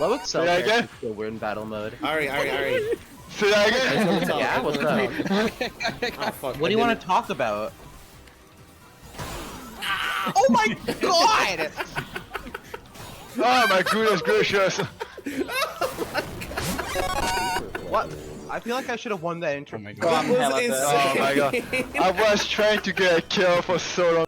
What would Say that self-care again? still we're in battle mode? Ari. Say that again? Yeah, what's up? Oh, fuck. What do you want to talk about? Oh my god! Oh my goodness gracious! What? I feel like I should have won that intro. Oh my That god. was Oh my god. insane. I was trying to get a kill for so long.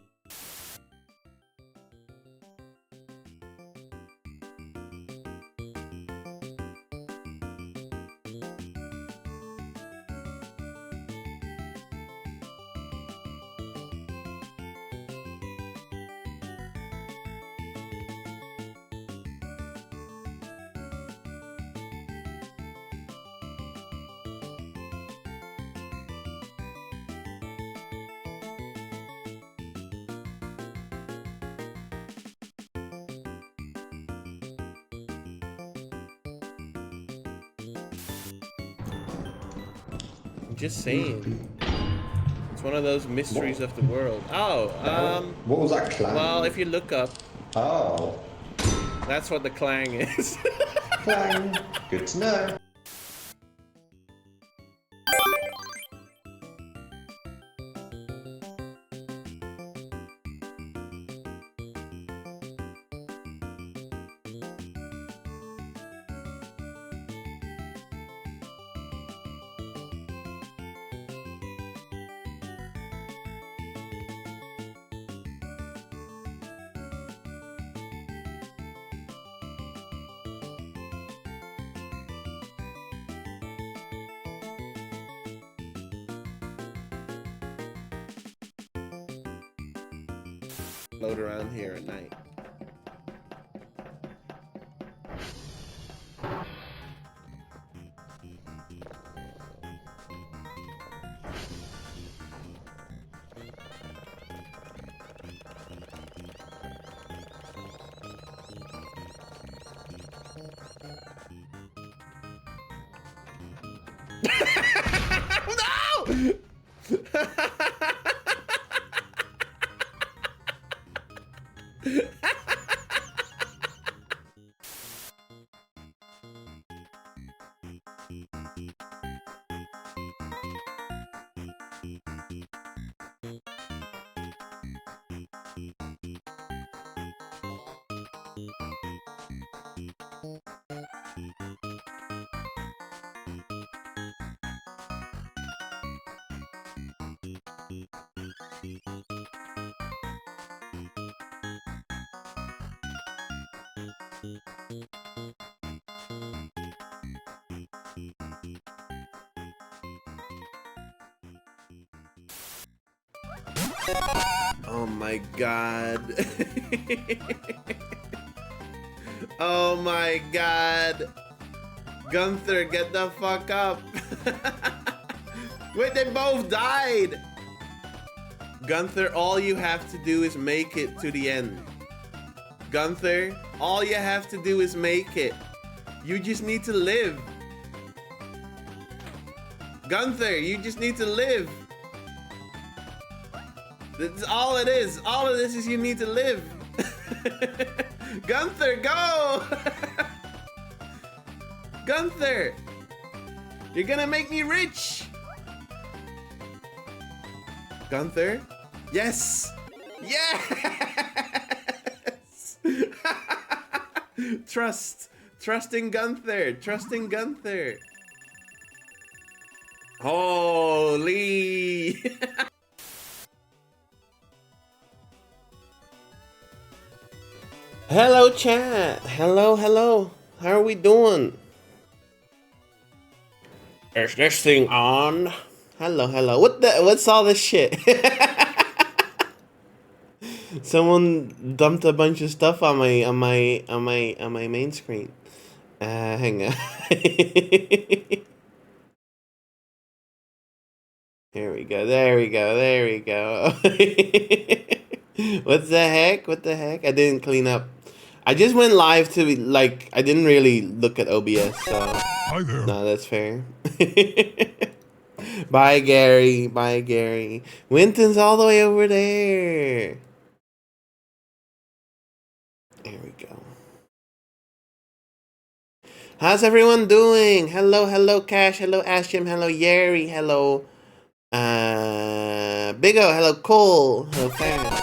I'm just saying. It's one of those mysteries of the world. Oh, What was that clang? well, if you look up, Oh, that's what the clang is. clang. Good to know. Float around here at night. No! Oh my god. Oh my god. Gunther, get the fuck up. Wait, they both died. Gunther, all you have to do is make it to the end. Gunther, all you have to do is make it. You just need to live. Gunther, you just need to live. That's all it is. All of this is you need to live. Gunther, go! Gunther! You're gonna make me rich! Gunther? Yes! Yes! Trust. Trust in Gunther. Trust in Gunther. Holy! Hello, chat. Hello, hello. How are we doing? Is this thing on? Hello, hello. What's all this shit? Someone dumped a bunch of stuff on my main screen. Hang on. There we go. There we go. There we go. What the heck? What the heck? I didn't clean up. I just went live to like I didn't really look at OBS, so Hi there. no, that's fair. Bye, Gary. Bye, Gary. Winton's all the way over there. There we go. How's everyone doing? Hello, hello, Cash. Hello, Ashim. Hello, Yeri. Hello, Big O. Hello, Cole. Hello, Fan.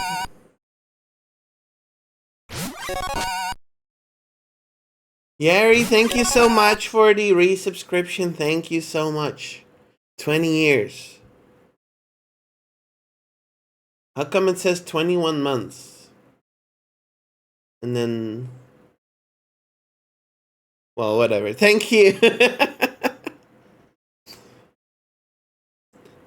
Yeri, thank you so much for the resubscription. Thank you so much. 20 years. How come it says 21 months? And then... Well, whatever. Thank you.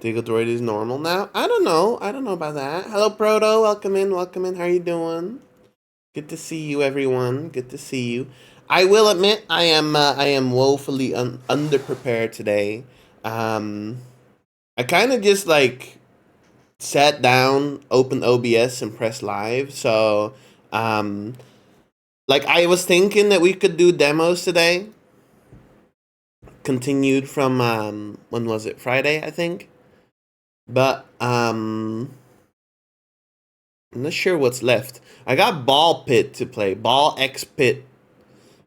Diggle Droid is normal now? I don't know. I don't know about that. Hello, Proto. Welcome in. Welcome in. How are you doing? Good to see you, everyone. Good to see you. I will admit I am woefully underprepared today. I kind of just like sat down, opened OBS, and pressed live. So, like I was thinking that we could do demos today. Continued from when was it? Friday, I think. But I'm not sure what's left. I got Ball Pit to play. Ball X Pit,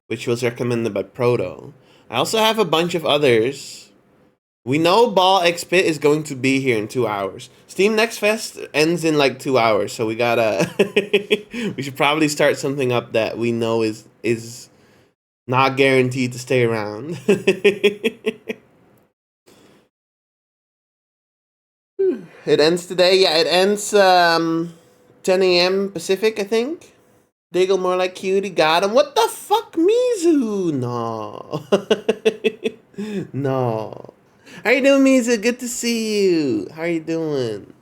which was recommended by Proto. I also have a bunch of others. We know Ball X Pit is going to be here in 2 hours. Steam Next Fest ends in like 2 hours, so we gotta... we should probably start something up that we know is not guaranteed to stay around. It ends today. Yeah, it ends 10 a.m. Pacific, I think. Diggle more like cutie. Got him. What the fuck, Mizu? No. No. How you doing, Mizu? Good to see you. How are you doing?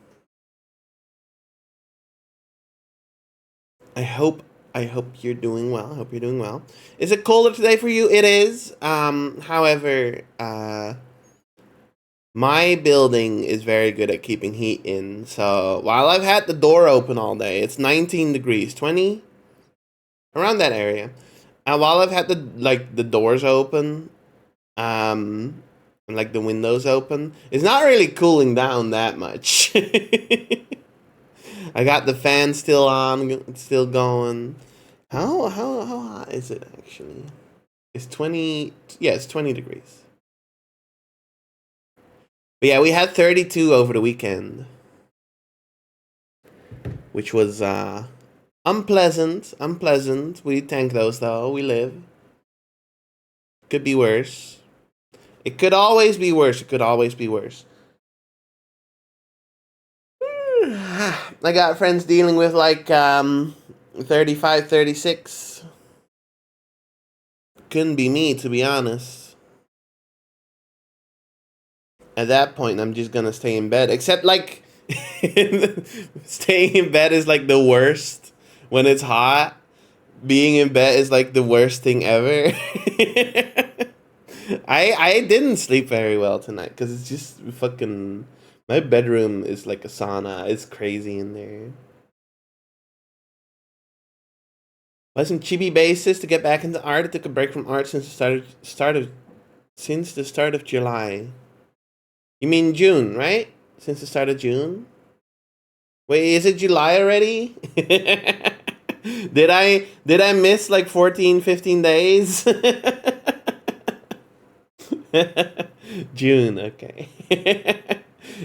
I hope you're doing well. I hope you're doing well. Is it colder today for you? It is. However, my building is very good at keeping heat in. So while I've had the door open all day, it's 19 degrees, 20 around that area. And while I've had the doors open, and like the windows open, it's not really cooling down that much. I got the fan still on, still going. How hot is it actually? It's 20. Yeah, it's 20 degrees. But yeah, we had 32 over the weekend, which was unpleasant. Unpleasant. We tank those though. We live. Could be worse. It could always be worse. It could always be worse. I got friends dealing with like 35, 36. Couldn't be me, to be honest. At that point, I'm just gonna stay in bed. Except like staying in bed is like the worst when it's hot. Being in bed is like the worst thing ever. I didn't sleep very well tonight because it's just fucking... My bedroom is like a sauna. It's crazy in there. Buy some chibi bases to get back into art. I took a break from art since the start of July. You mean June, right? Since the start of June? Wait, is it July already? Did I miss like 14, 15 days? June, okay.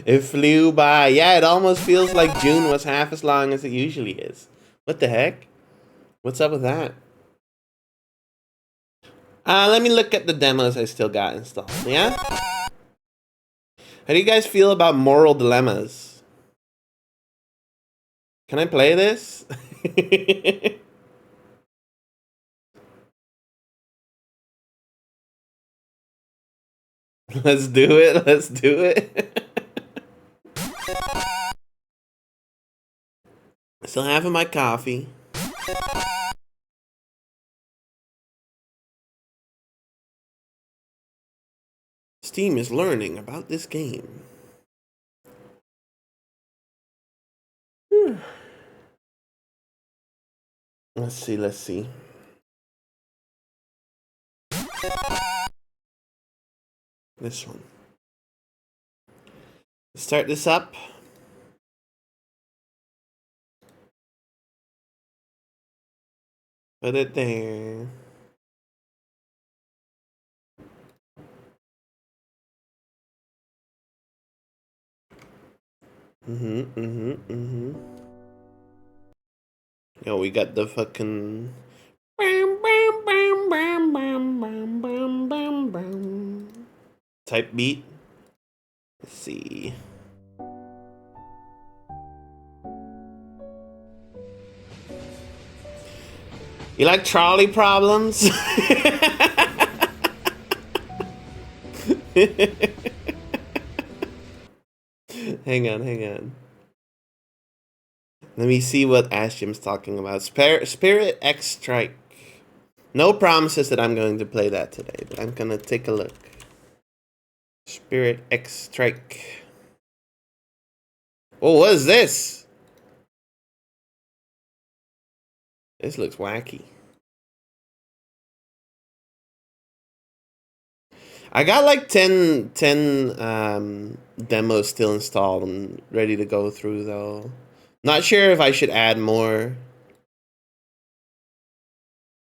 It flew by. Yeah, it almost feels like June was half as long as it usually is. What the heck? What's up with that? Let me look at the demos I still got installed, yeah? How do you guys feel about moral dilemmas? Can I play this? Let's do it. Let's do it. Still having my coffee. Steam is learning about this game. Let's see, let's see. This one. Start this up. Put it there. Yo, we got the fucking type beat. Let's see. You like trolley problems? Hang on. Let me see what Ashim's talking about. Spirit X Strike. No promises that I'm going to play that today, but I'm gonna take a look. Spirit X Strike. Oh, what is this? This looks wacky. I got like 10 demos still installed and ready to go through though. Not sure if I should add more.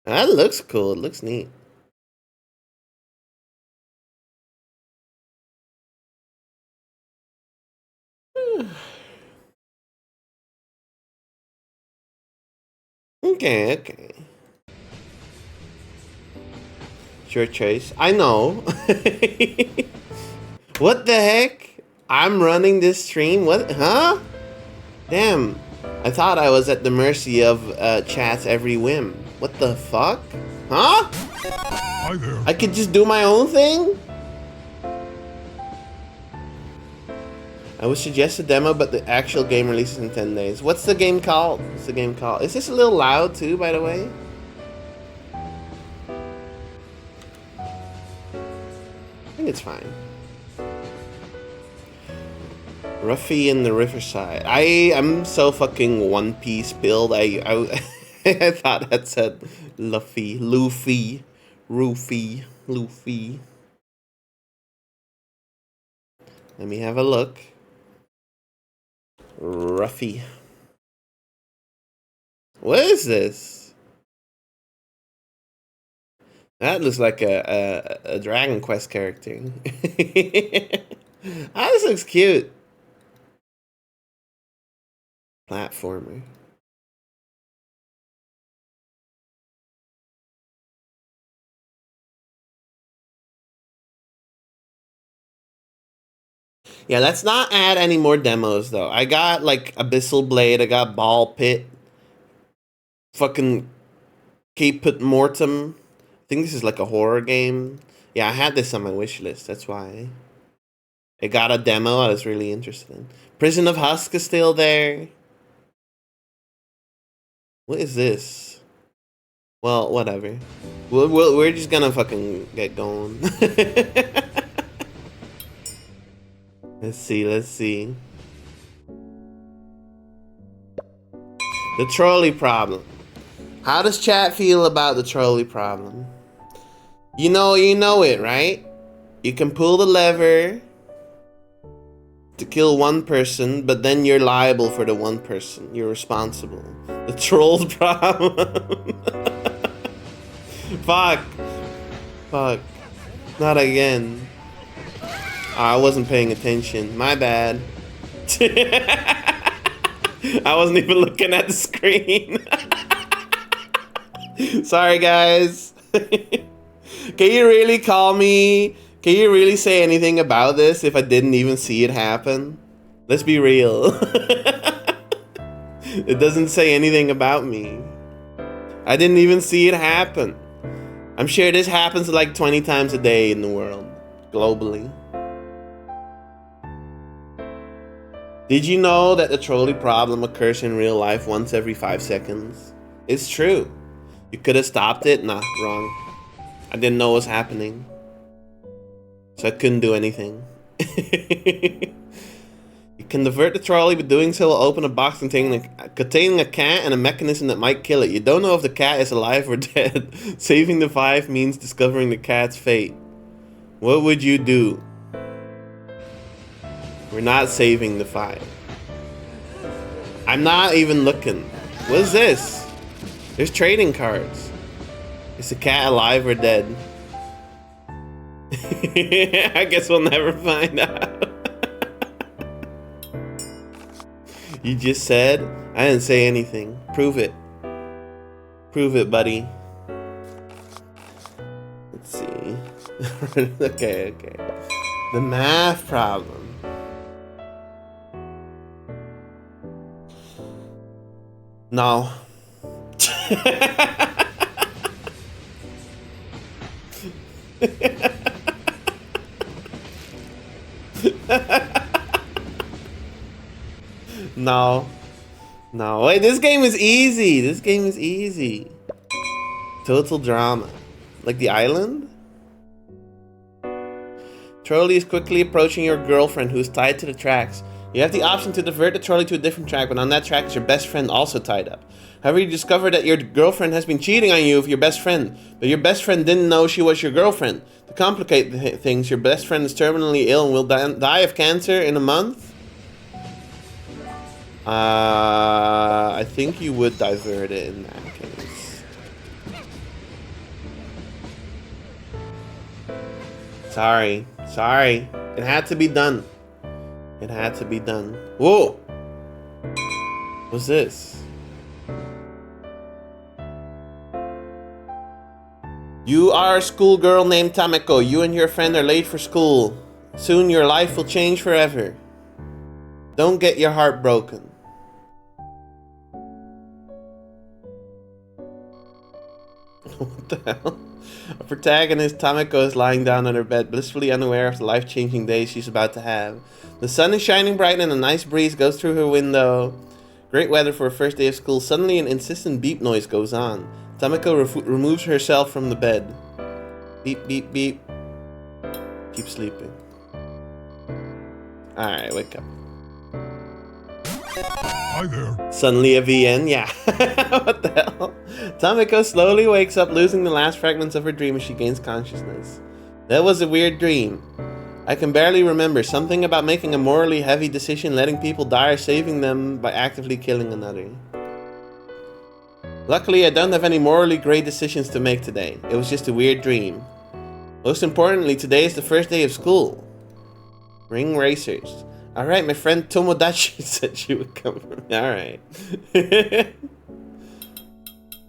That looks cool. It looks neat. Okay. Your choice. I know. What the heck? I'm running this stream? What? Huh? Damn. I thought I was at the mercy of chat's every whim. What the fuck? Huh? Hi there. I could just do my own thing? I would suggest a demo, but the actual game releases in 10 days. What's the game called? What's the game called? Is this a little loud too, by the way? I think it's fine. Ruffy in the Riverside. I'm so fucking One Piece build. I I thought that said Luffy, Rufy. Let me have a look. Ruffy. What is this? That looks like a Dragon Quest character. Ah, this looks cute. Platformer. Yeah, let's not add any more demos though. I got like Abyssal Blade, I got Ball Pit, fucking Caput Mortem. I think this is like a horror game. Yeah, I had this on my wish list, that's why. I got a demo I was really interested in. Prison of Husk is still there. What is this? Well, whatever. We're just gonna fucking get going. Let's see. The trolley problem. How does chat feel about the trolley problem? You know it, right? You can pull the lever to kill one person, but then you're liable for the one person. You're responsible. The troll problem. Fuck. Not again. I wasn't paying attention. My bad. I wasn't even looking at the screen. Sorry, guys. Can you really call me? Can you really say anything about this if I didn't even see it happen? Let's be real. It doesn't say anything about me. I didn't even see it happen. I'm sure this happens like 20 times a day in the world, globally. Did you know that the trolley problem occurs in real life once every 5 seconds? It's true. You could have stopped it. Nah, wrong. I didn't know what was happening, so I couldn't do anything. You can divert the trolley, but doing so will open a box containing a cat and a mechanism that might kill it. You don't know if the cat is alive or dead. Saving the 5 means discovering the cat's fate. What would you do? We're not saving the 5. I'm not even looking. What is this? There's trading cards. Is the cat alive or dead? I guess we'll never find out. You just said? I didn't say anything. Prove it. Prove it, buddy. Let's see. Okay. The math problem. No. No. No. Wait, this game is easy. This game is easy. Total drama. Like the island? Trolley is quickly approaching your girlfriend who is tied to the tracks. You have the option to divert the trolley to a different track, but on that track is your best friend also tied up. However, you discover that your girlfriend has been cheating on you with your best friend, but your best friend didn't know she was your girlfriend. To complicate things, your best friend is terminally ill and will die of cancer in a month. I think you would divert it in that case. Sorry. It had to be done. It had to be done. Whoa! What's this? You are a schoolgirl named Tameko. You and your friend are late for school. Soon your life will change forever. Don't get your heart broken. What the hell? A protagonist, Tameko, is lying down on her bed, blissfully unaware of the life-changing day she's about to have. The sun is shining bright and a nice breeze goes through her window. Great weather for a first day of school. Suddenly an insistent beep noise goes on. Tameko removes herself from the bed. Beep, beep, beep. Keep sleeping. Alright, wake up. Hi there. Suddenly a VN, yeah. What the hell? Tameko slowly wakes up, losing the last fragments of her dream as she gains consciousness. That was a weird dream. I can barely remember. Something about making a morally heavy decision, letting people die, or saving them by actively killing another. Luckily, I don't have any morally great decisions to make today. It was just a weird dream. Most importantly, today is the first day of school. Ring racers. Alright, my friend Tomodachi said she would come for me. Alright.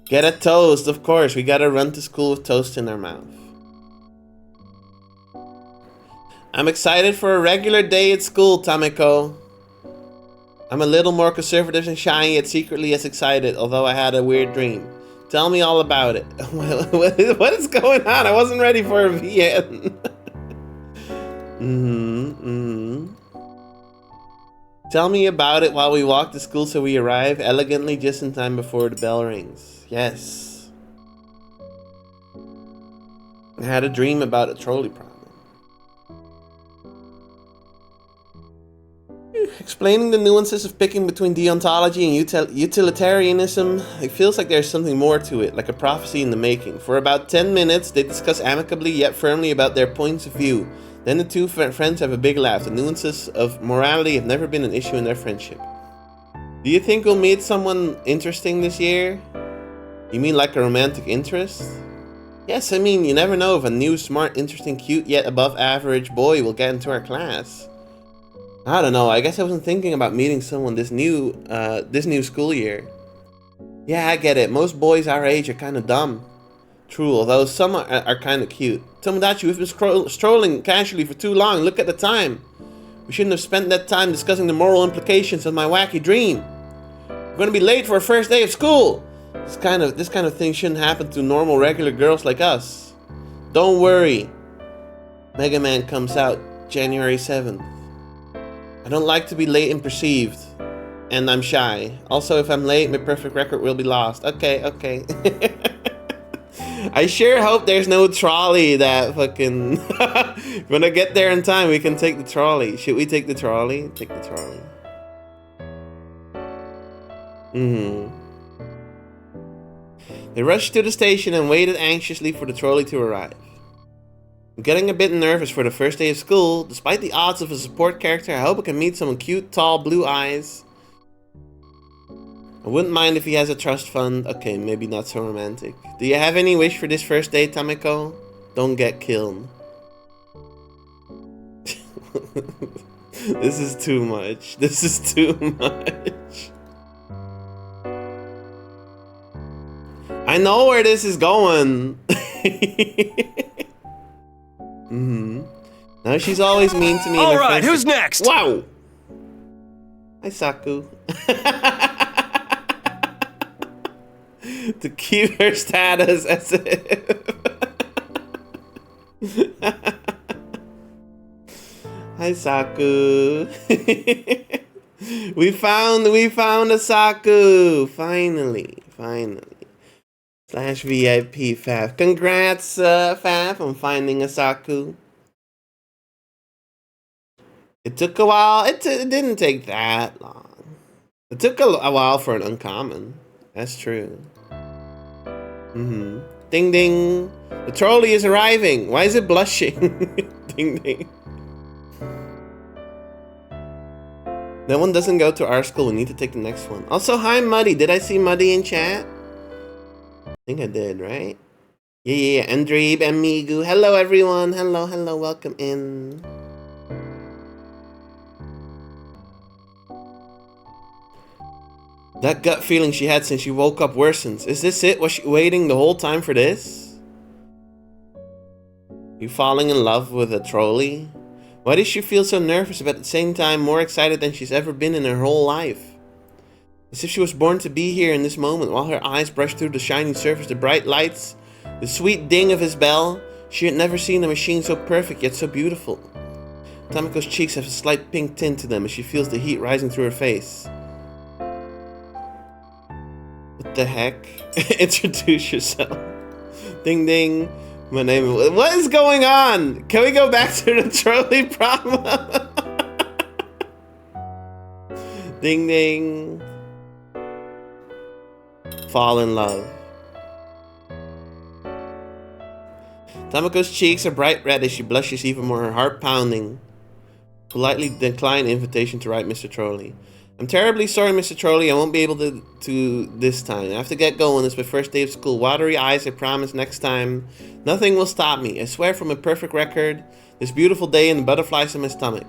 Get a toast, of course. We gotta run to school with toast in our mouth. I'm excited for a regular day at school, Tameko. I'm a little more conservative and shy, yet secretly as excited, although I had a weird dream. Tell me all about it. What is going on? I wasn't ready for a VN. Tell me about it while we walk to school so we arrive elegantly just in time before the bell rings. Yes. I had a dream about a trolley problem. Explaining the nuances of picking between deontology and utilitarianism, it feels like there's something more to it, like a prophecy in the making. For about 10 minutes, they discuss amicably yet firmly about their points of view. Then the two friends have a big laugh. The nuances of morality have never been an issue in their friendship. Do you think we'll meet someone interesting this year? You mean like a romantic interest? Yes, I mean, you never know if a new, smart, interesting, cute, yet above average boy will get into our class. I don't know, I guess I wasn't thinking about meeting someone this new school year. Yeah, I get it. Most boys our age are kind of dumb. True, although some are kind of cute. Tomodachi, we've been strolling casually for too long. Look at the time. We shouldn't have spent that time discussing the moral implications of my wacky dream. We're gonna be late for our first day of school. This kind of thing shouldn't happen to normal, regular girls like us. Don't worry. Mega Man comes out January 7th. I don't like to be late and perceived. And I'm shy. Also, if I'm late, my perfect record will be lost. Okay. I sure hope there's no trolley that fucking... When I get there in time, we can take the trolley. Should we take the trolley? Take the trolley. They rushed to the station and waited anxiously for the trolley to arrive. I'm getting a bit nervous for the first day of school. Despite the odds of a support character, I hope I can meet someone cute, tall, blue eyes. I wouldn't mind if he has a trust fund. Okay, maybe not so romantic. Do you have any wish for this first day, Tameko? Don't get killed. This is too much. This is too much. I know where this is going. Now she's always mean to me. All right, who's next? Wow. Hi, Saku. To keep her status as if. Hi, Saku. we found a Saku. Finally. / VIP Faf. Congrats, Faf, on finding a Saku. It took a while. It didn't take that long. It took a while for an uncommon. That's true. Ding ding. The trolley is arriving. Why is it blushing? Ding ding. That one doesn't go to our school. We need to take the next one. Also, hi Muddy. Did I see Muddy in chat? I think I did, right? Yeah. Andreeb, Amigu. Hello, everyone. Hello. Welcome in. That gut feeling she had since she woke up worsens. Is this it? Was she waiting the whole time for this? You falling in love with a trolley? Why does she feel so nervous but at the same time more excited than she's ever been in her whole life? As if she was born to be here in this moment while her eyes brushed through the shining surface, the bright lights, the sweet ding of his bell. She had never seen a machine so perfect yet so beautiful. Tameko's cheeks have a slight pink tint to them as she feels the heat rising through her face. What the heck? Introduce yourself. Ding ding. My name is... What is going on? Can we go back to the trolley problem? Ding ding. Fall in love. Tameko's cheeks are bright red as she blushes even more, her heart pounding. Politely decline invitation to ride Mr. Trolley. I'm terribly sorry, Mr. Trolley. I won't be able to this time. I have to get going. It's my first day of school. Watery eyes, I promise next time. Nothing will stop me. I swear from a perfect record. This beautiful day and the butterflies in my stomach.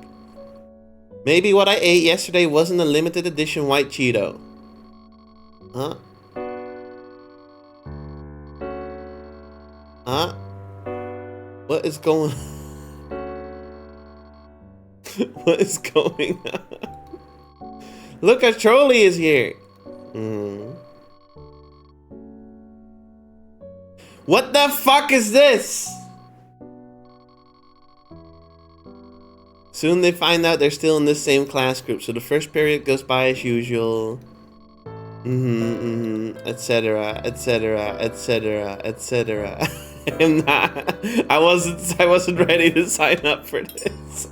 Maybe what I ate yesterday wasn't a limited edition white Cheeto. Huh? Huh? What is going What is going on? Look, a trolley is here. What the fuck is this? Soon they find out they're still in this same class group, so the first period goes by as usual. Etc. I wasn't ready to sign up for this.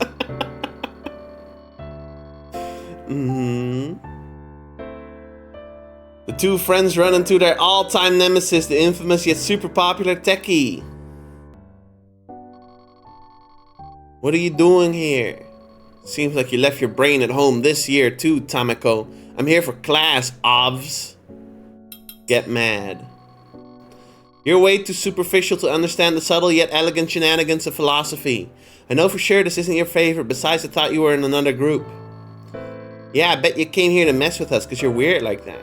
The two friends run into their all-time nemesis, the infamous yet super popular Techie. What are you doing here? Seems like you left your brain at home this year too, Tameko. I'm here for class, obvs. Get mad. You're way too superficial to understand the subtle yet elegant shenanigans of philosophy. I know for sure this isn't your favorite, besides I thought you were in another group. Yeah, I bet you came here to mess with us because you're weird like that.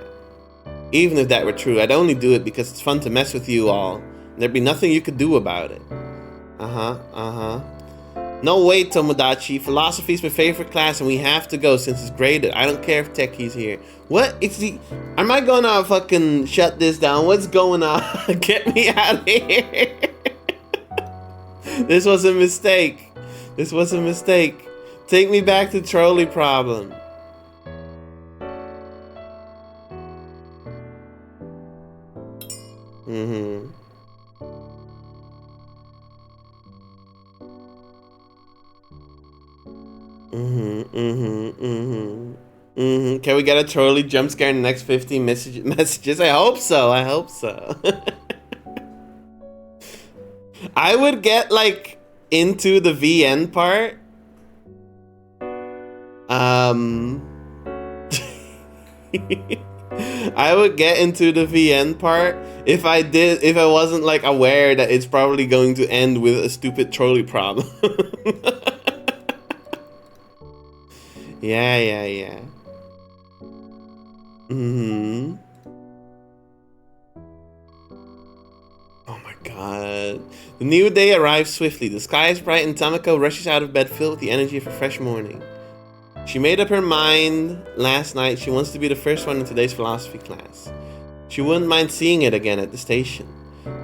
Even if that were true, I'd only do it because it's fun to mess with you all. And there'd be nothing you could do about it. No, wait, Tomodachi. Philosophy is my favorite class and we have to go since it's graded. I don't care if Techie's here. What? Am I gonna fucking shut this down? What's going on? Get me out of here. This was a mistake. Take me back to trolley problem. Can we get a trolley jump scare in the next 15 messages? I hope so. I would get like into the VN part. I would get into the VN part if I wasn't like aware that it's probably going to end with a stupid trolley problem. Yeah. Mm-hmm. Oh my god. The new day arrives swiftly. The sky is bright and Tamako rushes out of bed filled with the energy of a fresh morning. She made up her mind last night she wants to be the first one in today's philosophy class. She wouldn't mind seeing it again at the station.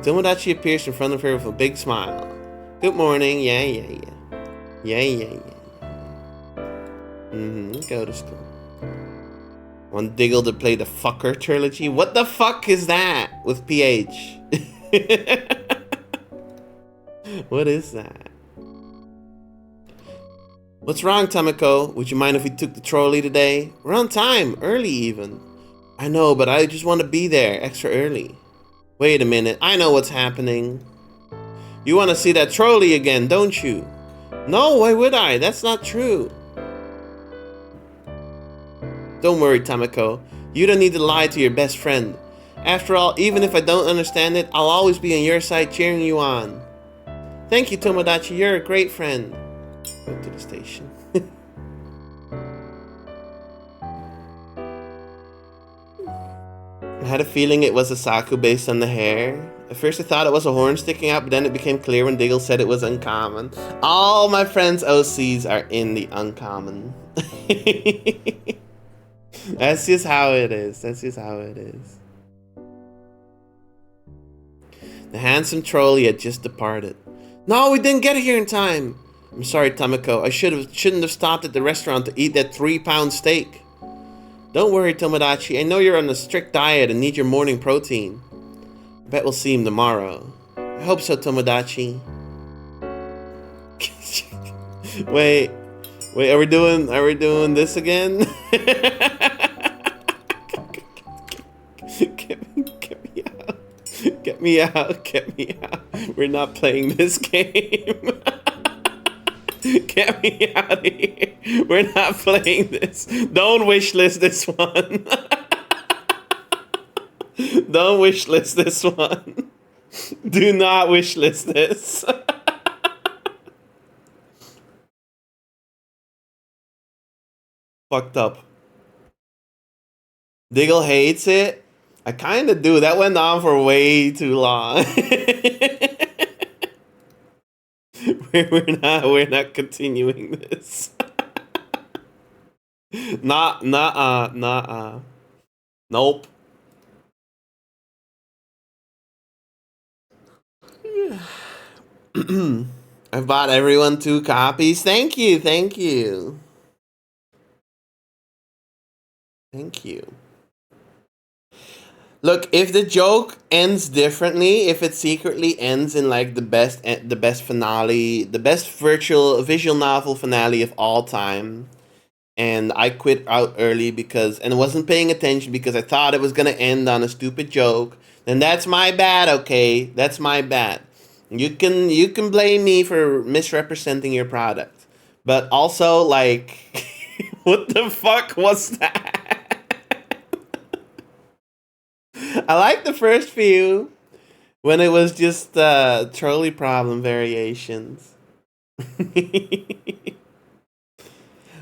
Tomodachi appears in front of her with a big smile. Good morning. Yeah. Go to school. Want Diggle to play the Fucker trilogy? What the fuck is that with PH? What is that? What's wrong, Tamako? Would you mind if we took the trolley today? We're on time, early even. I know, but I just want to be there extra early. Wait a minute, I know what's happening. You want to see that trolley again, don't you? No, why would I? That's not true. Don't worry, Tamako. You don't need to lie to your best friend. After all, even if I don't understand it, I'll always be on your side cheering you on. Thank you, Tomodachi. You're a great friend. Go to the station. I had a feeling it was a Saku based on the hair. At first I thought it was a horn sticking out, but then it became clear when Diggle said it was uncommon. All my friends' OCs are in the uncommon. That's just how it is. The handsome trolley had just departed. No, we didn't get here in time. I'm sorry, Tamako. I shouldn't have stopped at the restaurant to eat that 3-pound steak. Don't worry, Tomodachi. I know you're on a strict diet and need your morning protein. I bet we'll see him tomorrow. I hope so, Tomodachi. Wait, are we doing this again? Get me out. We're not playing this game. Get me out of here. We're not playing this. Don't wishlist this one. Don't wishlist this one. Do not wishlist this. Fucked up. Diggle hates it. I kind of do. That went on for way too long. We're not continuing this. Nope. I've bought everyone 2 copies. Thank you. Look, if the joke ends differently, if it secretly ends in like the best finale, the best visual novel finale of all time, and I quit out early and wasn't paying attention because I thought it was gonna end on a stupid joke, then that's my bad, okay? That's my bad. You can blame me for misrepresenting your product. But also, like, what the fuck was that? I like the first few when it was just trolley problem variations.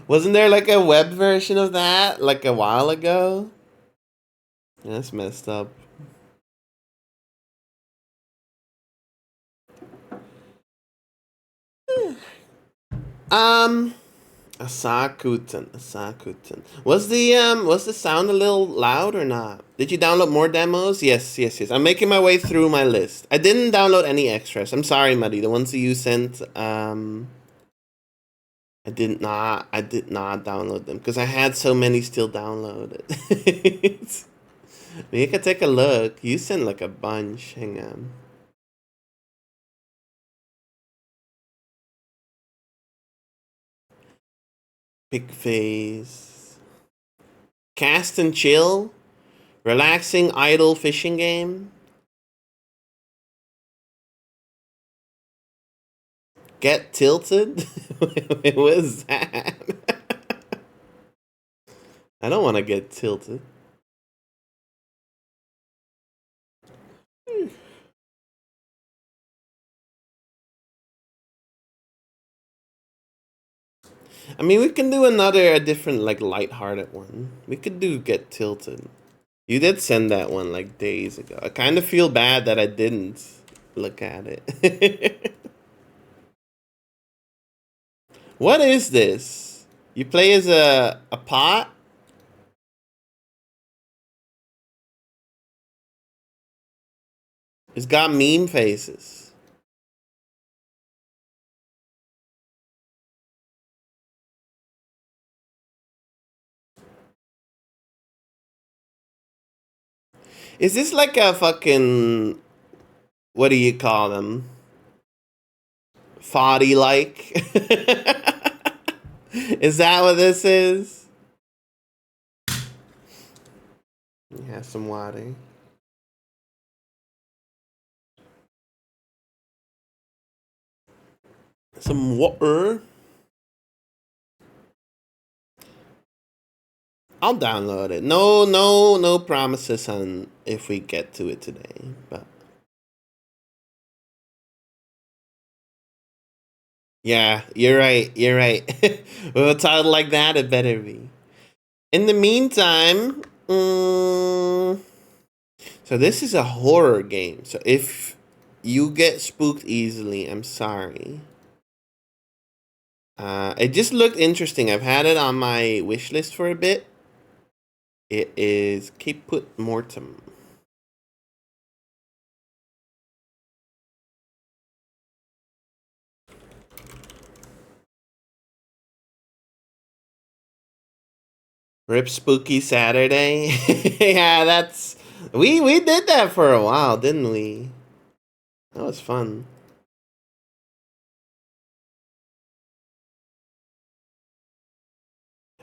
Wasn't there like a web version of that like a while ago? That's messed up. Asakuten. Was the sound a little loud or not? Did you download more demos? Yes. I'm making my way through my list. I didn't download any extras. I'm sorry, Muddy. The ones that you sent, I did not download them because I had so many still downloaded. You can take a look. You sent like a bunch. Hang on. Big face. Cast and chill. Relaxing idle fishing game. Get tilted? What was that? I don't want to get tilted. I mean, we can do a different, like, lighthearted one. We could do Get Tilted. You did send that one, like, days ago. I kind of feel bad that I didn't look at it. What is this? You play as a pot? It's got meme faces. Is this like a fucking, what do you call them? Foddy like? Is that what this is? You have some water. Some water. I'll download it. No promises on if we get to it today, but yeah, you're right. With a title like that, it better be. In the meantime, so this is a horror game. So if you get spooked easily, I'm sorry. It just looked interesting. I've had it on my wish list for a bit. It is Caput Mortem. Rip Spooky Saturday. Yeah, that's we did that for a while, didn't we? That was fun.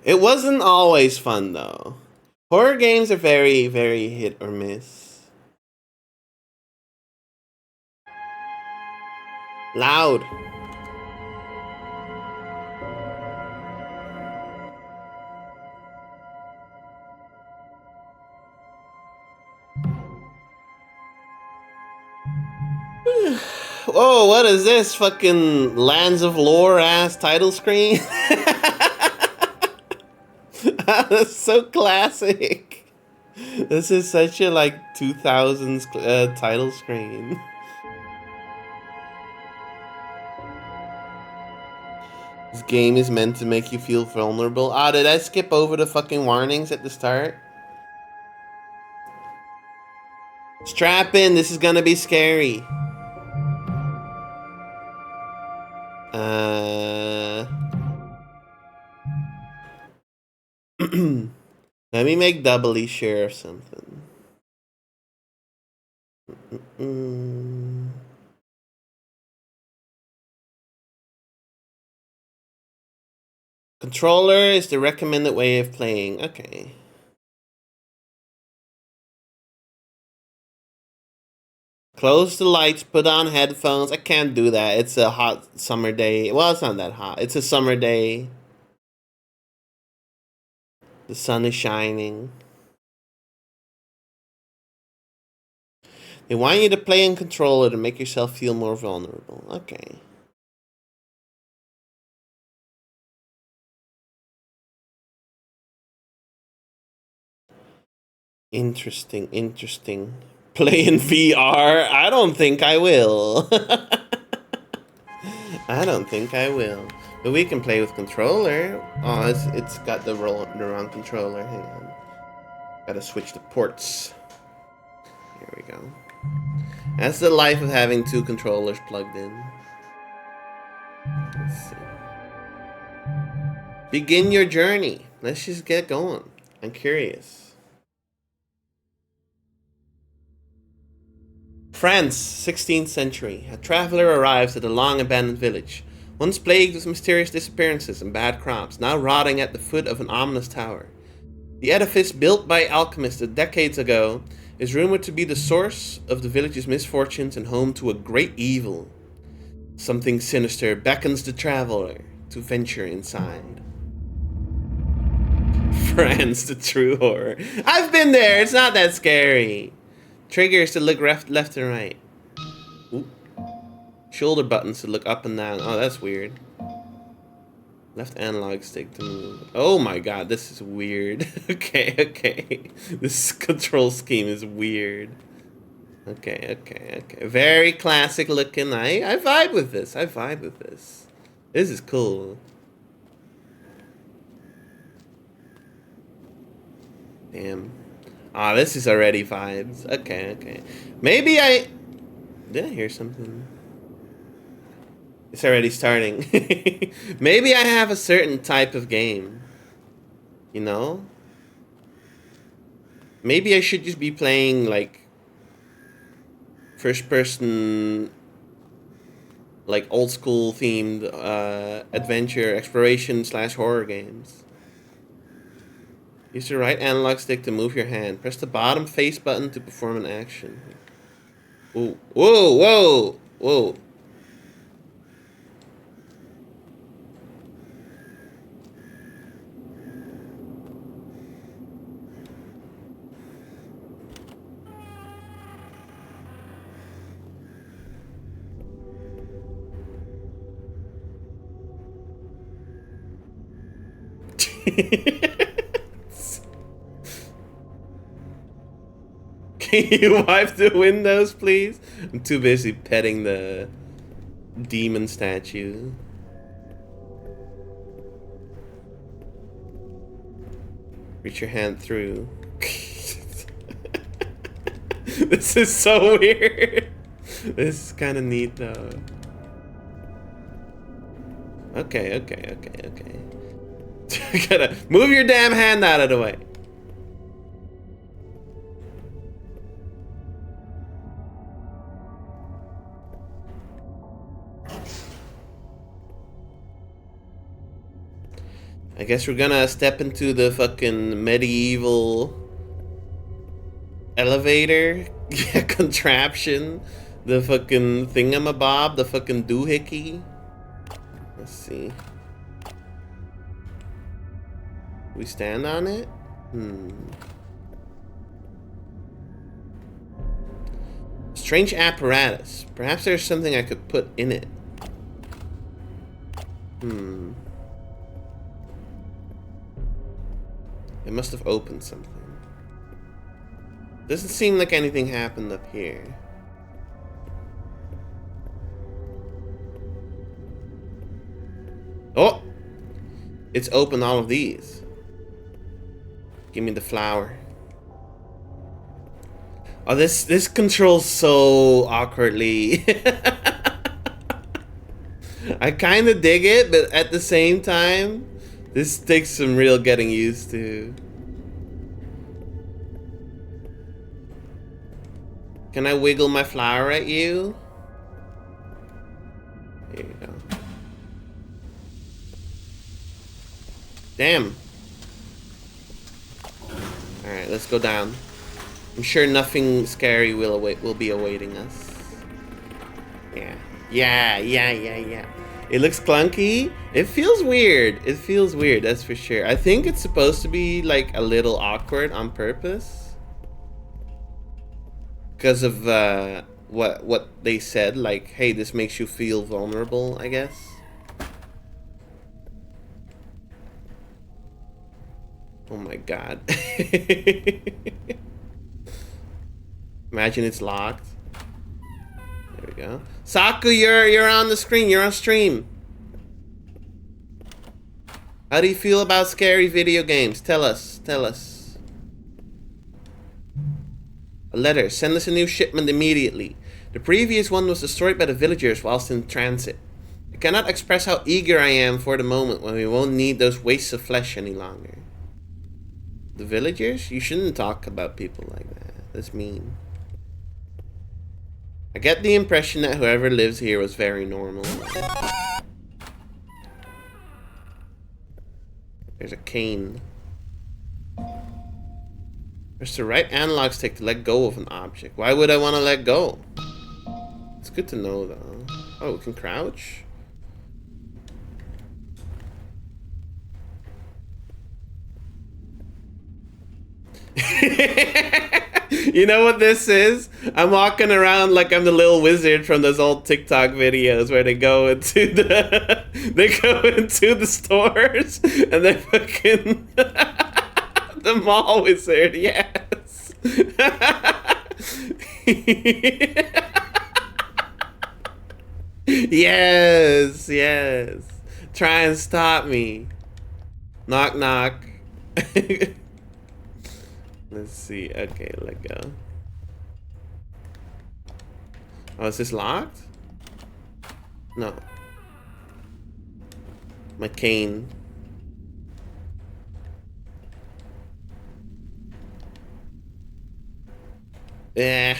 It wasn't always fun though. Horror games are very, very hit or miss. Loud. Whoa, what is this? Fucking Lands of Lore ass title screen? That's so classic. This is such a like 2000s title screen. This game is meant to make you feel vulnerable. Ah, did I skip over the fucking warnings at the start? Strap in, this is gonna be scary. Let me make doubly sure of something. Controller is the recommended way of playing. Okay. Close the lights, put on headphones. I can't do that. It's a hot summer day. Well, it's not that hot. It's a summer day. The sun is shining. They want you to play in controller to make yourself feel more vulnerable. Okay. Interesting. Play in VR? I don't think I will. I don't think I will. But we can play with controller. Oh, it's got the wrong controller. Hang on. Gotta switch the ports. Here we go. That's the life of having two controllers plugged in. Let's see. Begin your journey. Let's just get going. I'm curious. France, 16th century. A traveler arrives at a long-abandoned village, once plagued with mysterious disappearances and bad crops, now rotting at the foot of an ominous tower. The edifice, built by alchemists decades ago, is rumored to be the source of the village's misfortunes and home to a great evil. Something sinister beckons the traveler to venture inside. France, the true horror. I've been there. It's not that scary. Triggers to look left and right. Ooh. Shoulder buttons to look up and down. Oh, that's weird. Left analog stick to move. Oh my god, this is weird. Okay. This control scheme is weird. Okay. Very classic looking. I vibe with this. This is cool. Damn. Ah, this is already vibes. Okay. Maybe did I hear something? It's already starting. Maybe I have a certain type of game. You know? Maybe I should just be playing like first person, like old school themed adventure, exploration / horror games. Use the right analog stick to move your hand. Press the bottom face button to perform an action. Ooh. Whoa. Can you wipe the windows, please? I'm too busy petting the demon statue. Reach your hand through. This is so weird. This is kind of neat, though. Okay. Gotta move your damn hand out of the way. I guess we're gonna step into the fucking medieval elevator contraption. The fucking thingamabob, the fucking doohickey. Let's see. We stand on it? Strange apparatus. Perhaps there's something I could put in it. It must have opened something. Doesn't seem like anything happened up here. Oh! It's opened all of these. Give me the flower. Oh, this controls so awkwardly. I kind of dig it, but at the same time, this takes some real getting used to. Can I wiggle my flower at you? There you go. Damn. Alright, let's go down. I'm sure nothing scary will be awaiting us. Yeah. It looks clunky. It feels weird. That's for sure. I think it's supposed to be like a little awkward on purpose. Because of what they said, like, hey, this makes you feel vulnerable, I guess. Oh my god. Imagine it's locked. There we go. Saku, you're on the screen. You're on stream. How do you feel about scary video games? Tell us. A letter. Send us a new shipment immediately. The previous one was destroyed by the villagers whilst in transit. I cannot express how eager I am for the moment when we won't need those wastes of flesh any longer. The villagers? You shouldn't talk about people like that. That's mean. I get the impression that whoever lives here was very normal. There's a cane. Press the right analog stick to let go of an object. Why would I want to let go? It's good to know, though. Oh, we can crouch? You know what this is? I'm walking around like I'm the little wizard from those old TikTok videos where they go into the stores and they fucking the mall wizard. Yes. Yes. Try and stop me. Knock knock. Let's see. Okay, let go. Oh, is this locked? No. My cane. Yeah.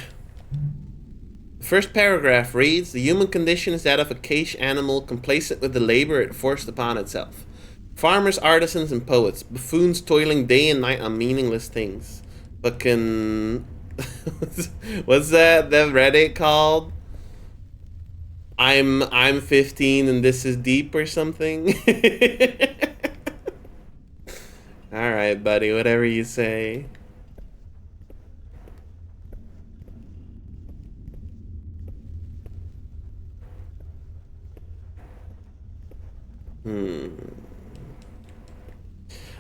The first paragraph reads, the human condition is that of a caged animal complacent with the labor it forced upon itself. Farmers, artisans, and poets, buffoons toiling day and night on meaningless things. Fucking... what's that Reddit called? I'm 15 and this is deep or something? Alright, buddy, whatever you say.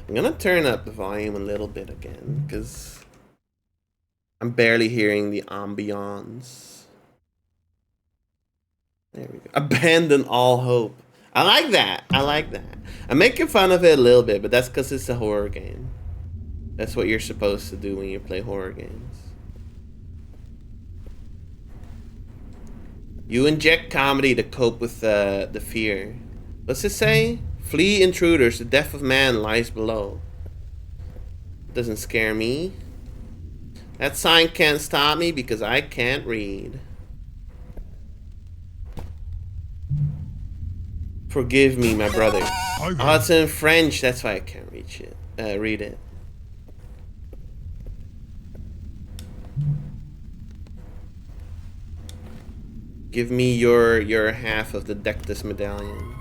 I'm gonna turn up the volume a little bit again, because I'm barely hearing the ambiance. There we go. Abandon all hope. I like that. I like that. I'm making fun of it a little bit, but that's because it's a horror game. That's what you're supposed to do when you play horror games. You inject comedy to cope with the fear. What's it say? Flee intruders, the death of man lies below. Doesn't scare me. That sign can't stop me because I can't read. Forgive me, my brother. Oh, it's in French. That's why I can't read it. Give me your half of the Dectus medallion.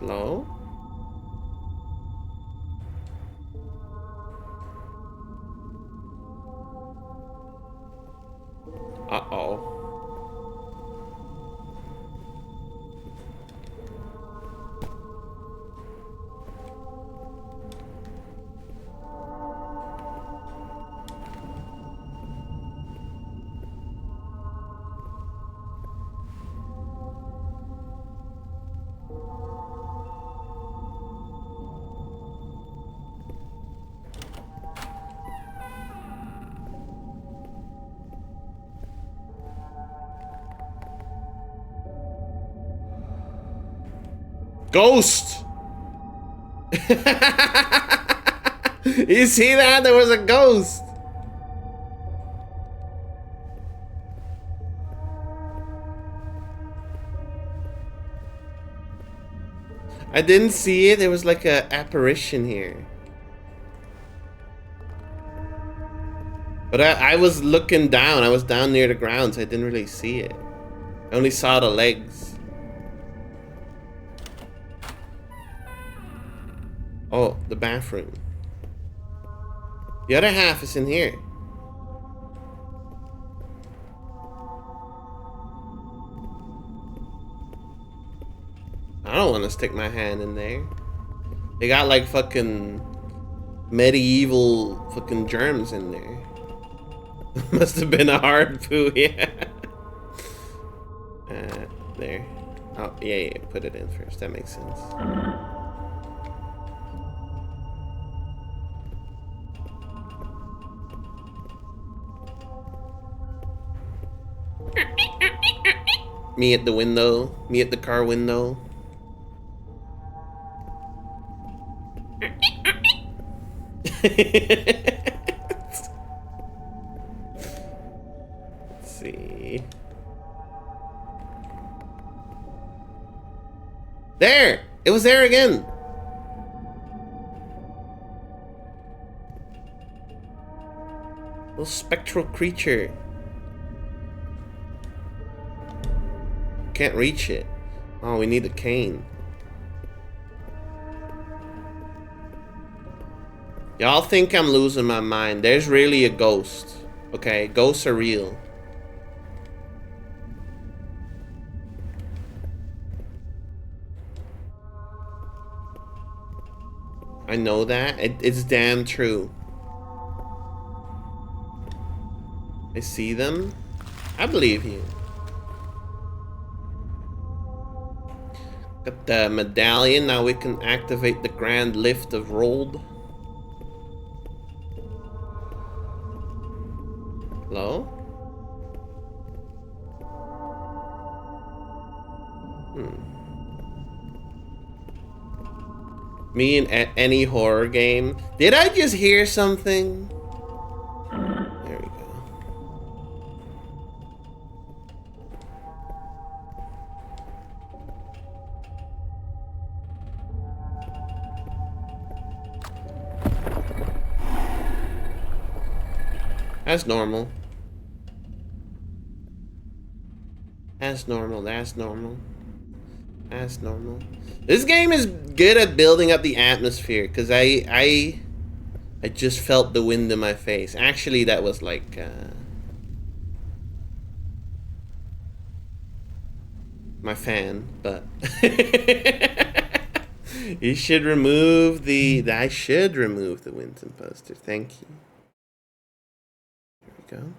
Hello? Uh-oh. Ghost! You see that? There was a ghost! I didn't see it. There was like a apparition here. But I was looking down. I was down near the ground, so I didn't really see it. I only saw the legs. Oh, the bathroom. The other half is in here. I don't want to stick my hand in there. They got like fucking medieval fucking germs in there. Must have been a hard poo, yeah. There. Oh, yeah, put it in first. That makes sense. Me at the window. Me at the car window. Let's see. There! It was there again! Little spectral creature. Can't reach it. Oh, we need a cane. Y'all think I'm losing my mind. There's really a ghost. Okay, ghosts are real. I know that. It's damn true. I see them. I believe you. Got the medallion. Now we can activate the grand lift of Rold. Hello? Me in any horror game. Did I just hear something? There we go. That's normal. That's normal. That's normal. That's normal. This game is good at building up the atmosphere because I just felt the wind in my face. Actually, that was like my fan, but you should remove the. I should remove the Winston poster. Thank you. There we go.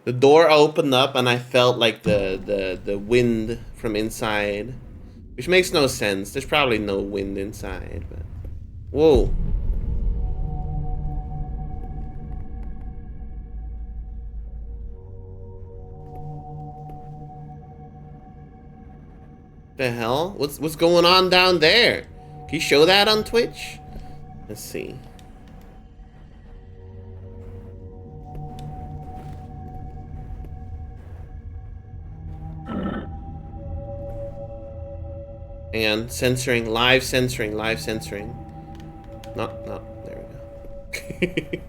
The door opened up and I felt like the wind from inside. Which makes no sense. There's probably no wind inside, but... Whoa. The hell? What's going on down there? Can you show that on Twitch? Let's see. And censoring, live censoring. No, there we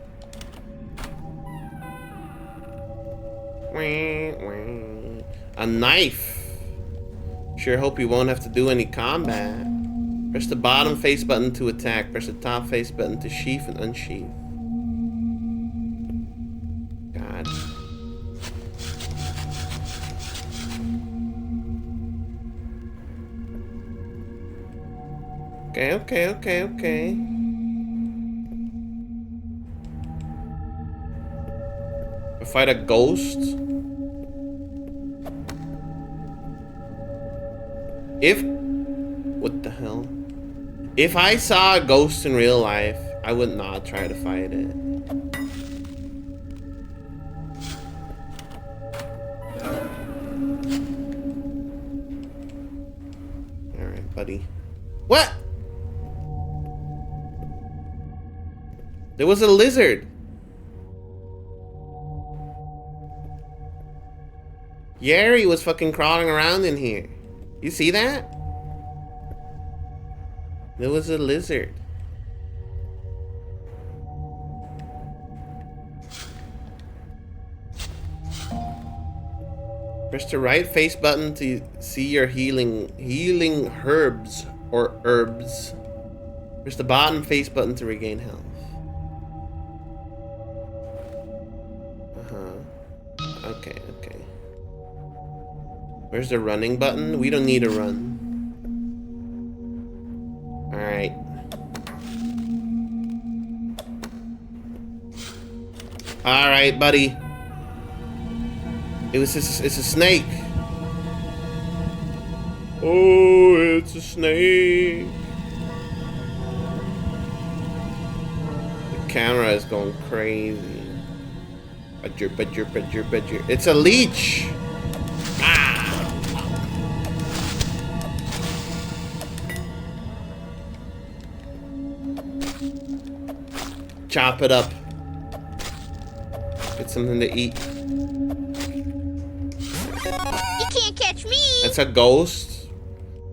go. A knife. Sure hope you won't have to do any combat. Press the bottom face button to attack. Press the top face button to sheath and unsheath. God. Okay. Fight a ghost? What the hell? If I saw a ghost in real life, I would not try to fight it. Alright, buddy. What? There was a lizard. Yeri was fucking crawling around in here. You see that? There was a lizard. Press the right face button to see your healing herbs or herbs. Press the bottom face button to regain health. Okay. Where's the running button? We don't need a run. Alright. Alright, buddy. It's a snake. Oh, it's a snake. The camera is going crazy. Badger. It's a leech. Ah. Chop it up. Get something to eat. You can't catch me. That's a ghost.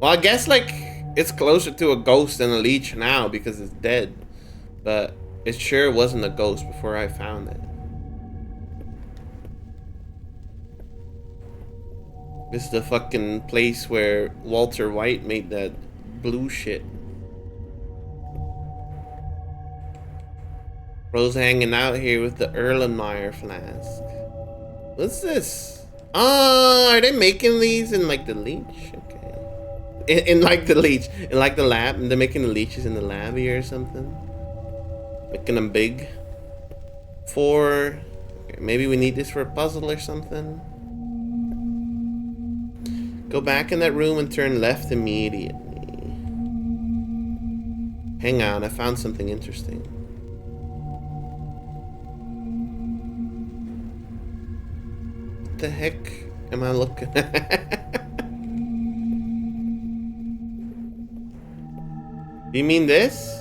Well, I guess like it's closer to a ghost than a leech now because it's dead. But it sure wasn't a ghost before I found it. This is the fucking place where Walter White made that blue shit. Rose hanging out here with the Erlenmeyer flask. What's this? Oh, are they making these in like the leech? Okay. In like the leech, in like the lab, and they're making the leeches in the lab here or something. Making them big. Okay, maybe we need this for a puzzle or something. Go back in that room and turn left immediately. Hang on, I found something interesting. What the heck am I looking at? You mean this?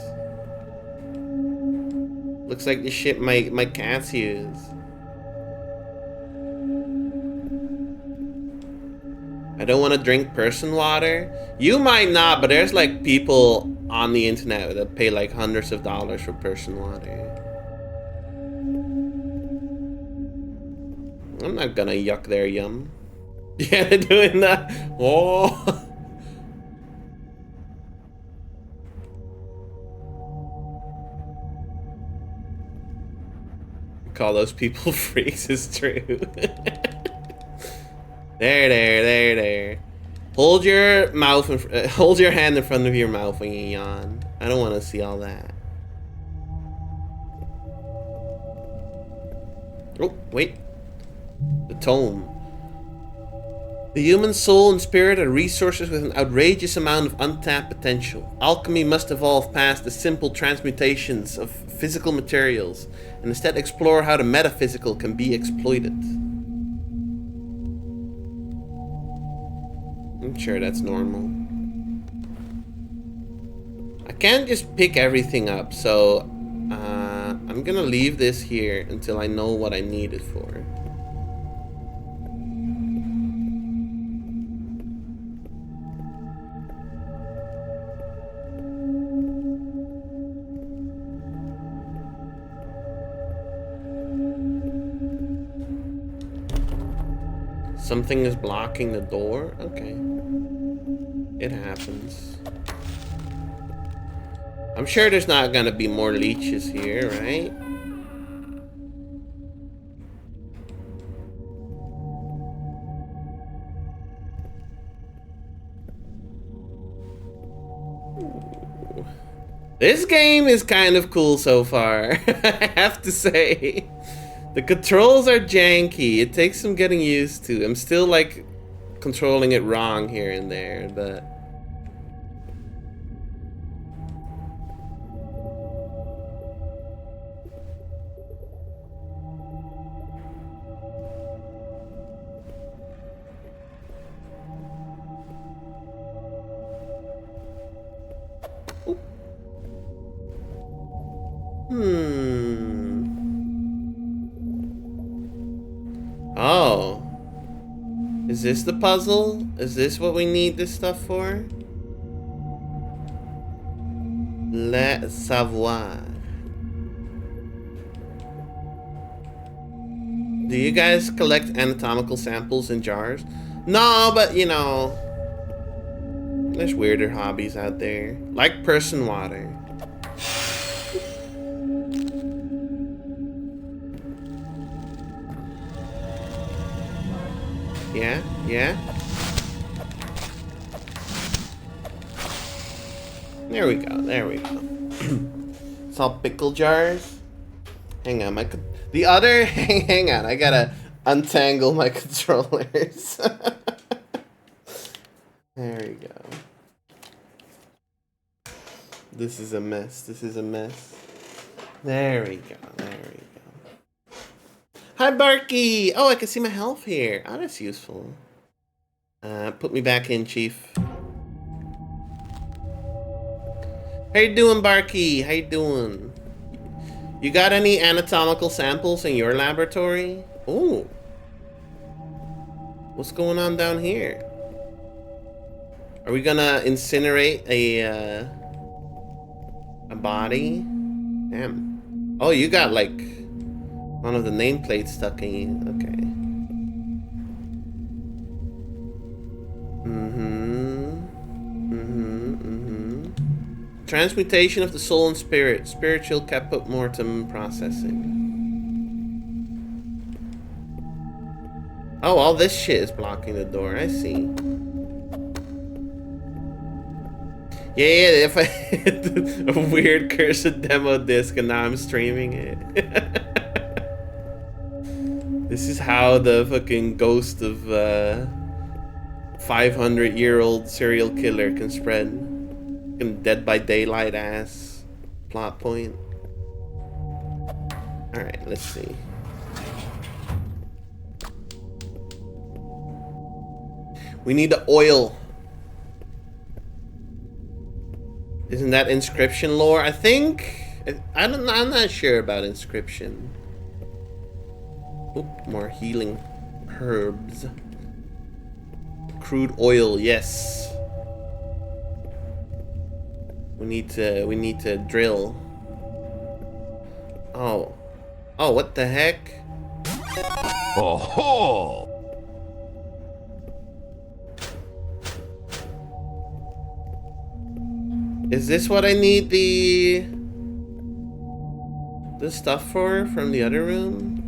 Looks like the shit my cats use. I don't want to drink person water. You might not, but there's like people on the internet that pay like hundreds of dollars for person water. I'm not gonna yuck their yum. Yeah, they're doing that. Oh. Call those people freaks is true. There. Hold your mouth, hold your hand in front of your mouth when you yawn. I don't want to see all that. Oh, wait. The tome. The human soul and spirit are resources with an outrageous amount of untapped potential. Alchemy must evolve past the simple transmutations of physical materials and instead explore how the metaphysical can be exploited. I'm sure that's normal. I can't just pick everything up, so I'm gonna leave this here until I know what I need it for. Something is blocking the door? Okay. It happens. I'm sure there's not gonna be more leeches here, right? Ooh. This game is kind of cool so far, I have to say. The controls are janky. It takes some getting used to. I'm still like controlling it wrong here and there, but Oh. Is this the puzzle? Is this what we need this stuff for? Le savoir. Do you guys collect anatomical samples in jars? No, but you know, there's weirder hobbies out there. Like person water. Yeah. There we go. It's all pickle jars. Hang on, the other, hang on, I gotta untangle my controllers. There we go. This is a mess. There we go. Hi, Barky! Oh, I can see my health here. Oh, that's useful. Put me back in, Chief. How you doing, Barky? How you doing? You got any anatomical samples in your laboratory? Ooh. What's going on down here? Are we gonna incinerate a body? Damn. Oh, you got like one of the nameplates stuck in you. Okay. Transmutation of the soul and spirit. Spiritual caput mortem processing. Oh, all this shit is blocking the door. I see. Yeah, if I hit a weird cursed demo disc and now I'm streaming it. This is how the fucking ghost of 500-year-old serial killer can spread. Fucking Dead by Daylight ass plot point. Alright, let's see. We need the oil. Isn't that inscription lore? I think I'm not sure about inscription. Oop, more healing herbs. Crude oil, yes. We need to drill. Oh. Oh, what the heck? Oh ho! Is this what I need the stuff for from the other room?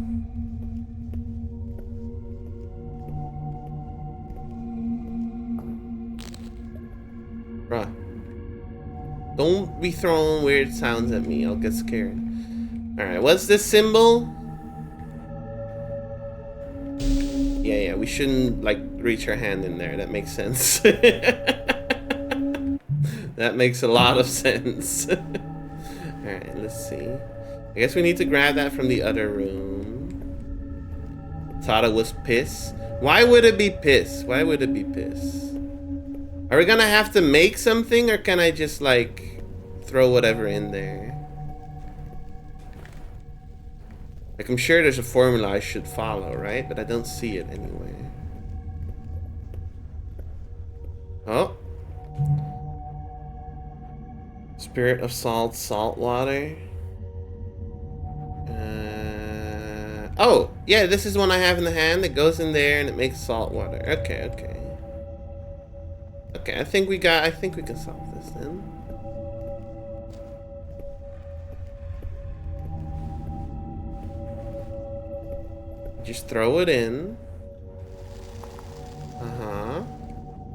Bruh. Don't be throwing weird sounds at me. I'll get scared. Alright, what's this symbol? Yeah, we shouldn't, like, reach our hand in there. That makes sense. That makes a lot of sense. Alright, let's see. I guess we need to grab that from the other room. Thought it was piss. Why would it be piss? Why would it be piss? Are we gonna have to make something, or can I just, like, throw whatever in there? Like, I'm sure there's a formula I should follow, right? But I don't see it anywhere. Oh. Spirit of salt, salt water. Oh, yeah, this is one I have in the hand. It goes in there and it makes salt water. Okay. Okay, I think we can solve this then. Just throw it in.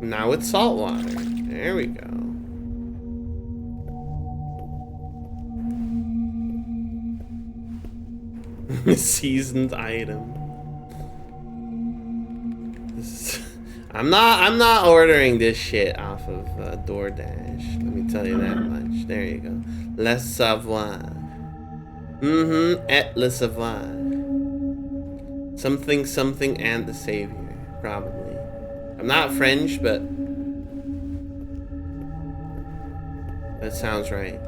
Now it's salt water. There we go. Seasoned item. I'm not ordering this shit off of DoorDash. Let me tell you that much. There you go. Le savoir. Et le savoir. Something and the savior, probably. I'm not French, but that sounds right.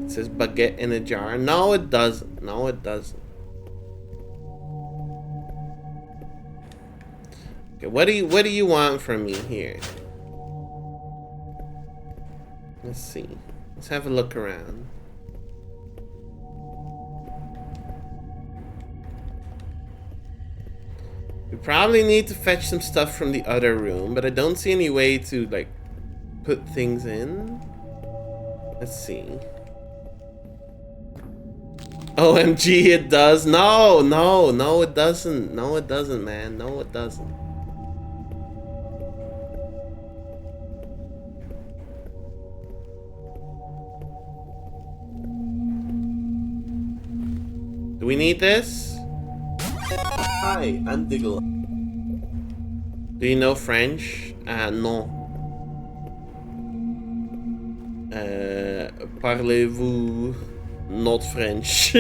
It says baguette in a jar. No, it doesn't. No, it doesn't. Okay, what do you want from me here? Let's see. Let's have a look around. We probably need to fetch some stuff from the other room, but I don't see any way to, like, put things in. Let's see. OMG, it does. No, it doesn't. No, it doesn't, man. No, it doesn't. Do we need this? Hi, I'm Diggle. Do you know French? No. Parlez-vous not French?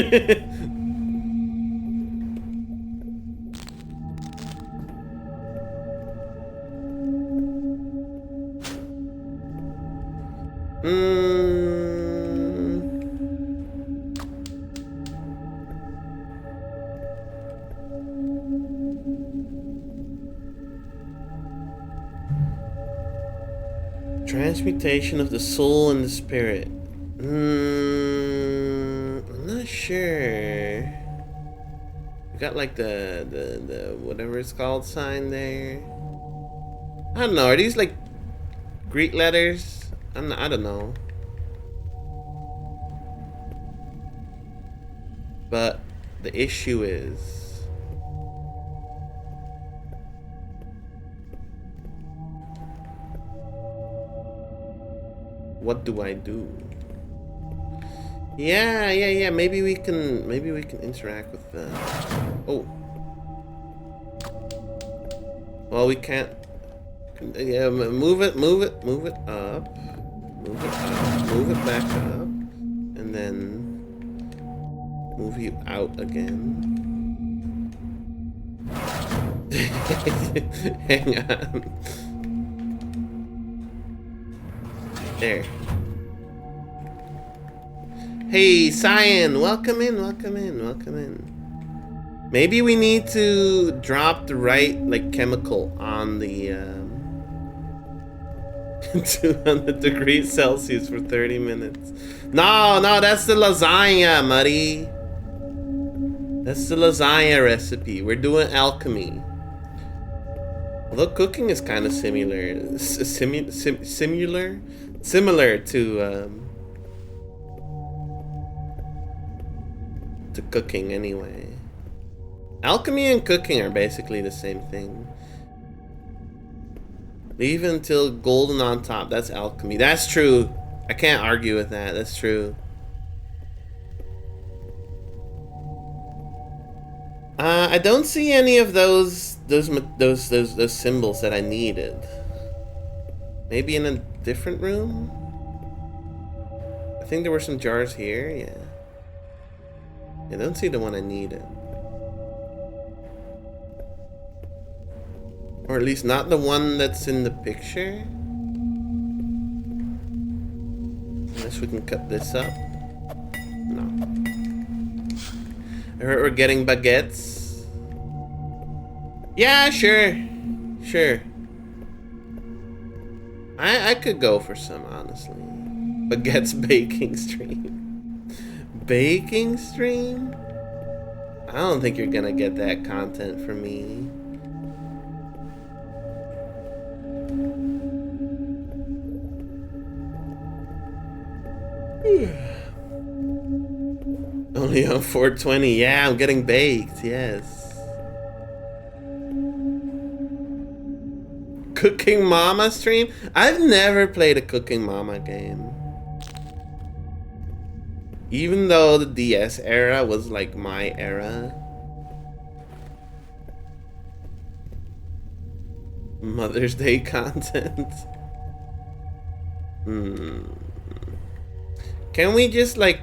Transmutation of the soul and the spirit. I'm not sure. got like the whatever it's called sign there. I don't know. Are these like Greek letters? I don't know. But the issue is, what do I do? Yeah. Maybe we can interact with the. Oh. Well, we can't. Yeah, move it up. Move it up. Move it back up, and then move you out again. Hang on. There. Hey, Cyan, welcome in. Maybe we need to drop the right like chemical on the 200 degrees Celsius for 30 minutes. No, that's the lasagna, Muddy. That's the lasagna recipe. We're doing alchemy. Although cooking is kind of similar. Similar to cooking anyway. Alchemy and cooking are basically the same thing. Leave until golden on top. That's alchemy. That's true. I can't argue with that. That's true. I don't see any of those symbols that I needed. Maybe in a different room? I think there were some jars here, yeah. I don't see the one I needed. Or at least not the one that's in the picture. Unless we can cut this up. No. I heard we're getting baguettes. Yeah, sure. I could go for some, honestly. Baguette's baking stream. Baking stream? I don't think you're gonna get that content from me. Only on 420. Yeah, I'm getting baked. Yes. Cooking Mama stream? I've never played a Cooking Mama game. Even though the DS era was like my era. Mother's Day content. Can we just like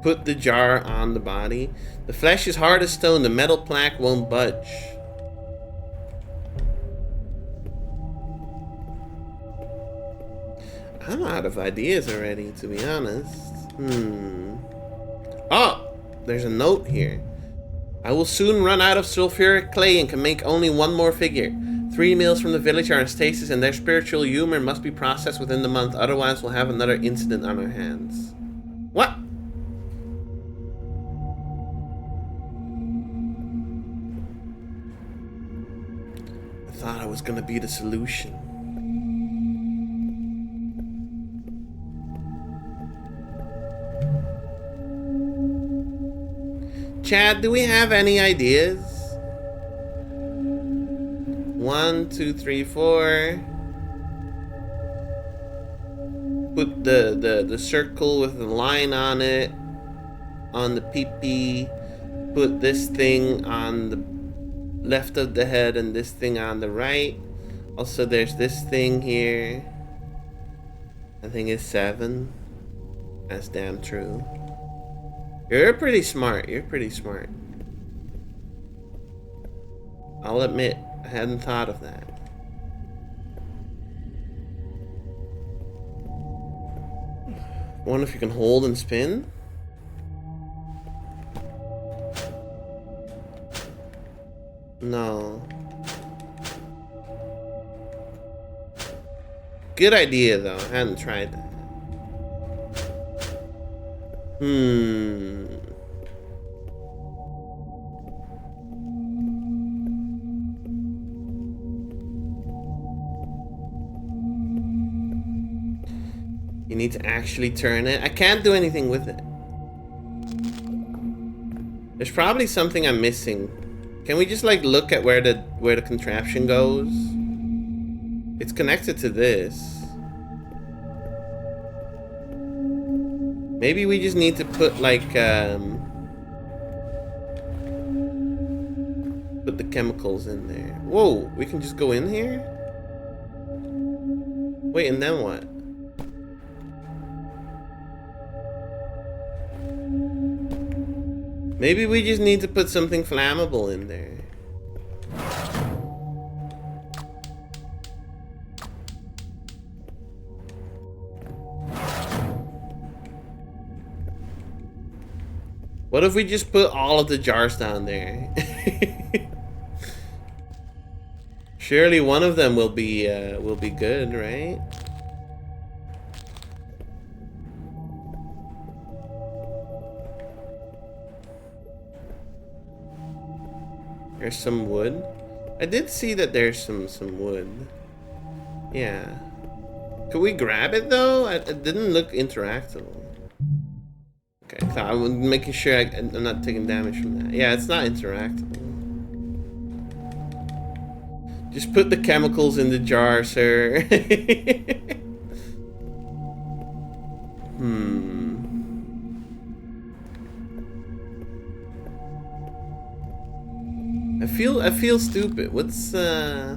put the jar on the body? The flesh is hard as stone, the metal plaque won't budge. I'm out of ideas already, to be honest. Oh, there's a note here. I will soon run out of sulfuric clay and can make only one more figure. 3 meals from the village are in stasis and their spiritual humor must be processed within the month, otherwise we'll have another incident on our hands. What? I thought I was gonna be the solution. Chad, do we have any ideas? 1, 2, 3, 4. Put the circle with the line on it on the pee-pee. Put this thing on the left of the head and this thing on the right. Also, there's this thing here. I think it's 7. That's damn true. You're pretty smart. I'll admit, I hadn't thought of that. I wonder if you can hold and spin? No. Good idea, though. I hadn't tried that. You need to actually turn it. I can't do anything with it. There's probably something I'm missing. Can we just like look at where the contraption goes? It's connected to this. Maybe we just need to put like put the chemicals in there. Whoa, we can just go in here? Wait, and then what? Maybe we just need to put something flammable in there. What if we just put all of the jars down there? Surely one of them will be good, right? There's some wood. I did see that there's some wood. Yeah. Could we grab it though? It didn't look interactable. Okay, so I'm making sure I'm not taking damage from that. Yeah, it's not interactable. Just put the chemicals in the jar, sir. I feel stupid. What's I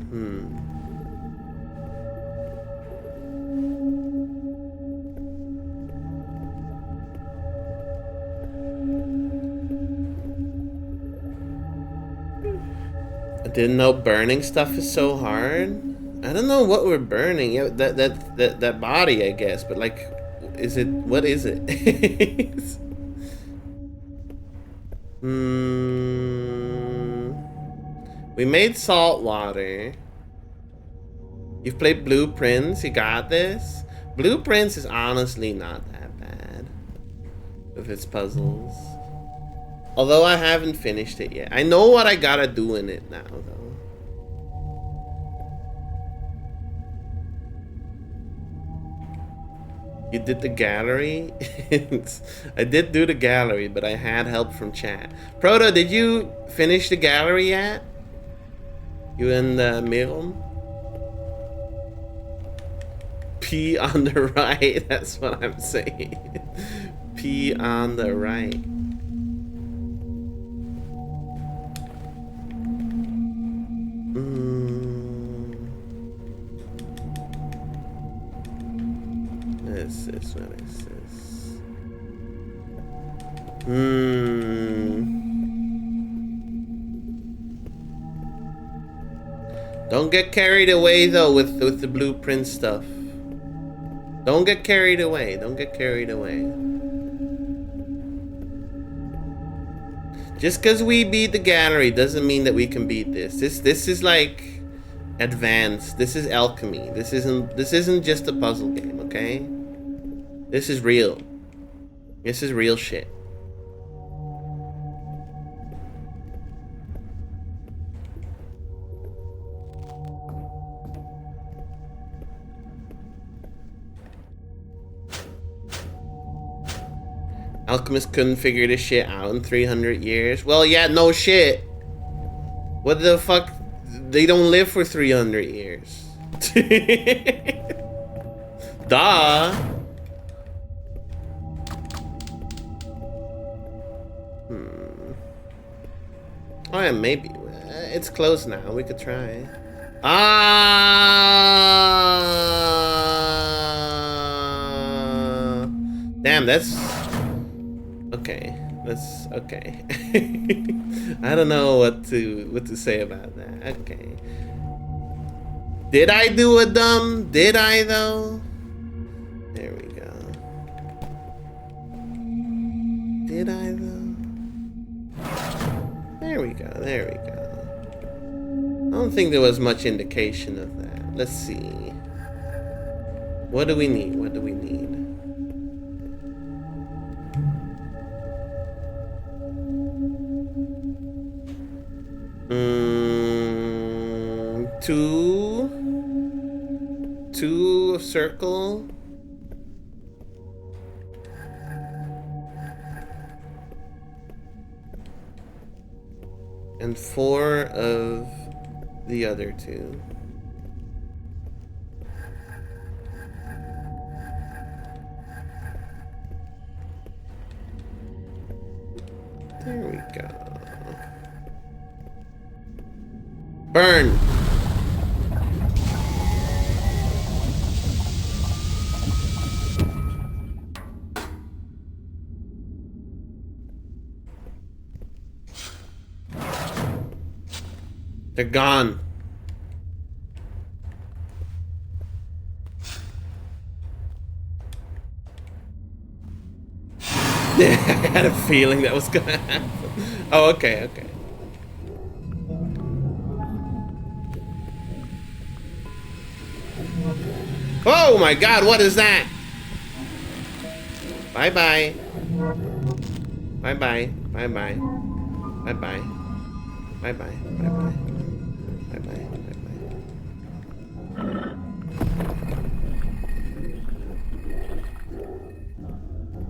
didn't know burning stuff is so hard. I don't know what we're burning. Yeah, that body, I guess. But like, is it? What is it? We made salt water. You've played Blueprints. You got this. Blueprints is honestly not that bad with its puzzles. Although I haven't finished it yet. I know what I gotta do in it now, though. You did the gallery? I did do the gallery, but I had help from chat. Proto, did you finish the gallery yet? You and Mirum? P on the right, that's what I'm saying. P on the right. What is this? Don't get carried away though with the blueprint stuff. Don't get carried away. Don't get carried away. Just because we beat the gallery doesn't mean that we can beat this. This is like advanced. This is alchemy. This isn't just a puzzle game, okay? This is real. This is real shit. Alchemists couldn't figure this shit out in 300 years. Well, yeah, no shit. What the fuck? They don't live for 300 years. Duh. Oh yeah, maybe. It's closed now. We could try. Ah! Damn, that's... Okay. That's... Okay. I don't know what to say about that. Okay. Did I do a dumb? Did I though? There we go. Did I though? There we go, there we go. I don't think there was much indication of that. Let's see. What do we need? What do we need? Two circle. And 4 of the other 2. There we go. Burn! They're gone. I had a feeling that was gonna happen. Oh, okay, okay. Oh my god, what is that? Bye-bye. Bye-bye. Bye-bye. Bye-bye. Bye-bye. Bye-bye. Bye-bye. Bye-bye.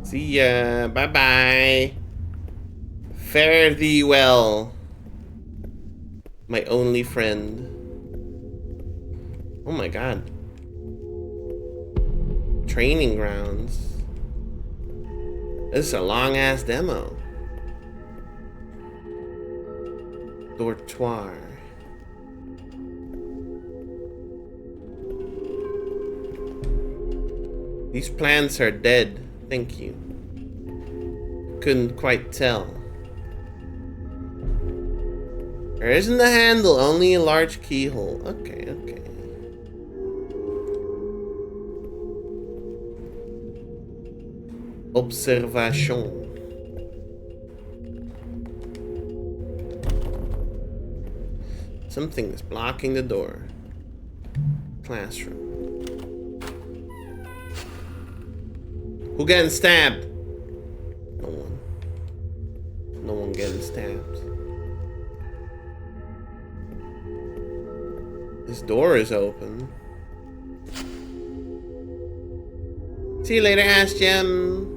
See ya. Bye-bye. Fare thee well, my only friend. Oh my god. Training grounds. This is a long-ass demo. Dortoir. These plants are dead. Thank you. Couldn't quite tell. There isn't a handle, only a large keyhole. Okay, okay. Observation. Something is blocking the door. Classroom. Who getting stabbed? No one. No one getting stabbed. This door is open. See you later, Ash Gem.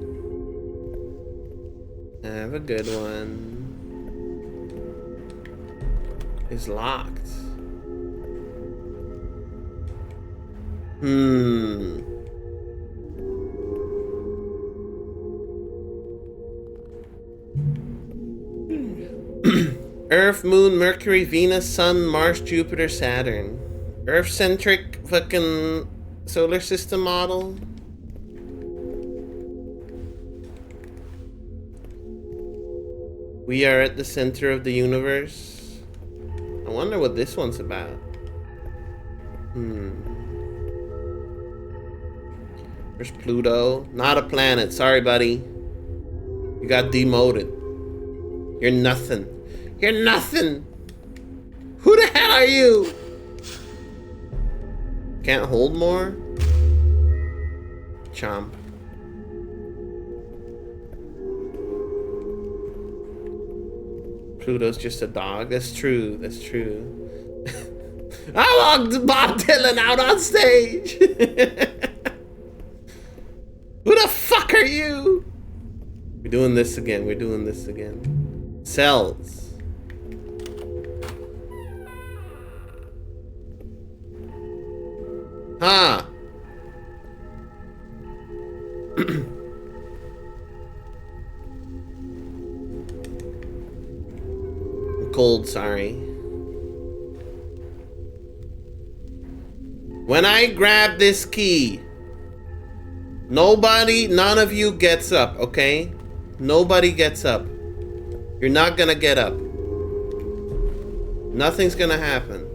Have a good one. It's locked. Earth, Moon, Mercury, Venus, Sun, Mars, Jupiter, Saturn. Earth-centric fucking solar system model. We are at the center of the universe. I wonder what this one's about. There's Pluto. Not a planet. Sorry, buddy. You got demoted. You're nothing. You're nothing. Who the hell are you? Can't hold more? Chomp. Pluto's just a dog. That's true. That's true. I walked Bob Dylan out on stage. Who the fuck are you? We're doing this again. We're doing this again. Cells. Huh. I'm cold, sorry. When I grab this key, none of you gets up, okay? Nobody gets up. You're not gonna get up. Nothing's gonna happen,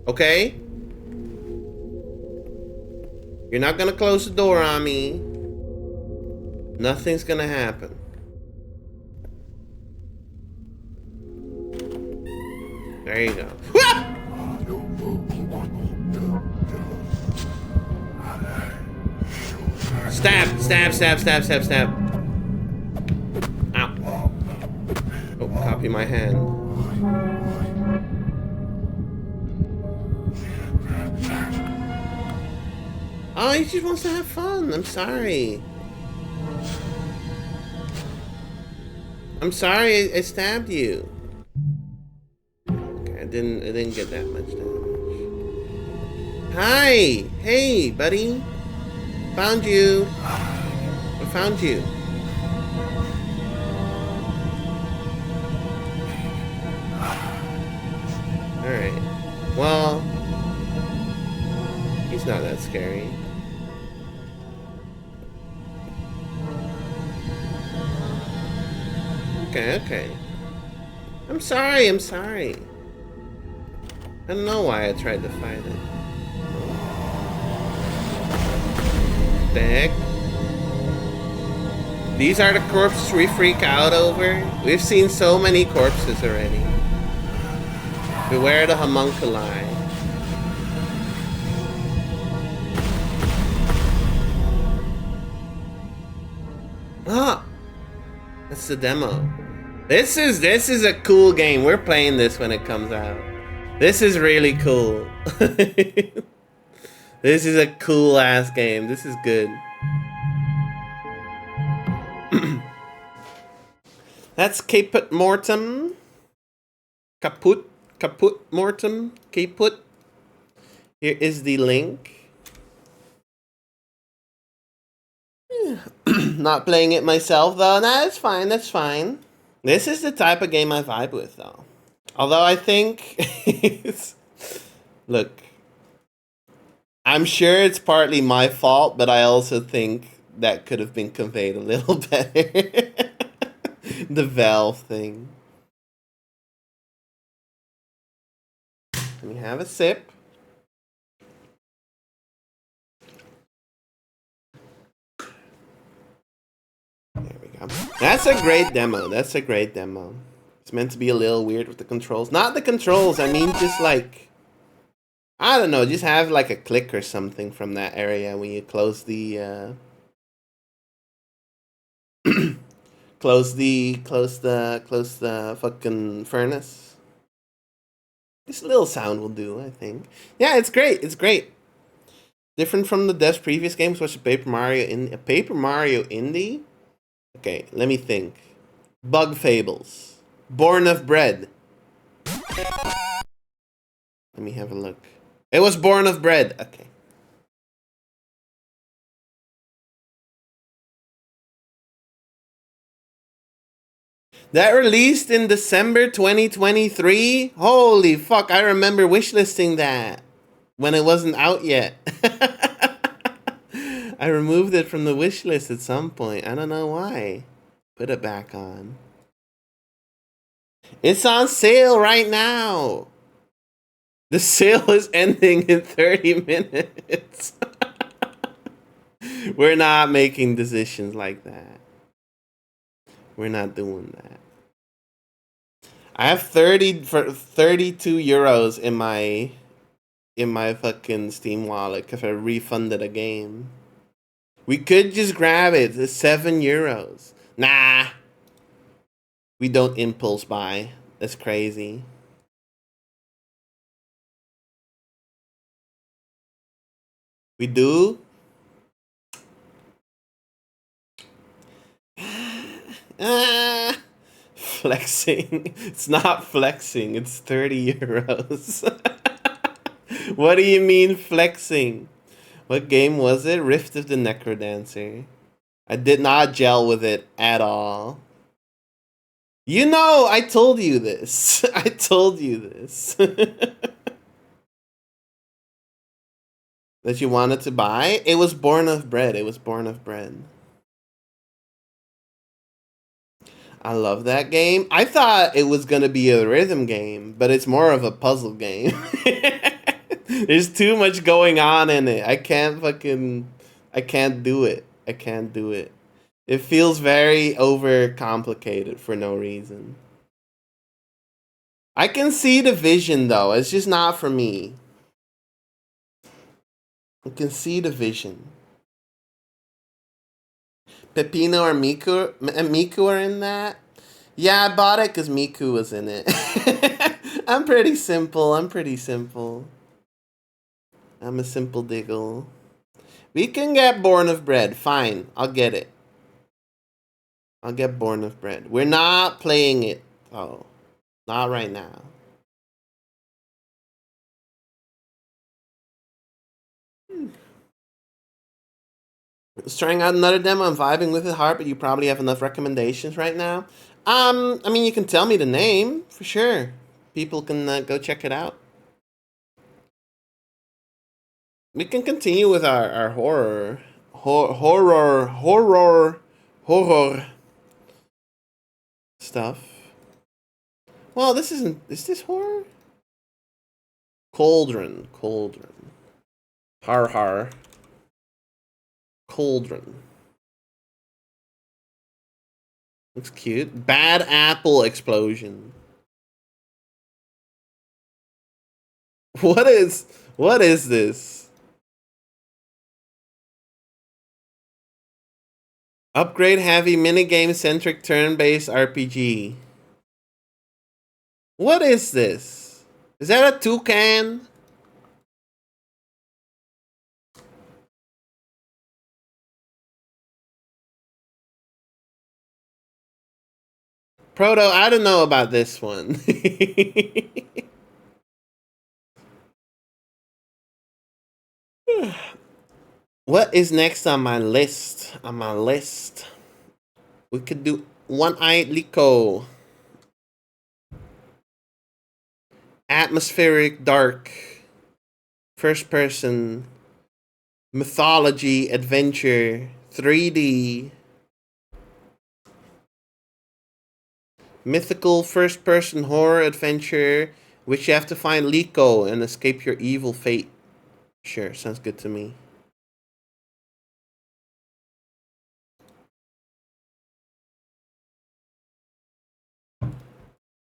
okay? You're not gonna close the door on me. Nothing's gonna happen. There you go. Ah! Stab, stab, stab, stab, stab, stab. Ow. Oh, copy my hand. Oh, he just wants to have fun. I'm sorry. I'm sorry I stabbed you. It didn't get that much damage. Hi! Hey, buddy! Found you! I found you. Alright. Well, he's not that scary. Okay. I'm sorry. I don't know why I tried to fight it. The heck? These are the corpses we freak out over? We've seen so many corpses already. Beware the homunculi. Ah! That's the demo. This is a cool game. We're playing this when it comes out. This is really cool. This is a cool ass game. This is good. That's Caput Mortem. Caput Mortem. Caput. Here is the link. Not playing it myself though. Nah, that's fine. That's fine. This is the type of game I vibe with though. Although I think look, I'm sure it's partly my fault, but I also think that could have been conveyed a little better. The Valve thing. Let me have a sip. There we go. That's a great demo. That's a great demo. It's meant to be a little weird with the controls. Not the controls, I mean just like, I don't know, just have like a click or something from that area when you close the close the fucking furnace. Just a little sound will do, I think. Yeah, it's great. It's great. Different from the dev's previous games, was a Paper Mario indie. Okay, let me think. Bug Fables. Born of Bread. Let me have a look. It was Born of Bread. Okay. That released in December 2023? Holy fuck, I remember wishlisting that when it wasn't out yet. I removed it from the wish list at some point. I don't know why. Put it back on. It's on sale right now. The sale is ending in 30 minutes. We're not making decisions like that. We're not doing that. I have 32 euros in my fucking Steam wallet because I refunded a game. We could just grab it. It's 7 euros. Nah. We don't impulse buy. That's crazy. We do? Flexing. It's not flexing. It's 30 euros. What do you mean flexing? What game was it? Rift of the Necrodancer. I did not gel with it at all. You know, I told you this. I told you this. That you wanted to buy? It was Born of Bread. It was Born of Bread. I love that game. I thought it was going to be a rhythm game, but it's more of a puzzle game. There's too much going on in it. I can't do it. I can't do it. It feels very overcomplicated for no reason. I can see the vision though. It's just not for me. I can see the vision. Pepino or Miku are in that? Yeah, I bought it because Miku was in it. I'm pretty simple. I'm a simple diggle. We can get Born of Bread. Fine, I'll get it. I'll get Born of Bread. We're not playing it. Oh, not right now. Just trying out another demo. I'm vibing with it hard, but you probably have enough recommendations right now. I mean, you can tell me the name for sure. People can go check it out. We can continue with our horror stuff. Well, this isn't. Is this horror? Cauldron. Har. Cauldron. Looks cute. Bad apple explosion. What is this? Upgrade heavy minigame centric turn-based RPG. What is this? Is that a toucan? Proto, I don't know about this one. What is next on my list? We could do One-Eyed Liko. Atmospheric, dark, first person, mythology, adventure, 3D, mythical first person horror adventure, which you have to find Liko and escape your evil fate. Sure, sounds good to me.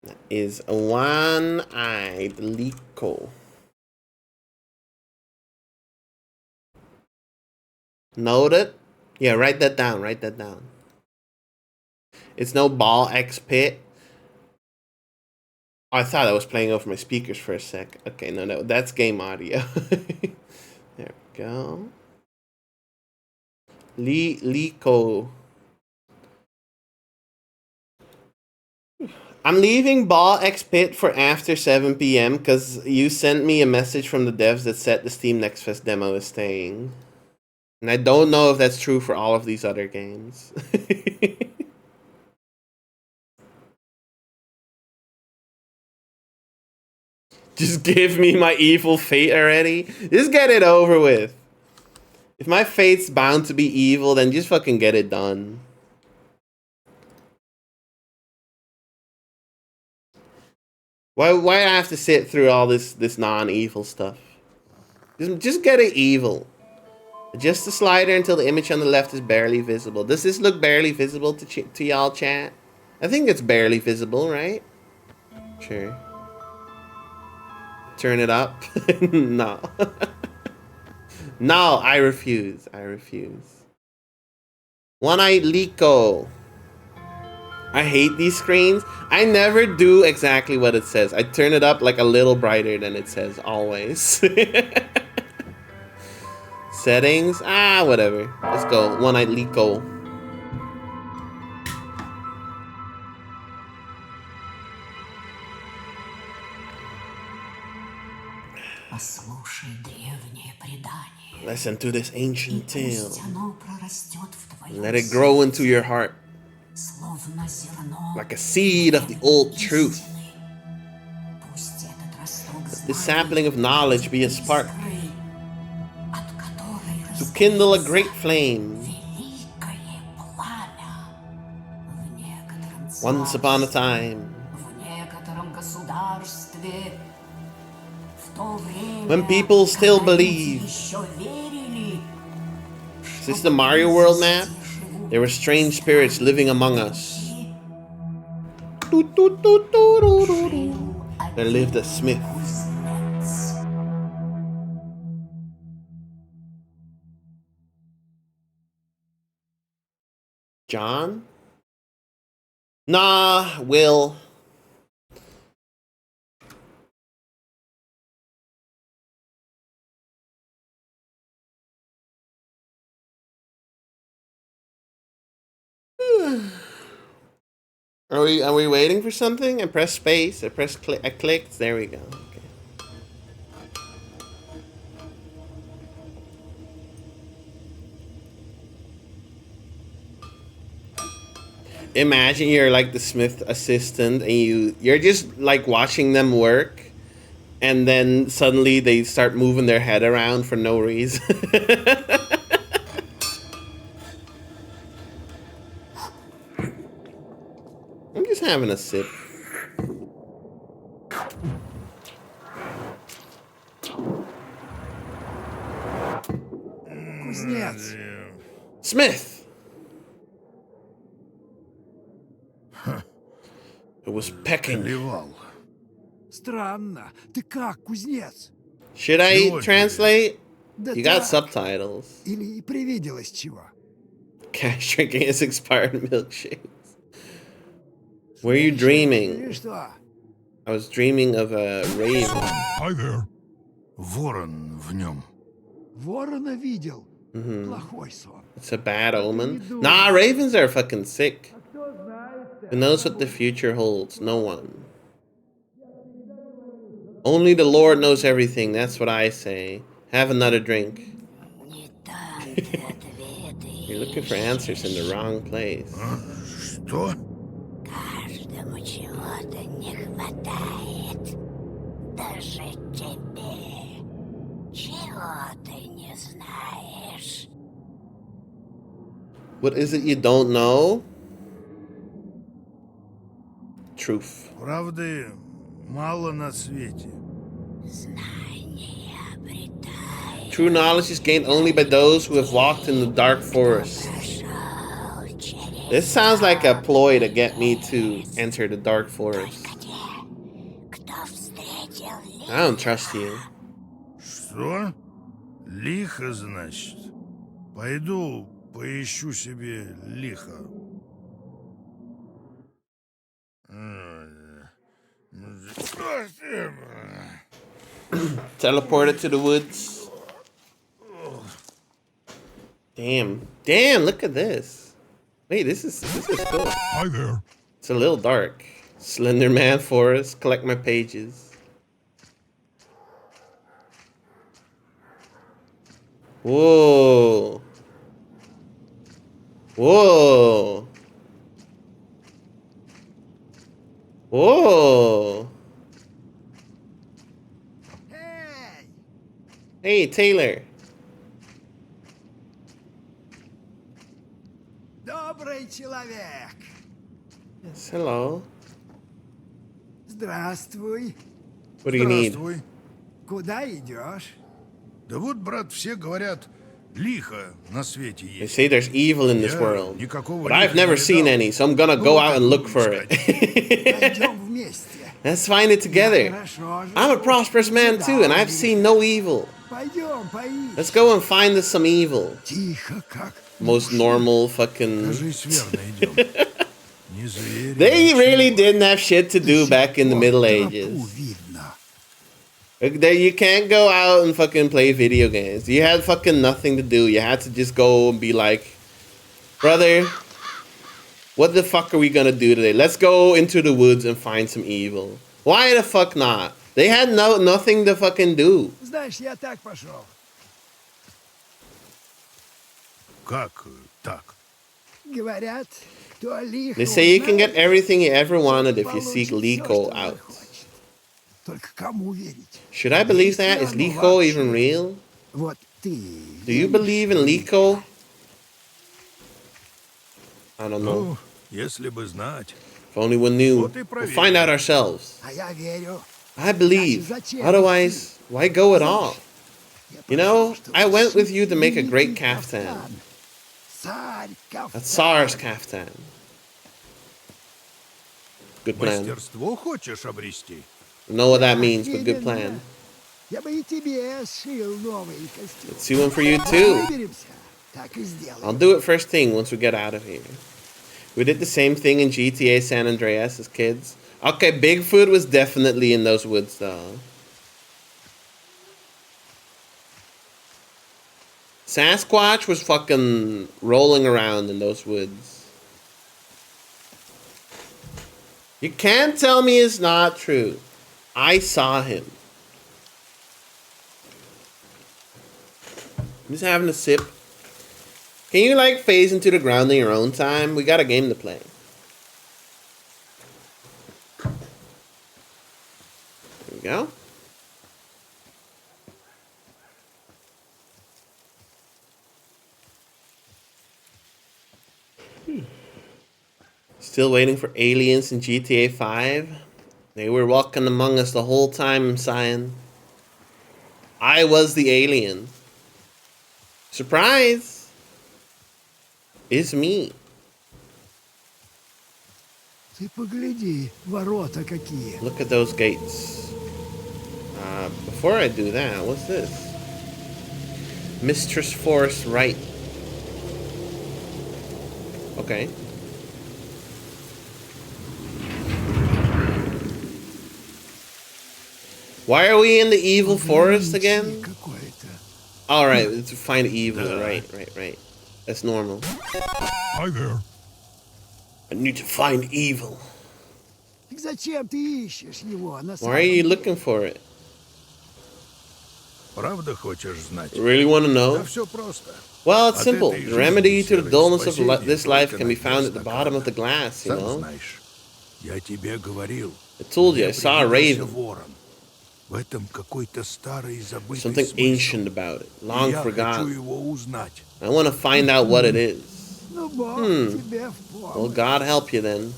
That is One-Eyed Liko. Noted? Yeah, write that down. It's no Ball X Pit. Oh, I thought I was playing over my speakers for a sec. Okay, no, that's game audio. There we go. Liko. I'm leaving Ball X Pit for after 7 p.m. because you sent me a message from the devs that said the Steam Next Fest demo is staying. And I don't know if that's true for all of these other games. Just give me my evil fate already. Just get it over with. If my fate's bound to be evil, then just fucking get it done. Why I have to sit through all this non-evil stuff? Just get it evil. Adjust the slider until the image on the left is barely visible. Does this look barely visible to y'all, chat? I think it's barely visible, right? Sure. Turn it up? No. No, I refuse. One-Eyed Liko. I hate these screens. I never do exactly what it says. I turn it up like a little brighter than it says, always. Settings? Whatever. Let's go. One-Eyed Liko. Listen to this ancient tale. Let it grow into your heart. Like a seed of the old truth. Let this sapling of knowledge be a spark to kindle a great flame. Once upon a time, when people still believe. Is this the Mario World map? There were strange spirits living among us. There lived a smith. John? Nah, Will. Are we waiting for something? I press space. I clicked. There we go. Okay. Imagine you're like the Smith assistant and you're just like watching them work, and then suddenly they start moving their head around for no reason. I'm just having a sip. Кузнец. Smith! It was pecking. Клевал. Странно. Ты как, кузнец? Should I translate? Да You got так. subtitles. Или привиделось чего? Cash drinking his expired milkshakes. Were you Или dreaming? что? I was dreaming of a raven. Hi there. Ворон в нем. Ворона видел. Плохой сон. It's a bad omen. Nah, ravens are fucking sick. Who knows what the future holds? No one. Only the Lord knows everything. That's what I say. Have another drink. You're looking for answers in the wrong place. Что? Каждому чего-то не хватает. Даже тебе. Чего ты не знаешь? What is it you don't know? Truth. Правды мало на свете. Знания обретай. True knowledge is gained only by those who have walked in the dark forest. Прошел через This sounds like a ploy to get me to enter the dark forest. те, кто встретил лишь I don't trust you. Что? Лихо, значит. Пойду поищу себе лихо. Teleported to the woods. Damn. Damn, look at this. Wait, this is cool. Hi there. It's a little dark. Slender Man Forest. Collect my pages. Whoa. Whoa. Whoa. Эй! Hey, Taylor. Добрый человек! Yes, hello. Здравствуй. What do you need? Здравствуй. Куда идешь? Да вот, брат, все говорят, лихо на свете They есть. say there's evil in this Я world. никакого But I've лиха never не seen видал. any, so I'm gonna go out and look for it. Пойдем вместе. Let's find it together. Хорошо же. I'm a prosperous man too, and I've seen no evil. Пойдем, поищем. Let's go and find us some evil. Тихо, как. Most normal fucking. Кажись, верно идем. Не зверь. They really didn't have shit to do back in the Middle Тропу Ages. видно. There, you can't go out and fucking play video games. You had fucking nothing to do. You had to just go and be like, brother, what the fuck are we gonna do today? Let's go into the woods and find some evil. Why the fuck not? They had nothing to fucking do. Знаешь, я так пошел. Как так? Говорят, кто лихо They say you can get узнает, everything you ever wanted if you seek получит всё, Liko что out. захочет. Только кому верить? Should I believe that? Is Liko even real? Вот ты. Do you believe in Liko? I don't know. Ну, если бы знать. If only one knew. Вот и We'll find out ourselves. А я верю. I believe. Otherwise, why go at all? Я You know, пошел, что I went with you to make a великий great kaftan. Царь A кафтан. Tsar's kaftan. Good plan. Мастерство хочешь обрести? Know what that means, but good plan. Я бы и тебе сшил новый костюм. Let's see one for you too. Выберемся, так и сделаем. I'll do it first thing once we get out of here. We did the same thing in GTA San Andreas as kids. Okay, Bigfoot was definitely in those woods though. Sasquatch was fucking rolling around in those woods. You can't tell me it's not true. I saw him. I'm just having a sip. Can you like phase into the ground in your own time? We got a game to play. go. Still waiting for aliens in GTA 5. They were walking among us the whole time, Cyan. I was the alien. Surprise! It's me. Ты погляди, ворота какие. Look at those gates. Before I do that, what's this? Mistress Forest right. Okay. Why are we in the evil forest again? Какое-то. Alright, to find evil. Right. That's normal. Hi there. I need to find evil. Так зачем ты ищешь его на Why are you looking for it? Правда хочешь знать? You really want to Да know? все просто. Well, it's simple. The remedy to the dullness of this life can be found at the bottom of the glass, you Сам know? знаешь, я тебе говорил. I told you, I Мне saw a привиделся raven. ворон. В этом какой-то старый забытый Something смысл. ancient about it, long И я хочу forgotten. его узнать. I want to find out what it is. Ну, Бог тебе в Well, помощь. God help you then.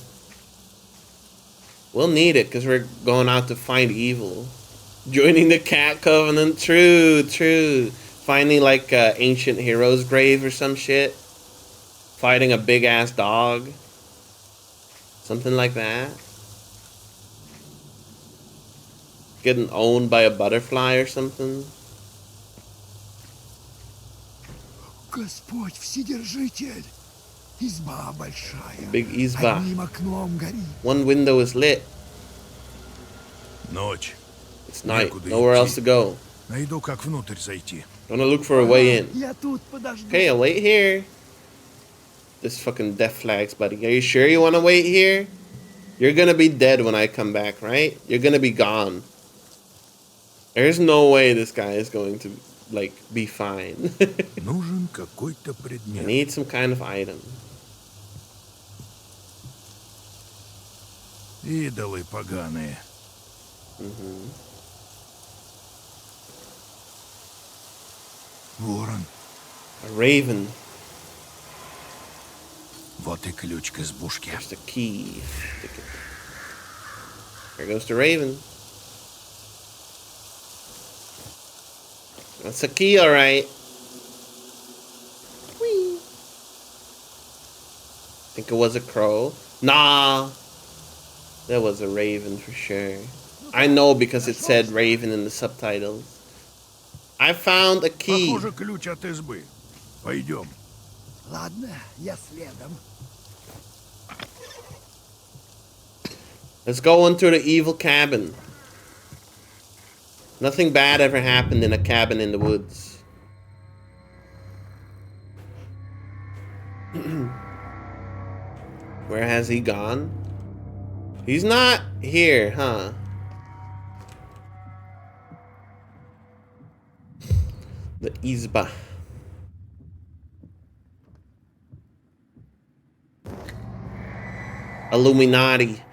We'll need it because we're going out to find evil. Joining the Cat Covenant. True. Finding like ancient hero's grave or some shit. Fighting a big ass dog. Something like that. Getting owned by a butterfly or something. Господь Вседержитель. Изба большая. Big изба. Одним окном горит. One window is lit. Ночь. It's night. Некуда Nowhere идти. else to go. Найду, как внутрь зайти. Gonna look for a way in. Я тут подожду. Okay, I'll wait here. This fucking death flags, buddy. Are you sure you want to wait here? You're gonna be dead when I come back, right? You're gonna be gone. There's no way this guy is going to, like, be fine. Нужен какой-то I предмет. need some kind of item. Идолы поганые. Ворон. A raven. Вот и ключ к избушке. There's the key. There goes the raven. That's a key, alright. Whee. Think it was a crow? Nah. That was a raven for sure. I know because it said raven in the subtitles. I found a key. Похоже, ключ от избы. Пойдем. Ладно, я следом. Let's go into the evil cabin. Nothing bad ever happened in a cabin in the woods. Where has he gone? He's not here, huh? The Izba. Illuminati.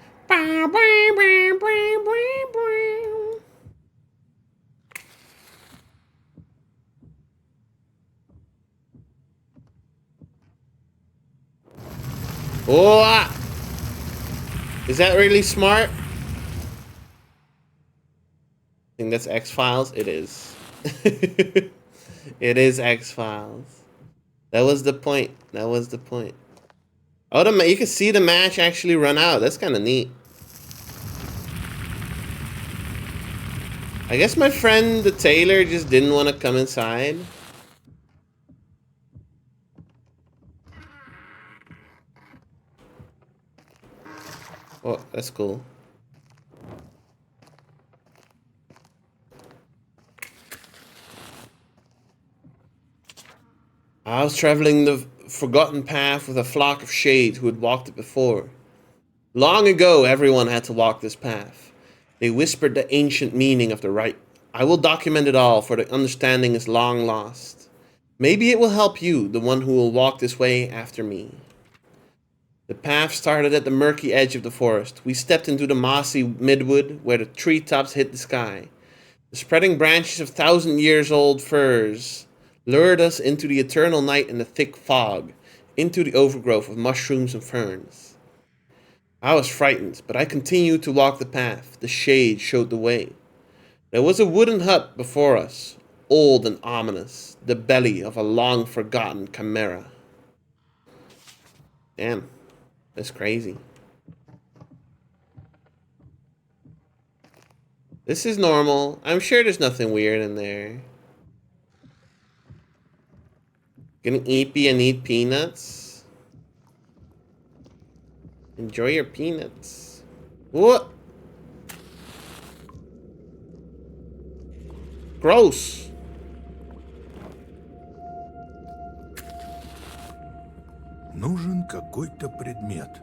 Oh! Is that really smart? I think that's X-Files. It is. It is X-Files. That was the point. That was the point. Oh, you can see the match actually run out. That's kind of neat. I guess my friend, the tailor, just didn't want to come inside. Oh, that's cool. I was traveling the forgotten path with a flock of shades who had walked it before. Long ago, everyone had to walk this path. They whispered the ancient meaning of the rite. I will document it all, for the understanding is long lost. Maybe it will help you, the one who will walk this way after me. The path started at the murky edge of the forest. We stepped into the mossy midwood where the treetops hit the sky. The spreading branches of 1,000-year-old firs lured us into the eternal night and the thick fog, into the overgrowth of mushrooms and ferns. I was frightened, but I continued to walk the path. The shade showed the way. There was a wooden hut before us, old and ominous, the belly of a long-forgotten chimera. Damn, that's crazy. This is normal. I'm sure there's nothing weird in there. Gonna eat and eat peanuts. Enjoy your peanuts. What? Gross. Нужен какой-то предмет.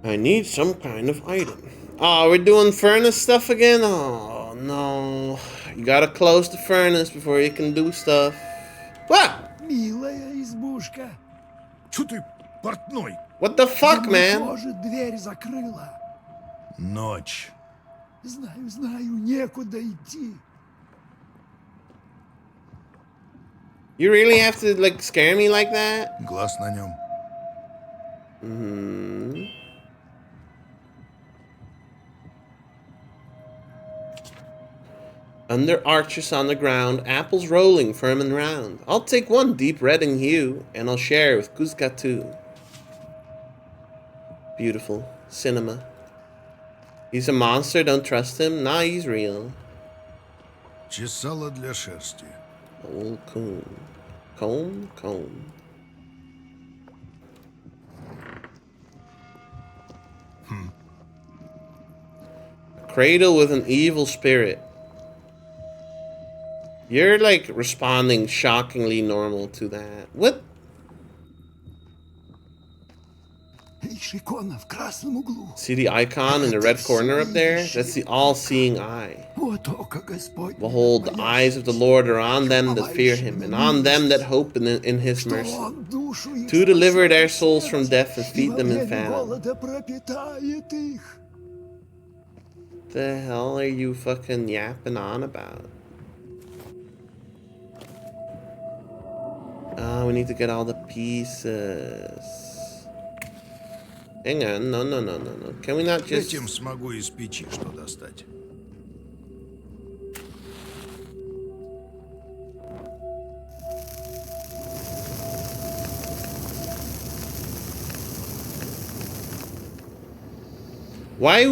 I need some kind of item. Oh, we're doing furnace stuff again? Oh, no. You gotta close the furnace before you can do stuff. What? Милая избушка. Чё ты, портной? What the fuck, Давно man? тоже дверь закрыла. Ночь. Знаю, некуда идти. You really have to, like, scare me like that? Глаз на нем. Mm-hmm. Under arches on the ground, apples rolling firm and round. I'll take one deep red in hue, and I'll share with Kuzka too. Beautiful. Cinema. He's a monster, don't trust him? Nah, he's real. Чесало для шерсти. Old comb. Comb. A cradle with an evil spirit. You're like responding shockingly normal to that. What? Ишь, икона в красном углу. See the icon in the red corner up there? That's the all-seeing eye. Вот око Господне. Behold, the eyes of the Lord are on them that fear him, and on them that hope in his Что mercy, он душу их to deliver their спасет souls from от death and смерти, feed и them во in время famine. голода пропитает их. The hell are you fucking yapping on about? Oh, we need to get all the pieces. Hang on, no. Can we not just... Этим смогу из печи что достать. Why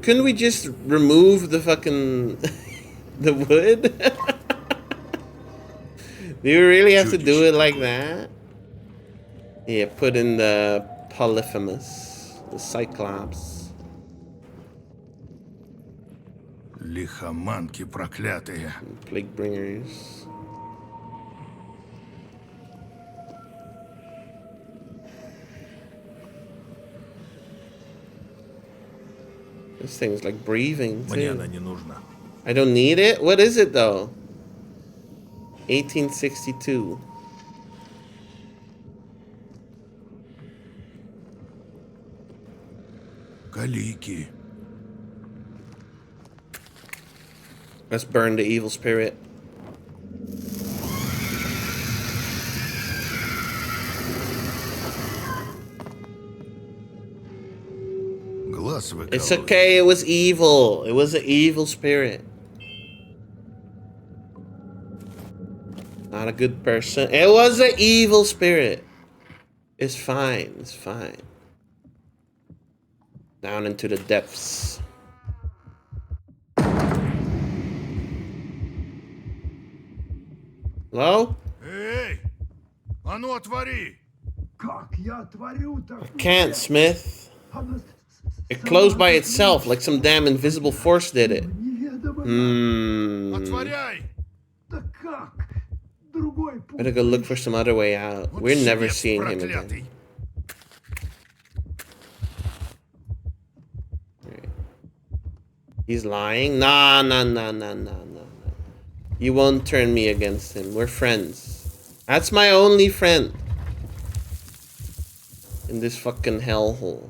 couldn't we just remove the fucking the wood? Do you really have to do it like that? Yeah, put in the Polyphemus, the Cyclops. Лихоманки проклятые. Plague bringers. This thing's like breathing Мне too. она не нужна. I don't need it? What is it though? 1862. Калики. Let's burn the evil spirit. Глаз выкалывает. It's okay, it was evil. It was an evil spirit. Not a good person. It was an evil spirit. It's fine, it's fine. Down into the depths. Hello? Эй! А ну отвори! Как я отворю так? Can't, Smith. It closed by itself, like some damn invisible force did it. Отворяй! Да как? Другой путь. Better go look for some other way out. Вот We're never свет seeing him проклятый. again. He's lying? Nah. You won't turn me against him. We're friends. That's my only friend. in this fucking hellhole.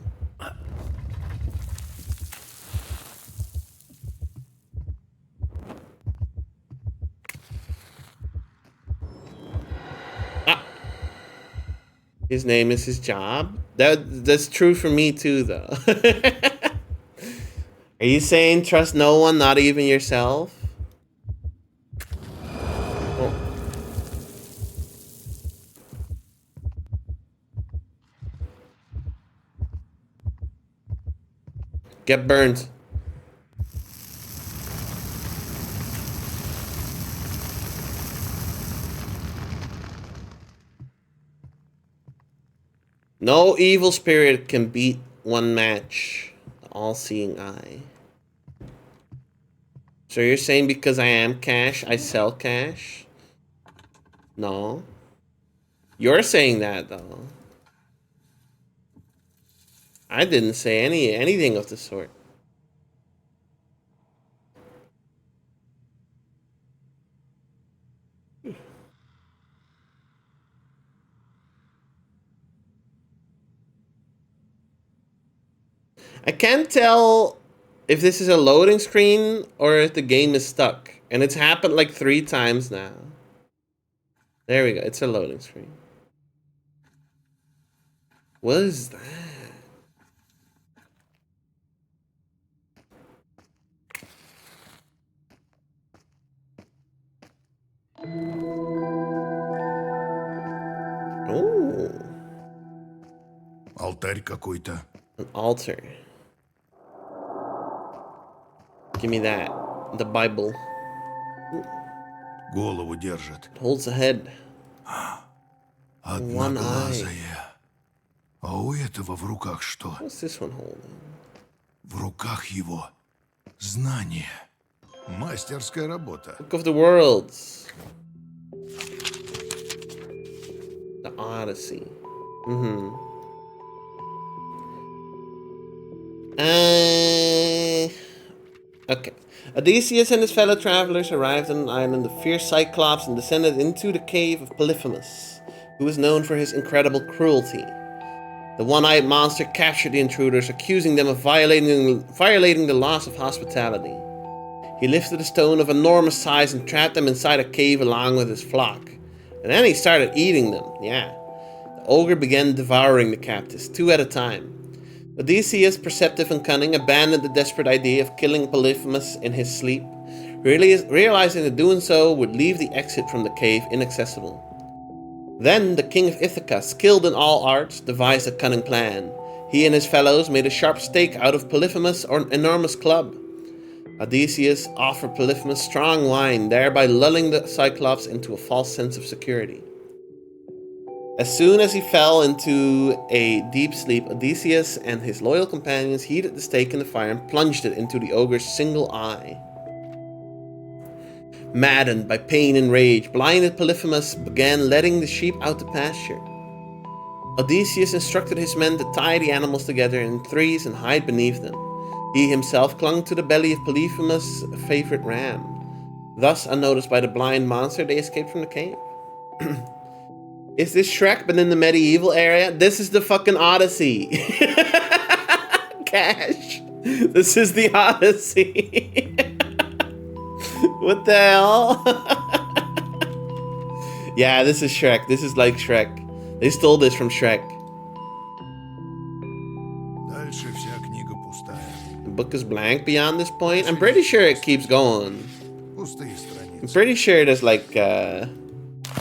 His name is his job. That's true for me too, though. Are you saying trust no one, not even yourself? Oh. Get burned. No evil spirit can beat one match. The all-seeing eye. So you're saying because I am cash, I sell cash? No. You're saying that though. I didn't say anything of the sort. I can't tell if this is a loading screen or if the game is stuck. And it's happened like 3 times now. There we go. It's a loading screen. What is that? Oh. Алтарь какой-то. An altar. Give me that. The Bible. Голову держит. It holds a head. Одноглазая. А у этого в руках что? What's this one holding? В руках его знание. Мастерская работа. Book of the Worlds. The Odyssey. Okay. Odysseus and his fellow travelers arrived on an island of fierce Cyclops and descended into the cave of Polyphemus, who was known for his incredible cruelty. The one-eyed monster captured the intruders, accusing them of violating the laws of hospitality. He lifted a stone of enormous size and trapped them inside a cave along with his flock. And then he started eating them, yeah. The ogre began devouring the captives, 2 at a time. Odysseus, perceptive and cunning, abandoned the desperate idea of killing Polyphemus in his sleep, realizing that doing so would leave the exit from the cave inaccessible. Then the king of Ithaca, skilled in all arts, devised a cunning plan. He and his fellows made a sharp stake out of Polyphemus' enormous club. Odysseus offered Polyphemus strong wine, thereby lulling the Cyclops into a false sense of security. As soon as he fell into a deep sleep, Odysseus and his loyal companions heated the stake in the fire and plunged it into the ogre's single eye. Maddened by pain and rage, blinded Polyphemus began letting the sheep out to pasture. Odysseus instructed his men to tie the animals together in threes and hide beneath them. He himself clung to the belly of Polyphemus' favorite ram. Thus, unnoticed by the blind monster, they escaped from the cave. Is this Shrek, but in the medieval area? This is the fucking Odyssey. Cash. This is the Odyssey. What the hell? Yeah, this is Shrek. This is like Shrek. They stole this from Shrek. Дальше вся книга пустая. The book is blank beyond this point. I'm pretty sure it keeps going. Пустые I'm страницы. pretty sure there's like a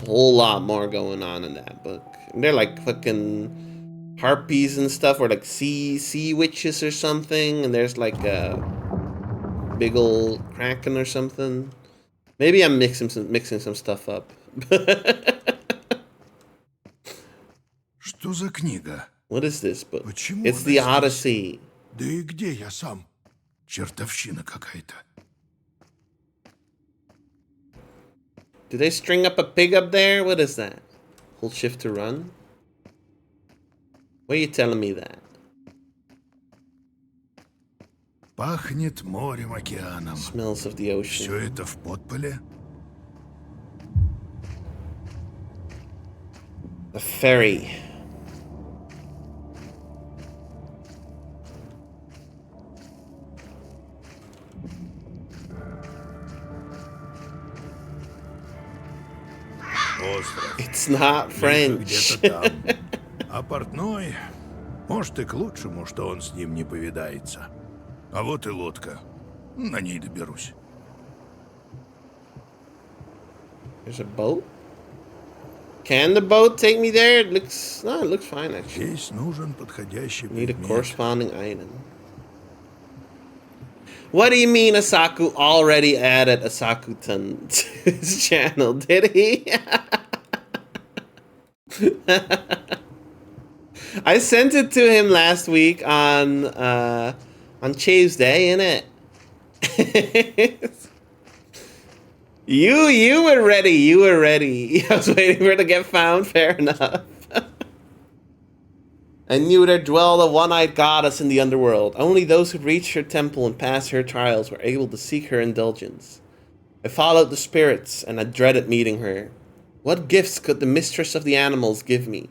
whole lot more going on in that book. And they're like fucking harpies and stuff, or like sea witches or something. And there's like a big old kraken or something. Maybe I'm mixing some stuff up. Что за книга? What is this book? Почему It's она the здесь? Odyssey. Да и где я сам? Чертовщина какая-то. Did they string up a pig up there? What is that? Hold shift to run? Why are you telling me that? Пахнет морем, океаном. Smells of the ocean. Все это в подполе? A ferry. That's not Лихо French. где-то там. А портной, может, и к лучшему, что он с ним не повидается. А вот и лодка. На ней доберусь. There's a boat? Can the boat take me there? It looks fine actually. Здесь нужен подходящий Need a предмет. corresponding item. What do you mean Asaku already added Asaku-tan to his channel? Did he? I sent it to him last week on Tuesday, innit? You were ready. You were ready. I was waiting for it to get found. Fair enough. I knew there dwelled a one-eyed goddess in the underworld. Only those who reached her temple and passed her trials were able to seek her indulgence. I followed the spirits, and I dreaded meeting her. What gifts could the mistress of the animals give me?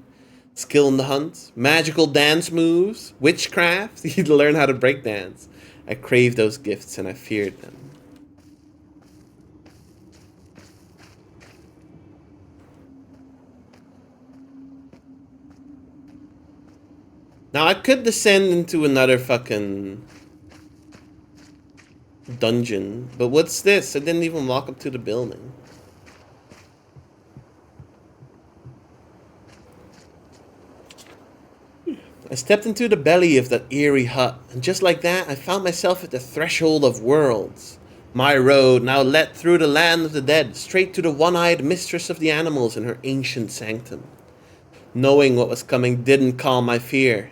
Skill in the hunt? Magical dance moves? Witchcraft? You'd learn how to break dance. I craved those gifts, and I feared them. Now I could descend into another fucking dungeon, but what's this? I didn't even walk up to the building. I stepped into the belly of that eerie hut, and just like that, I found myself at the threshold of worlds. My road now led through the land of the dead, straight to the one-eyed mistress of the animals in her ancient sanctum. Knowing what was coming didn't calm my fear.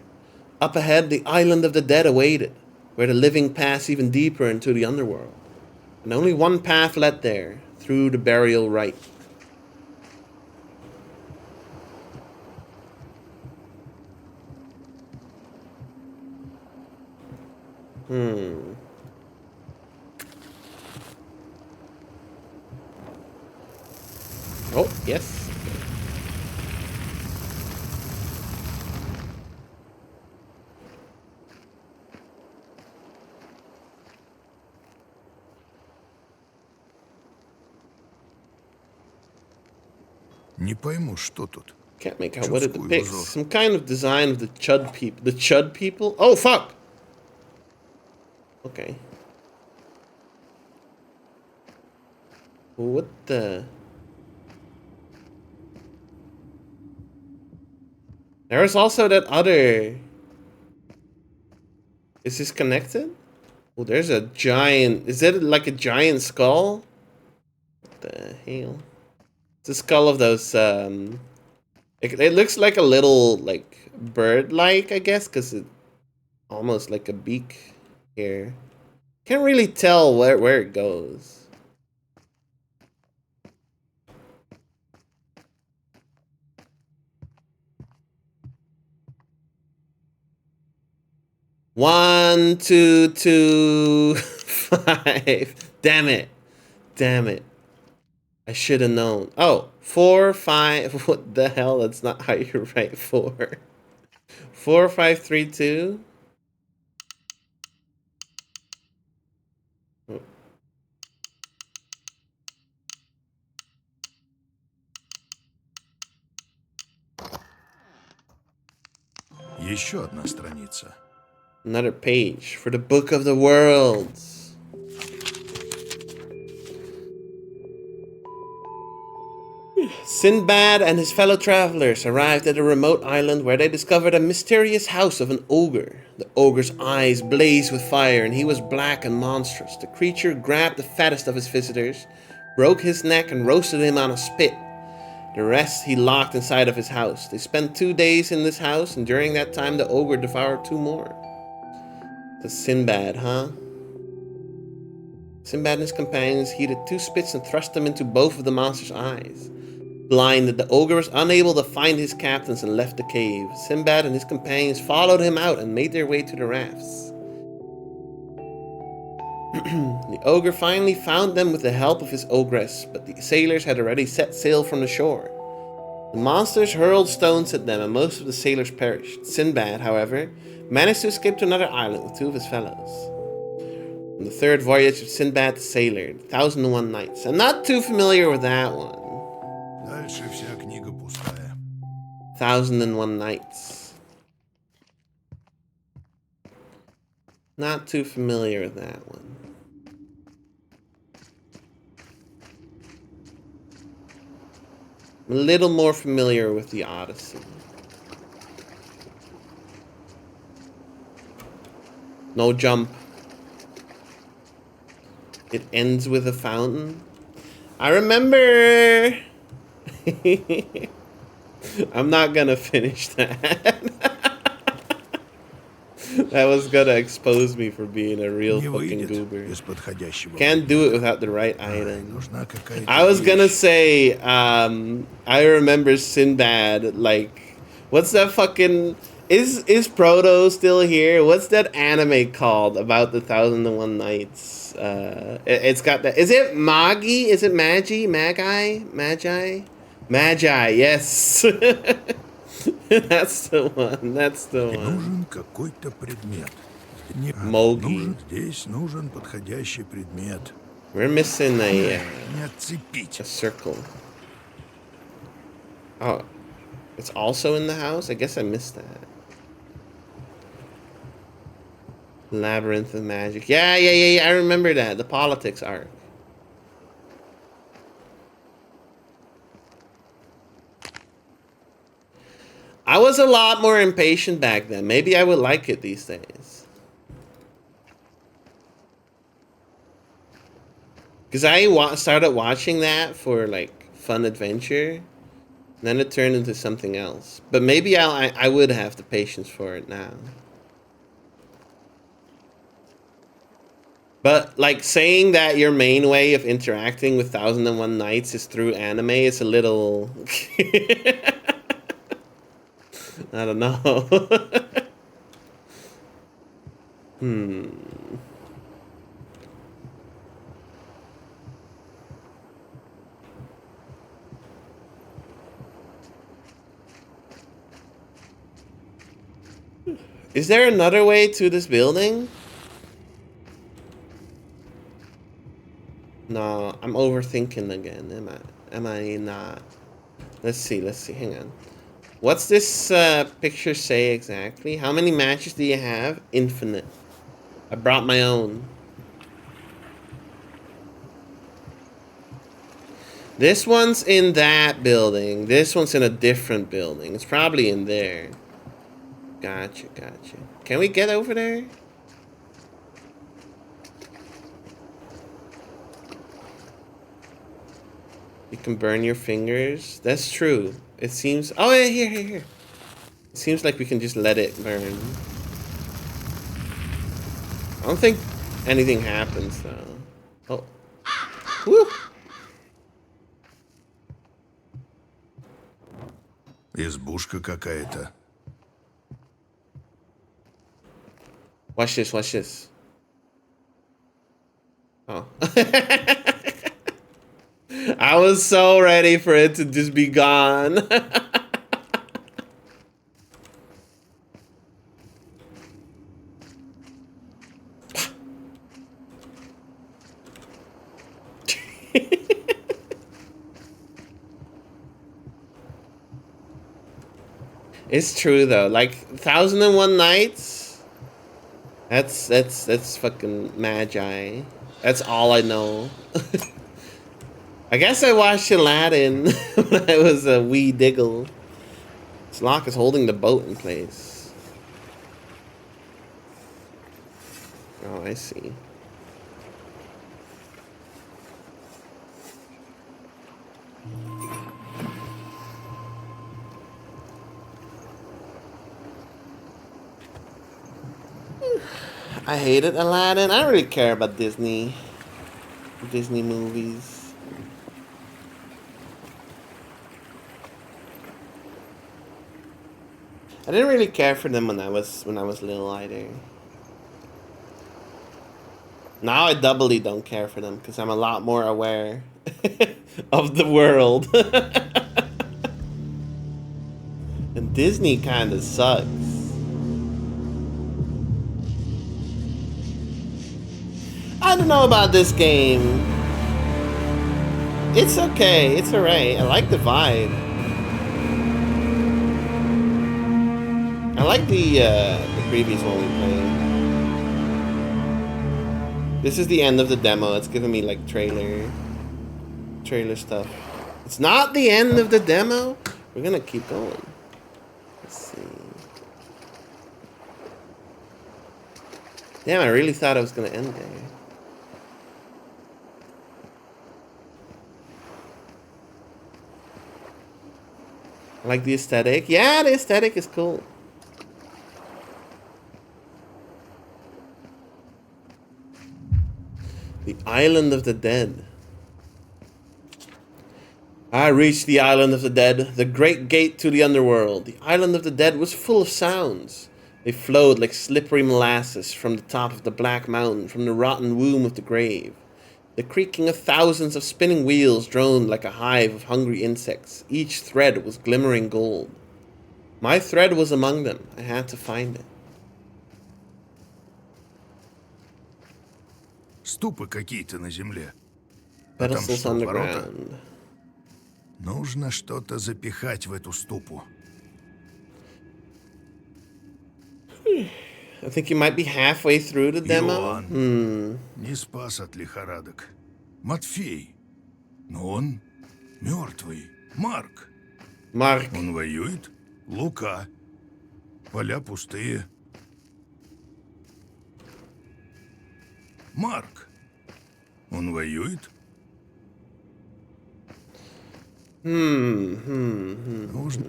Up ahead, the island of the dead awaited, where the living pass even deeper into the underworld. And only one path led there, through the burial rite. Oh, yes. Не пойму, что тут. Can't make out what it Чудской depicts. узор. Some kind of design of the Chud people. The Chud people? Oh, fuck! Okay. What the... There's also that other... Is this connected? Oh, there's a giant... Is that like a giant skull? What the hell? It's the skull of those, It looks like a little, like, bird-like, I guess, because it's almost like a beak here. Can't really tell where it goes. One, two, two, 5. Damn it. Damn it. I should have known. Oh, 4, 5. What the hell? That's not how you write 4. 4, 5, 3, 2. Oh. Еще одна страница. Another page for the Book of the Worlds. Sinbad and his fellow travelers arrived at a remote island where they discovered a mysterious house of an ogre. The ogre's eyes blazed with fire and he was black and monstrous. The creature grabbed the fattest of his visitors, broke his neck and roasted him on a spit. The rest he locked inside of his house. They spent 2 days in this house, and during that time the ogre devoured 2 more. The Sinbad, huh? Sinbad and his companions heated 2 spits and thrust them into both of the monster's eyes. Blinded, the ogre was unable to find his captains and left the cave. Sinbad and his companions followed him out and made their way to the rafts. The ogre finally found them with the help of his ogress, but the sailors had already set sail from the shore. The monsters hurled stones at them and most of the sailors perished. Sinbad, however, managed to escape to another island with 2 of his fellows. On the 3rd voyage of Sinbad the Sailor, 1001 Nights. I'm not too familiar with that one. Дальше вся книга пуста. 1001 Nights. Not too familiar with that one. I'm a little more familiar with the Odyssey. No jump. It ends with a fountain. I remember. I'm not gonna finish that. That was gonna expose me for being a real Не fucking выйдет goober. без подходящего. Can't do it without the right item. Нужна какая-то I was gonna вещь. say, I remember Sinbad, like, what's that fucking, is Proto still here? What's that anime called about the 1001 Nights? It's got that, is it Magi? Is it Magi? Magi, yes. That's the one, that's the one. Нужен какой-то предмет. Не- Моги. нужен- Здесь нужен подходящий предмет. We're missing a Не отцепить. circle. Oh, it's also in the house? I guess I missed that. Labyrinth of Magic. Yeah, I remember that. The politics arc. I was a lot more impatient back then. Maybe I would like it these days. Because I started watching that for like fun adventure. Then it turned into something else. But maybe I would have the patience for it now. But like saying that your main way of interacting with 1001 Nights is through anime is a little... I don't know. Is there another way to this building? No, I'm overthinking again. Am I not? Let's see, hang on. What's this picture say exactly? How many matches do you have? Infinite. I brought my own. This one's in that building. This one's in a different building. It's probably in there. Gotcha. Can we get over there? You can burn your fingers. That's true. It seems... Oh, yeah, here. It seems like we can just let it burn. I don't think anything happens, though. Oh. Woo! Избушка какая-то. Watch this. Oh. I was so ready for it to just be gone. It's true though. Like 1001 Nights. That's fucking Magi. That's all I know. I guess I watched Aladdin when I was a wee diggle. This lock is holding the boat in place. Oh, I see. I hated Aladdin. I don't really care about Disney movies. I didn't really care for them when I was little either. Now I doubly don't care for them because I'm a lot more aware of the world. And Disney kind of sucks. I don't know about this game. It's okay. It's alright. I like the vibe. like the previous one we played. This is the end of the demo. It's giving me like trailer stuff. It's not the end of the demo. We're gonna keep going. Let's see. Damn, I really thought I was gonna end there. I like the aesthetic. Yeah, the aesthetic is cool. The Island of the Dead. I reached the Island of the Dead, the great gate to the underworld. The Island of the Dead was full of sounds. They flowed like slippery molasses from the top of the black mountain, from the rotten womb of the grave. The creaking of thousands of spinning wheels droned like a hive of hungry insects. Each thread was glimmering gold. My thread was among them. I had to find it. Ступы какие-то на земле. А там Pedestals что, on the ворота? ground. Нужно что-то запихать в эту ступу. I think you might be halfway through the demo. Иоанн не спас от лихорадок. Матфей. Но он мертвый. Марк. Mark. Он воюет. Лука. Поля пустые. Марк. Он воюет.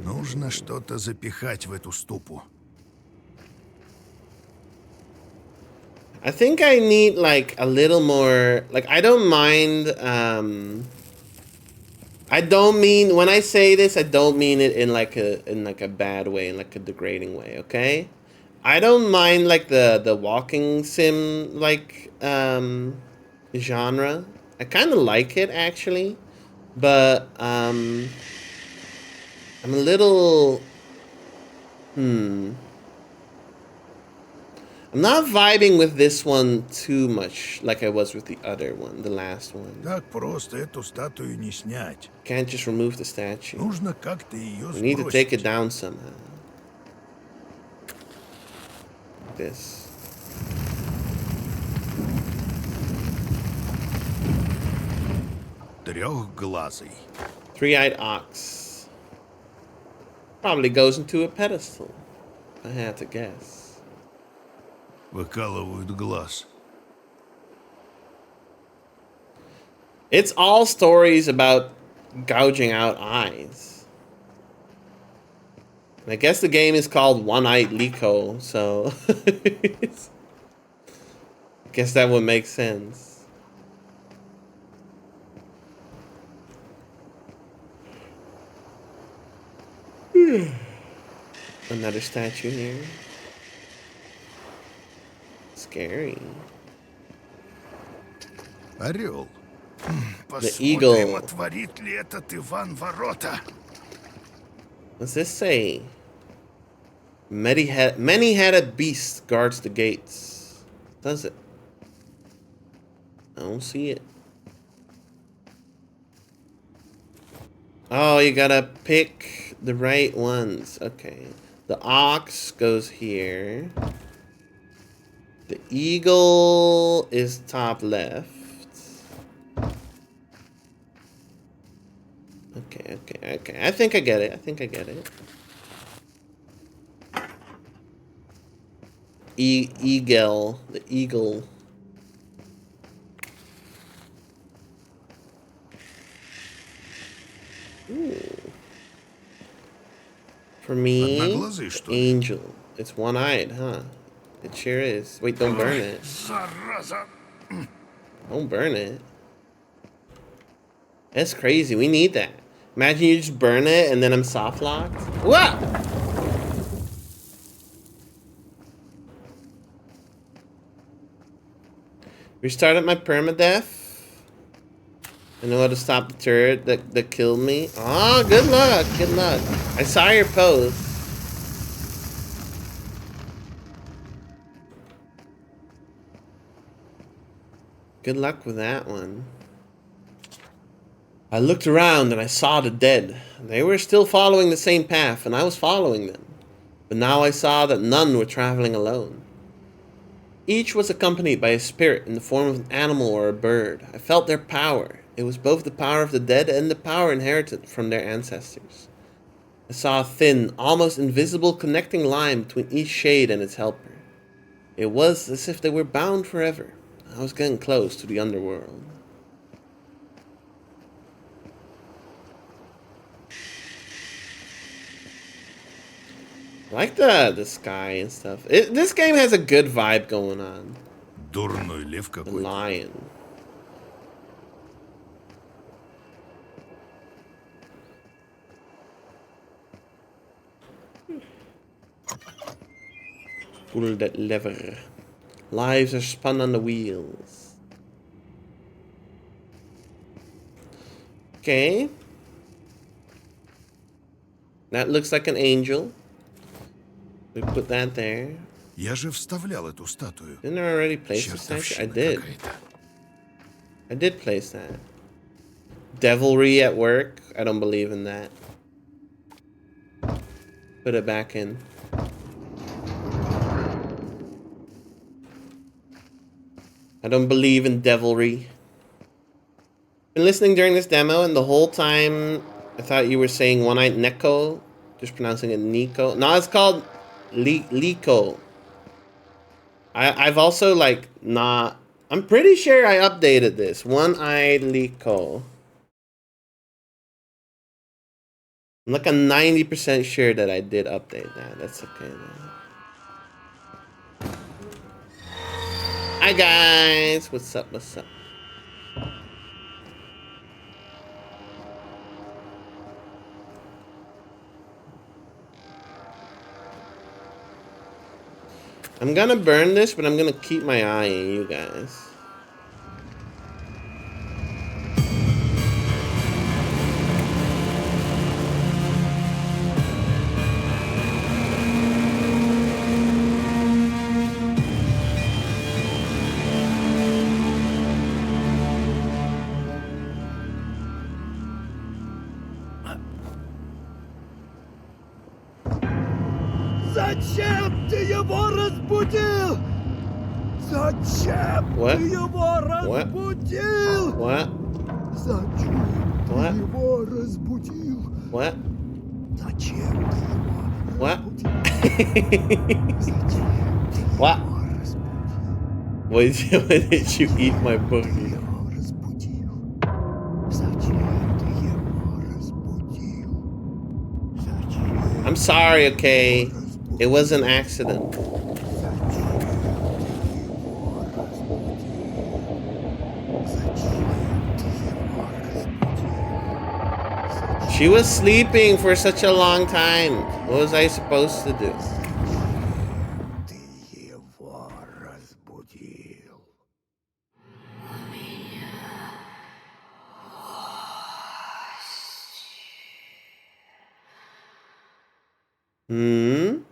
Нужно что-то запихать в эту ступу. I think I need like a little more, like I don't mind, I don't mean, when I say this, I don't mean it in like a bad way, in like a degrading way, okay? I don't mind like the walking sim like genre. I kind of like it actually, but I'm a little I'm not vibing with this one too much like I was with the other one, the last one. Так просто эту статую не снять. Can't just remove the statue. Нужно как-то ее We need to take it сбросить. down somehow. Like this. Трехглазый. Three-eyed ox. Probably goes into a pedestal. I had to guess. Выкалывают глаз. It's all stories about gouging out eyes. And I guess the game is called One-Eyed Liko, so I guess that would make sense. Another statue here. Scary. Орел. eagle. Посмотрим, отворит ли этот Иван ворота. What's this say? Many-headed beast guards the gates. Does it? I don't see it. Oh, you gotta pick the right ones. Okay. The ox goes here. The eagle is top left. Okay. I think I get it. Eagle. The eagle. Ooh. For me, Одноглазый, что ли? angel. It's one-eyed, huh? It sure is. Wait, don't burn it. Зараза. Don't burn it. That's crazy. We need that. Imagine you just burn it and then I'm soft locked. What? Restarted my permadeath. I know how to stop the turret that killed me. Oh, good luck. Good luck. I saw your post. Good luck with that one. I looked around and I saw the dead. They were still following the same path, and I was following them. But now I saw that none were traveling alone. Each was accompanied by a spirit in the form of an animal or a bird. I felt their power. It was both the power of the dead and the power inherited from their ancestors. I saw a thin, almost invisible connecting line between each shade and its helper. It was as if they were bound forever. I was getting close to the underworld. I like the sky and stuff. This game has a good vibe going on. Дурной лев The какой-то. lion. Pull that lever. Lives are spun on the wheels. Okay. That looks like an angel. We put that there. Я же вставлял эту статую. Didn't I already place the statue? I Чертовщина did. какая-то. I did place that. Devilry at work? I don't believe in that. Put it back in. I don't believe in devilry. Been listening during this demo, and the whole time I thought you were saying One-Eyed Neko. Just pronouncing it Nico. No, it's called Liko. I've also like not. I'm pretty sure I updated this. One-Eyed Liko. I'm like a 90% sure that I did update that. That's okay though. Hi guys, what's up? What's up? I'm gonna burn this, but I'm gonna keep my eye on you guys. Зачем ты его разбудил? Зачем What? ты его разбудил? What? Зачем ты What? его разбудил? What? Зачем ты его What? разбудил? Зачем ты What? его разбудил? Why did you eat my boogie? Его разбудил. Зачем ты его разбудил? Зачем? I'm sorry, okay? It was an accident. She was sleeping for such a long time. What was I supposed to do? Ты его разбудил. Hmm?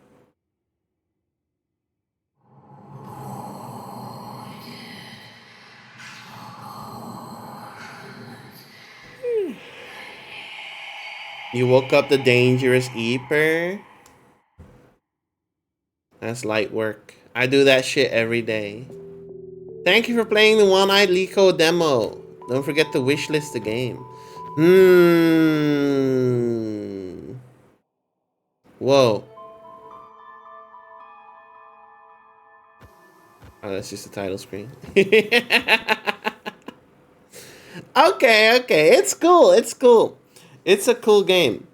You woke up the dangerous Eeper? That's light work. I do that shit every day. Thank you for playing the One-Eyed Liko demo. Don't forget to wishlist the game. Whoa. Oh, that's just the title screen. Okay. It's cool. It's cool. It's a cool game.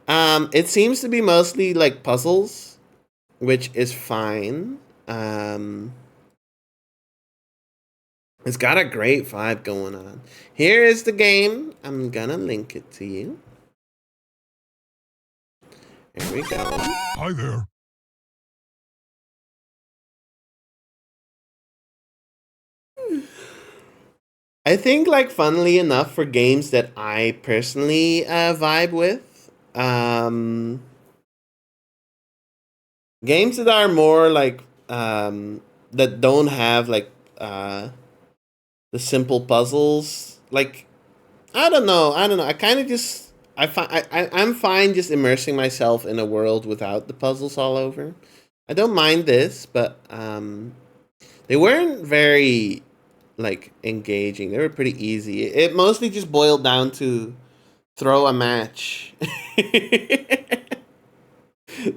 It seems to be mostly like puzzles, which is fine. It's got a great vibe going on. Here is the game. I'm gonna link it to you. Here we go. Hi there. I think, like, funnily enough, for games that I personally vibe with, games that are more like that don't have like the simple puzzles. Like, I don't know. I kind of just I'm fine just immersing myself in a world without the puzzles all over. I don't mind this, but they weren't very like engaging. They were pretty easy. It mostly just boiled down to throw a match.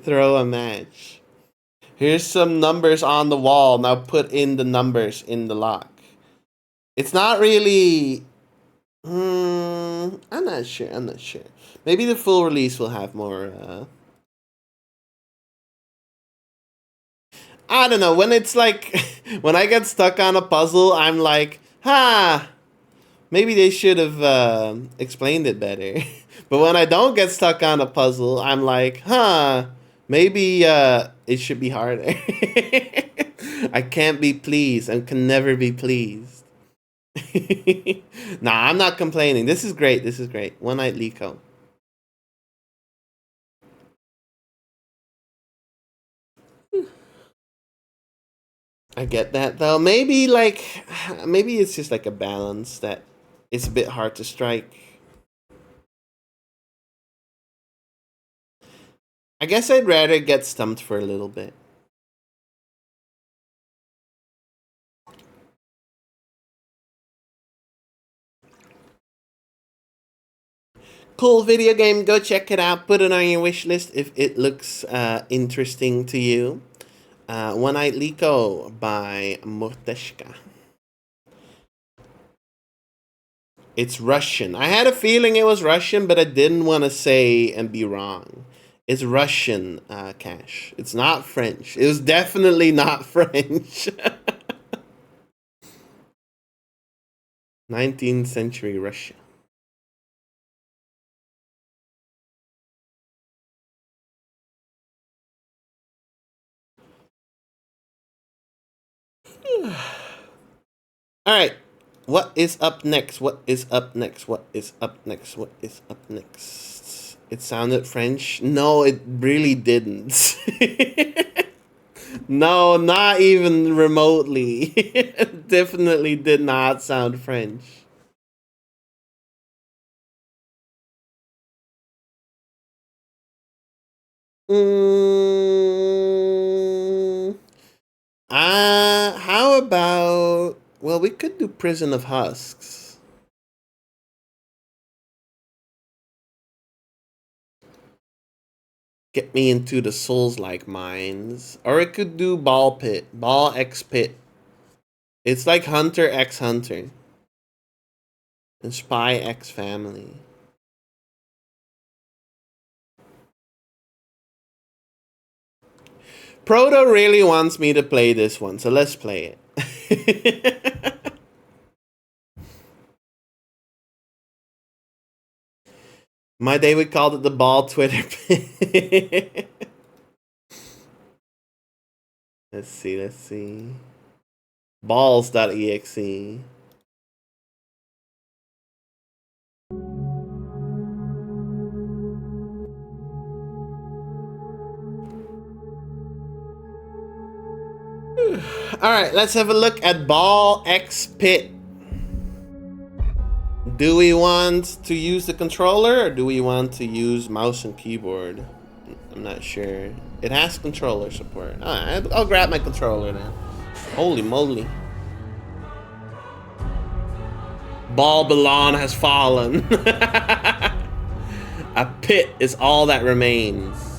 Throw a match. Here's some numbers on the wall. Now put in the numbers in the lock. It's not really... I'm not sure. I'm not sure. Maybe the full release will have more... I don't know. When it's like... when I get stuck on a puzzle, I'm like, maybe they should have explained it better. But when I don't get stuck on a puzzle, I'm like, maybe it should be harder. I can't be pleased and can never be pleased. Nah, I'm not complaining. This is great. This is great. One Night Liko. I get that though. Maybe it's just like a balance that it's a bit hard to strike. I guess I'd rather get stumped for a little bit. Cool video game. Go check it out. Put it on your wish list if it looks interesting to you. One Night Liko by Morteshka. It's Russian. I had a feeling it was Russian, but I didn't want to say and be wrong. It's Russian, Cash. It's not French. It was definitely not French. 19th century Russia. All right. What is up next? What is up next? What is up next? What is up next? It sounded French. No, it really didn't. No, not even remotely. It definitely did not sound French. How about... Well, we could do Prison of Husks. Get me into the Souls-like mines. Or it could do Ball Pit. Ball X Pit. It's like Hunter X Hunter. And Spy X Family. Proto really wants me to play this one, so let's play it. My day we called it the ball Twitter. Let's see. Balls.exe. All right, let's have a look at Ball X Pit. Do we want to use the controller or do we want to use mouse and keyboard? I'm not sure. It has controller support. All right, I'll grab my controller then. Holy moly. Balbalon has fallen. A pit is all that remains.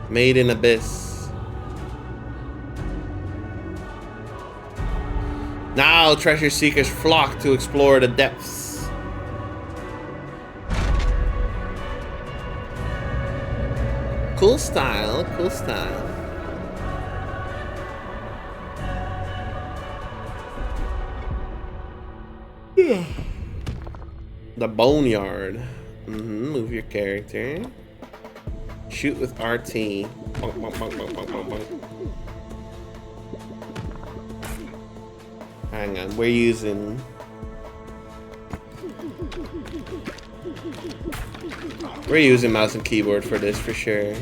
Made in Abyss. Now treasure seekers flock to explore the depths. Cool style, cool style. The Boneyard. Move your character. Shoot with RT. Bonk, bonk, bonk, bonk, bonk, bonk, bonk. Hang on, we're using... We're using mouse and keyboard for this for sure.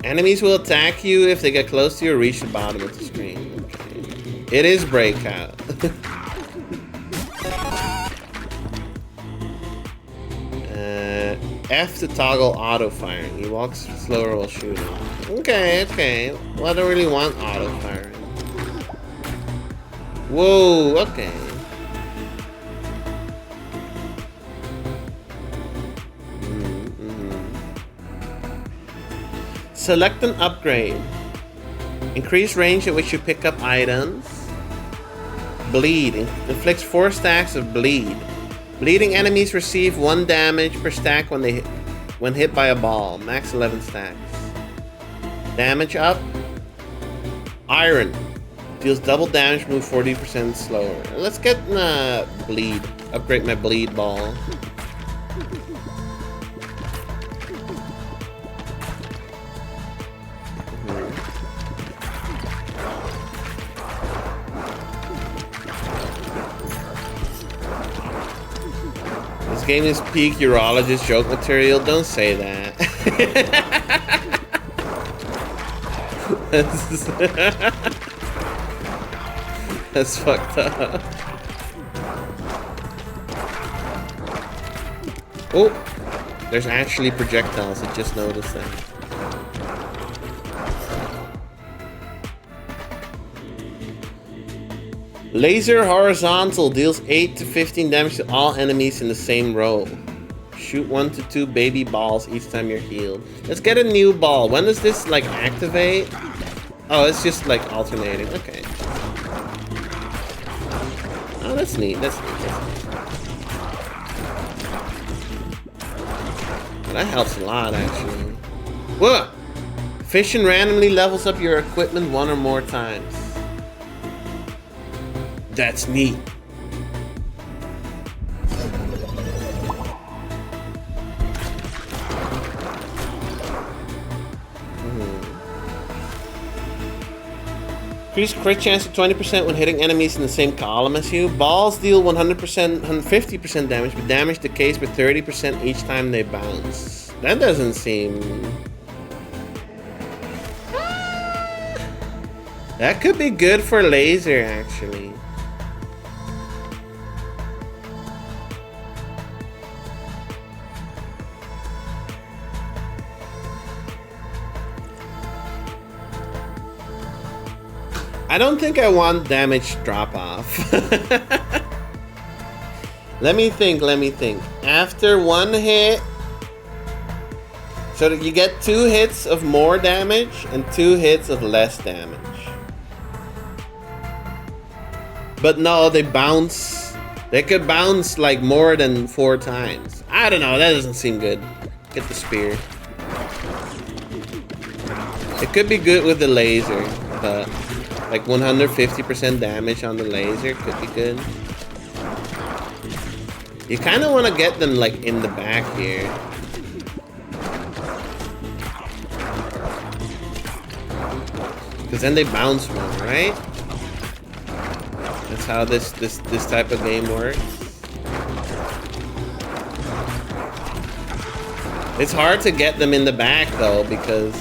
Enemies will attack you if they get close to you or reach the bottom of the screen. Okay. It is breakout. F to toggle auto firing. He walks slower while shooting. Okay, okay. Well, I don't really want auto firing. Whoa, okay. Select an upgrade. Increase range at which you pick up items. Bleed. Inflicts 4 stacks of bleed. Bleeding enemies receive 1 damage per stack when hit by a ball. Max 11 stacks. Damage up. Iron. Deals double damage, move 40% slower. Let's get bleed. Upgrade my bleed ball. This game is peak urologist joke material. Don't say that. That's fucked up. Oh, there's actually projectiles. I just noticed that. Laser horizontal deals 8 to 15 damage to all enemies in the same row. Shoot 1 to 2 baby balls each time you're healed. Let's get a new ball. When does this like activate? Oh, it's just like alternating. Okay. Oh, that's neat. That's neat. That's neat. That helps a lot, actually. What? Fission randomly levels up your equipment 1 or more times. That's neat. Increase crit chance to 20% when hitting enemies in the same column as you. Balls deal 100%, 150% damage, but damage decays by 30% each time they bounce. That doesn't seem... That could be good for laser, actually. I don't think I want damage drop off. Let me think. After 1 hit, so that you get 2 hits of more damage and 2 hits of less damage. But no, they bounce. They could bounce like more than 4 times. I don't know, that doesn't seem good. Get the spear. It could be good with the laser, but like 150% damage on the laser could be good. You kind of want to get them like in the back here. Because then they bounce more, right? That's how this type of game works. It's hard to get them in the back though, because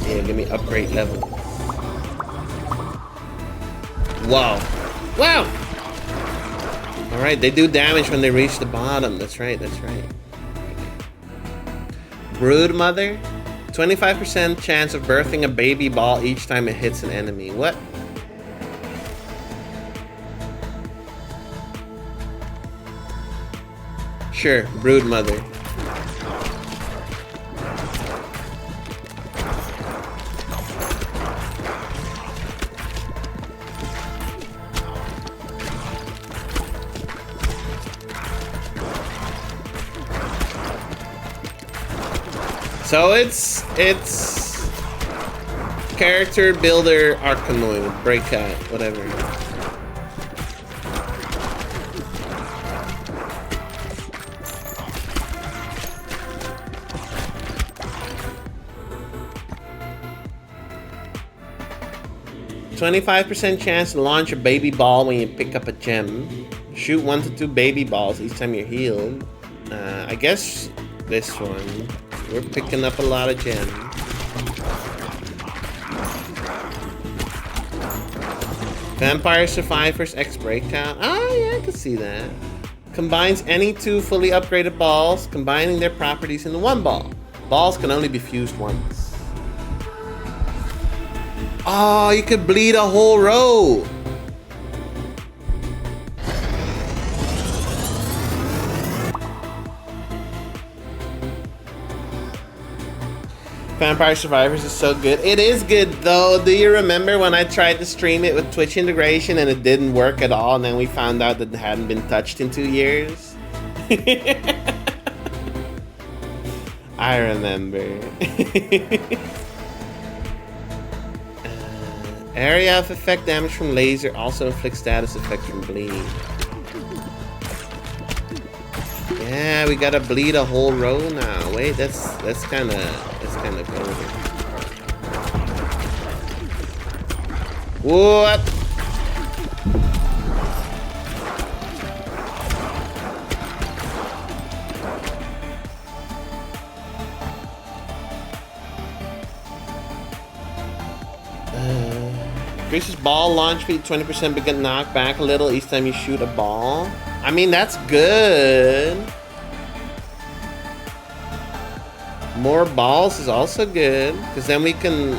yeah, give me upgrade level. Wow. Wow! Alright, they do damage when they reach the bottom. That's right, that's right. Brood Mother? 25% chance of birthing a baby ball each time it hits an enemy. What? Sure, Brood Mother. So it's character builder Arkanoid, breakout, whatever. %25 chance to launch a baby ball when you pick up a gem. Shoot 1 to 2 baby balls each time you're healed. I guess this one. We're picking up a lot of gems. Vampire Survivors X Breakdown. Oh, yeah, I can see that. Combines any two fully upgraded balls, combining their properties into one ball. Balls can only be fused once. Oh, you could bleed a whole row. Vampire Survivors is so good. It is good though. Do you remember when I tried to stream it with Twitch integration and it didn't work at all, and then we found out that it hadn't been touched in 2 years? I remember. Area of effect damage from laser also inflicts status effects from bleed. Yeah, we gotta bleed a whole row now. Wait, that's kind of cool. What? Increases ball launch speed 20%, but get knocked back a little each time you shoot a ball. I mean, that's good. More balls is also good, because then we can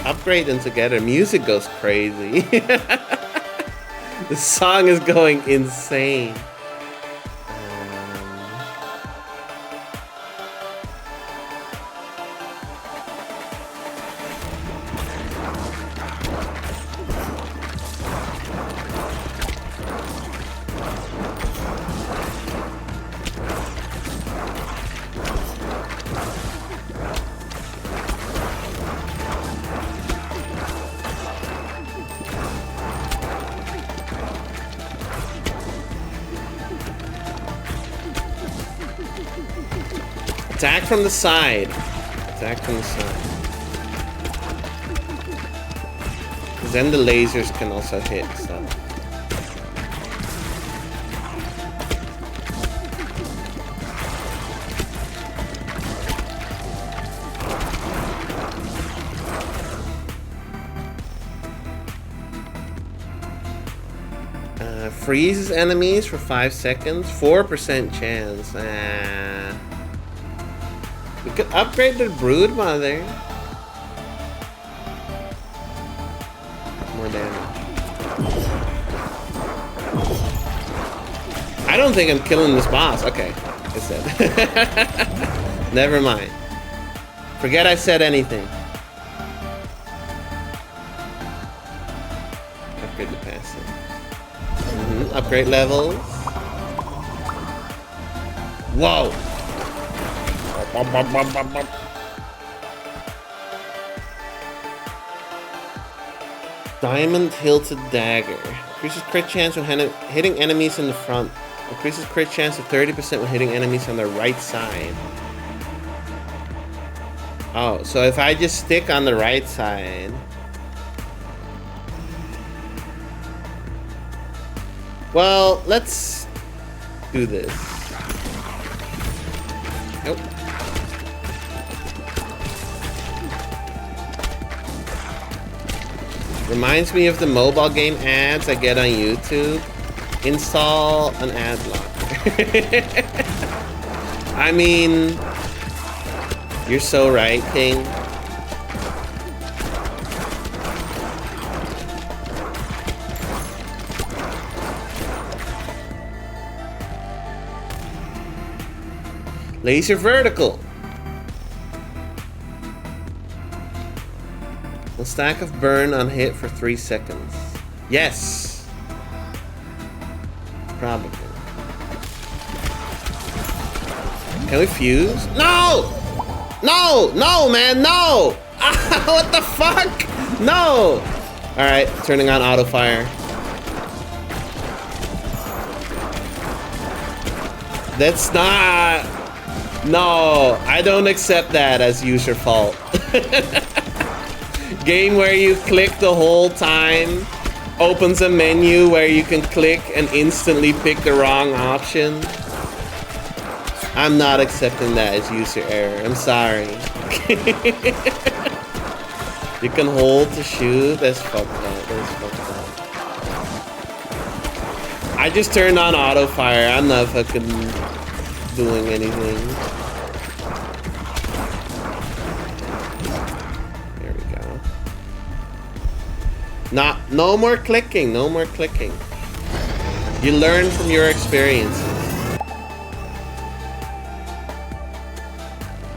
upgrade them together. Music goes crazy. The song is going insane. Attack from the side. Attack from the side. Then the lasers can also hit stuff. Freezes enemies for 5 seconds. 4% chance. We could upgrade the Brood Mother. More damage. I don't think I'm killing this boss. Okay, I said. Never mind. Forget I said anything. Upgrade the passive. Upgrade levels. Whoa. Diamond Hilted Dagger. Increases crit chance when hitting enemies in the front. Increases crit chance to 30% when hitting enemies on the right side. Oh, so if I just stick on the right side. Well, let's do this. Nope. Reminds me of the mobile game ads I get on YouTube. Install an ad blocker. I mean, you're so right, King. Laser vertical. A stack of burn on hit for 3 seconds. Yes. Probably. Can we fuse? No! No! No, man, no! What the fuck? No! Alright, turning on auto fire. That's not... No, I don't accept that as user fault. Game where you click the whole time opens a menu where you can click and instantly pick the wrong option. I'm not accepting that as user error. I'm sorry. You can hold to shoot. That's fucked up. That's fucked up. I just turned on auto fire. I'm not fucking doing anything. There we go. No more clicking. No more clicking. You learn from your experiences.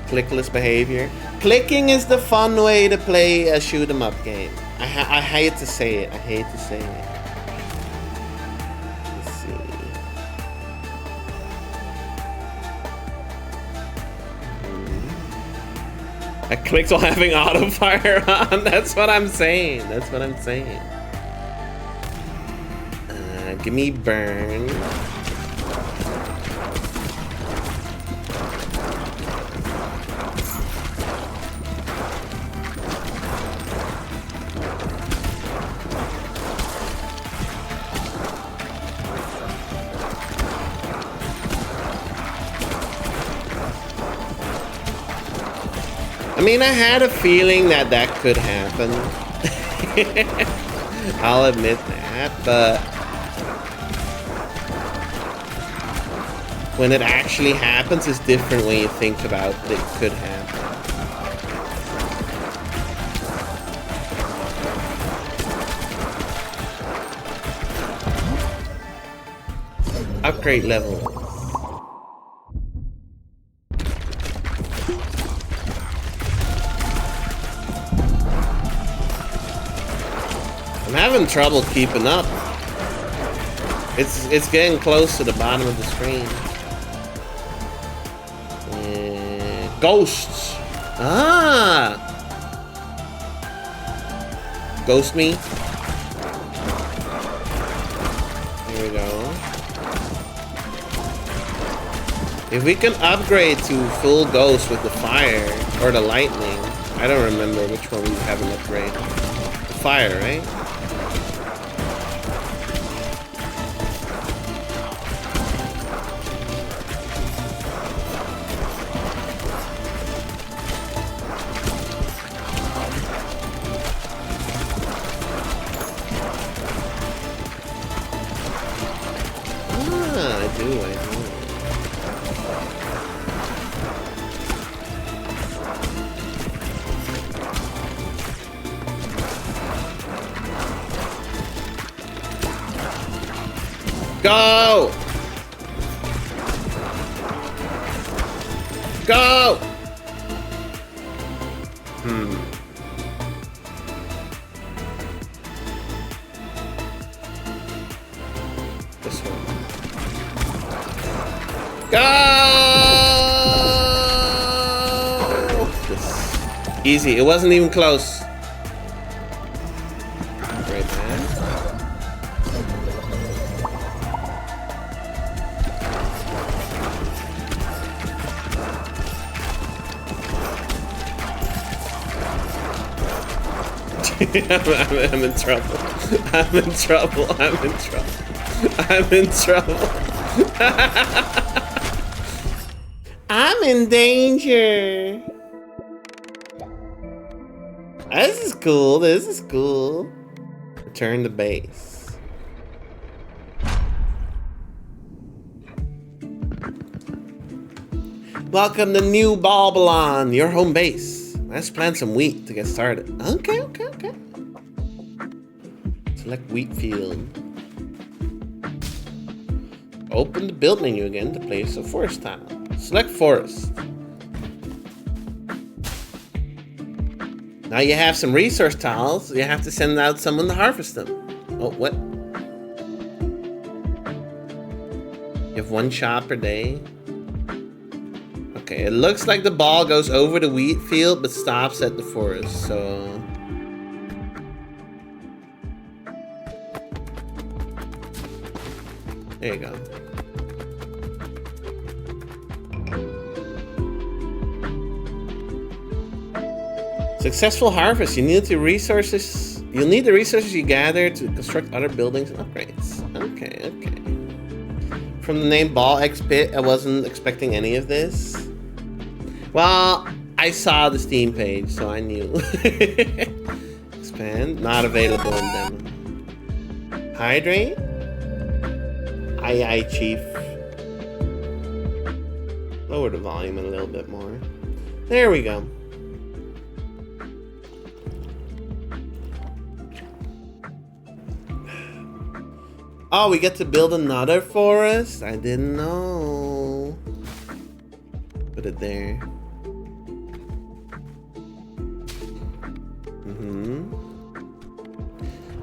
Clickless behavior. Clicking is the fun way to play a shoot 'em up game. I hate to say it. I hate to say it. Let's see. I clicked while having auto fire on. That's what I'm saying. That's what I'm saying. Give me burn. I mean, I had a feeling that that could happen. I'll admit that, but when it actually happens, it's different when you think about it could happen. Upgrade level. I'm having trouble keeping up. It's getting close to the bottom of the screen. Ghosts. Ah. Ghost me. Here we go. If we can upgrade to full ghost with the fire or the lightning, I don't remember which one we have an upgrade. The fire, right? I do. Go! Go! This one. Go! Easy. It wasn't even close. Right there. I'm in trouble. I'm in trouble. I'm in trouble. I'm in trouble. I'm in danger. This is cool. This is cool. Return to base. Welcome to New Babylon, your home base. Let's plant some wheat to get started. Okay. Select wheat field. Open the build menu again to place a forest tile. Select forest. Now you have some resource tiles. You have to send out someone to harvest them. Oh, what? You have 1 shot per day. Okay, it looks like the ball goes over the wheat field but stops at the forest, so... There you go. Successful harvest. You'll need the resources you gather to construct other buildings and upgrades. Okay. From the name Ball X Pit, I wasn't expecting any of this. Well, I saw the Steam page, so I knew. Expand, not available in demo. Hydrate? Aye, Chief. Lower the volume a little bit more. There we go. Oh, we get to build another forest? I didn't know. Put it there.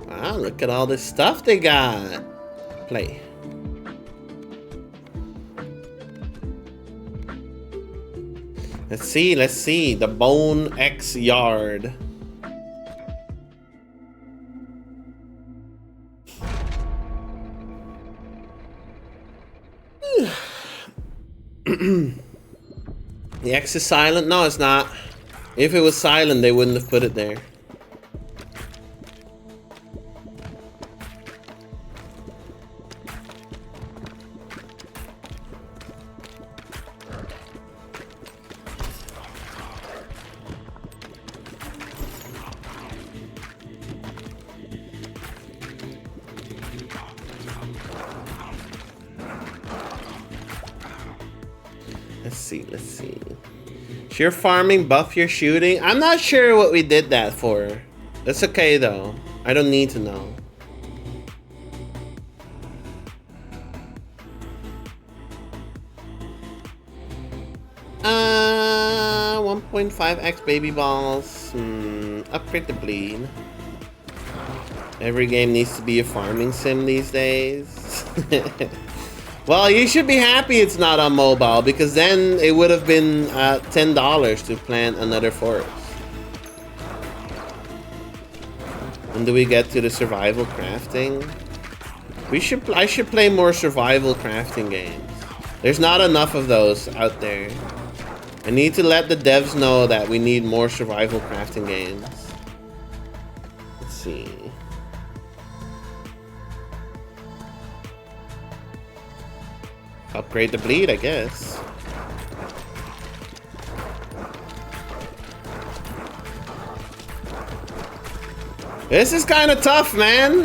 Wow, look at all this stuff they got. Play. Let's see. The Bone X Yard. The X is silent? No, it's not. If it was silent, they wouldn't have put it there. Let's see. Sheer farming, buff your shooting. I'm not sure what we did that for. That's okay though. I don't need to know. Uh, 1.5x baby balls. Upgrade the bleed. Every game needs to be a farming sim these days. Well, you should be happy it's not on mobile, because then it would have been $10 to plant another forest. When do we get to the survival crafting? I should play more survival crafting games. There's not enough of those out there. I need to let the devs know that we need more survival crafting games. Let's see. Upgrade the bleed, I guess. This is kind of tough, man.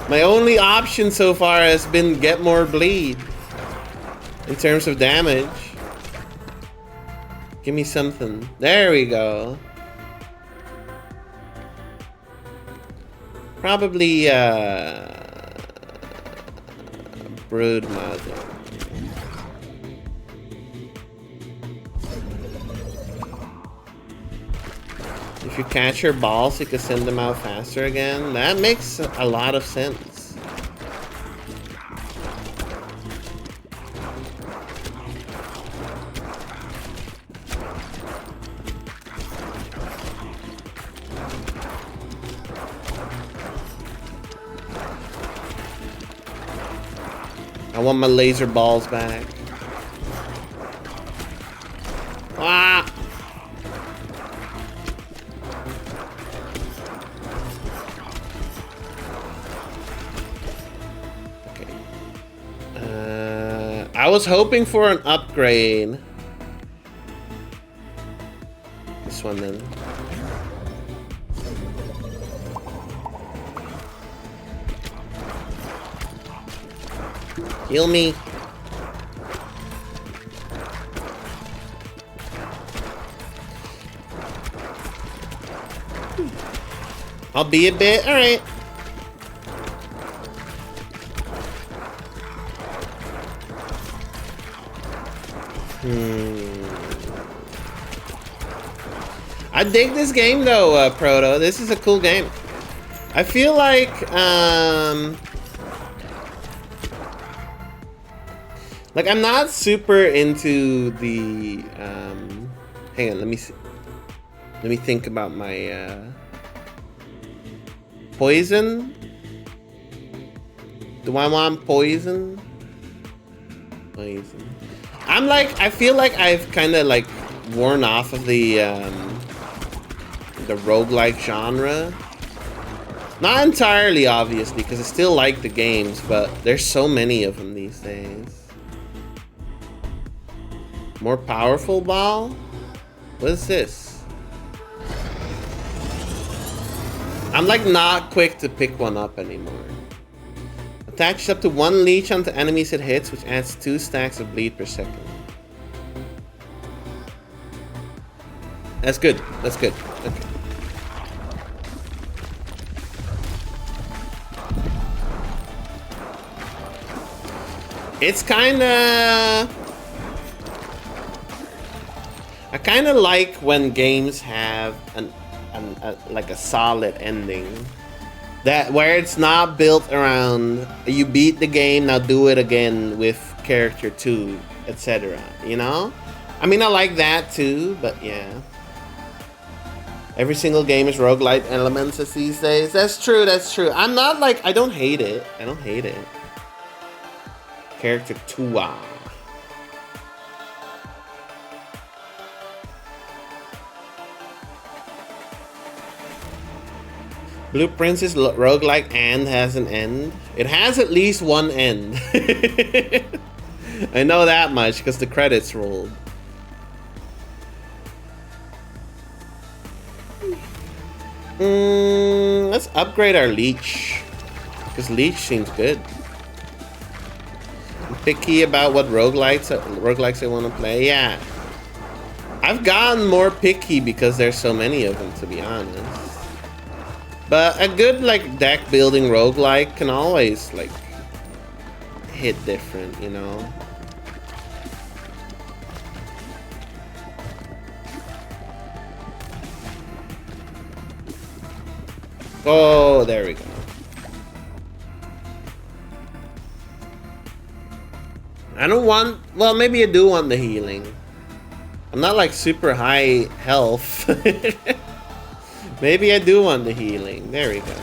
My only option so far has been get more bleed in terms of damage. Give me something. There we go. Probably Brood Mother. If you catch her balls, you can send them out faster again. That makes a lot of sense. I want my laser balls back. Ah! Okay. I was hoping for an upgrade. This one then. Heal me. I'll be a bit. All right. I dig this game though, Proto. This is a cool game. I feel like I'm not super into the hang on, let me see. Let me think about my poison. Do I want poison? Poison. I feel like I've kind of like worn off of the roguelike genre. Not entirely, obviously, because I still like the games, but there's so many of them these days. More powerful ball? What is this? I'm like not quick to pick one up anymore. Attaches up to 1 leech onto enemies it hits, which adds 2 stacks of bleed per second. That's good. That's good. Okay. It's kinda... I kinda like when games have like a solid ending. That where it's not built around you beat the game, now do it again with character 2, etc. You know? I mean, I like that too, but yeah. Every single game is roguelite elements these days. That's true, that's true. I'm not like, I don't hate it. I don't hate it. Character 2. Blueprints is roguelike and has an end. It has at least one end. I know that much because the credits rolled. Let's upgrade our leech. Because leech seems good. I'm picky about what roguelikes I want to play. Yeah. I've gotten more picky because there's so many of them, to be honest. But a good like deck building roguelike can always like hit different, you know. Oh, there we go. I don't want, well, maybe I do want the healing. I'm not like super high health. Maybe I do want the healing. There we go.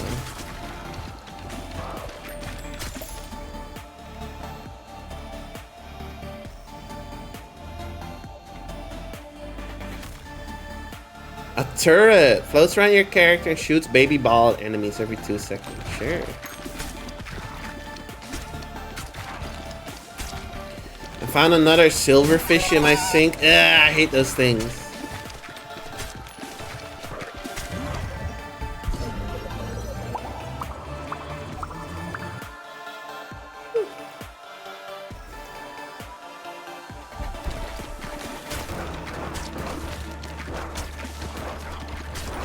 A turret floats around your character and shoots baby ball at enemies every 2 seconds. Sure. I found another silverfish in my sink. Ugh, I hate those things.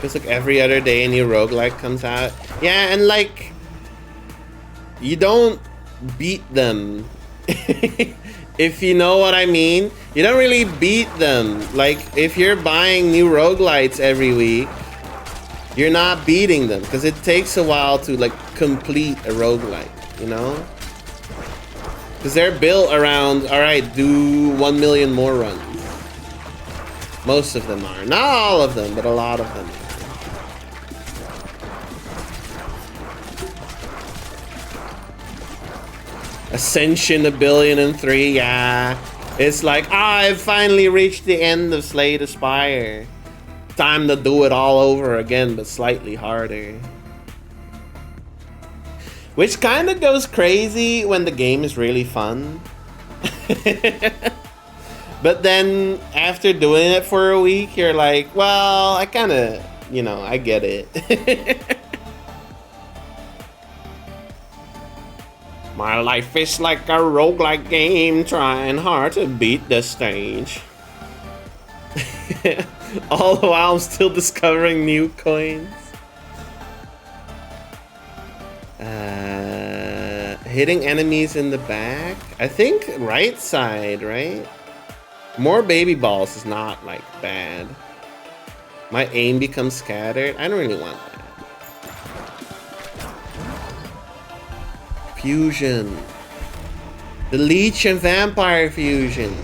Feels like every other day a new roguelike comes out. Yeah, and like you don't beat them. If you know what I mean. You don't really beat them. Like if you're buying new roguelites every week, you're not beating them because it takes a while to like complete a roguelite, you know? Because they're built around, all right, do 1 million more runs. Most of them are. Not all of them, but a lot of them. Ascension 1,000,000,003, yeah. It's like, I've finally reached the end of Slay the Spire. Time to do it all over again, but slightly harder. Which kind of goes crazy when the game is really fun. But then, after doing it for a week, you're like, well, I kind of, you know, I get it. My life is like a roguelike game, trying hard to beat the stage. All the while I'm still discovering new coins. Hitting enemies in the back? I think right side, right? More baby balls is not like bad. My aim becomes scattered. I don't really want that. Fusion. The Leech and Vampire fusion.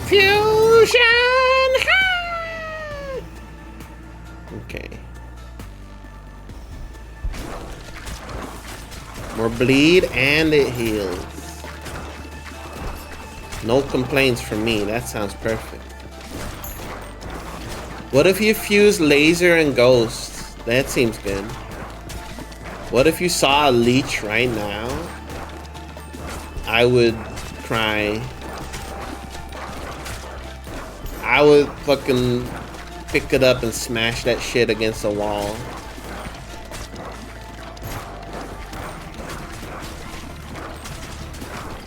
Fusion! Ha! Okay. More bleed and it heals. No complaints from me. That sounds perfect. What if you fuse laser and ghosts? That seems good. What if you saw a leech right now? I would cry. I would fucking pick it up and smash that shit against the wall.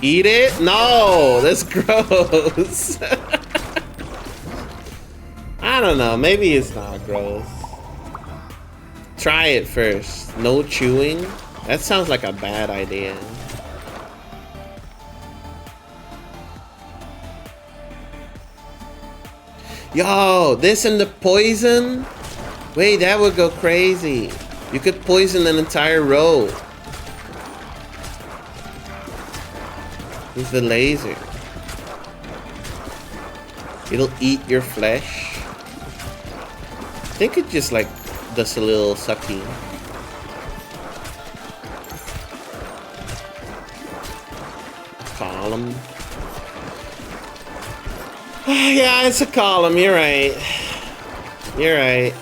Eat it? No, that's gross. I don't know, maybe it's not gross. Try it first. No chewing? That sounds like a bad idea. Yo, this and the poison? Wait, that would go crazy. You could poison an entire row. With the laser. It'll eat your flesh. I think it just like does a little sucky. Column. Yeah, it's a column. You're right. You're right.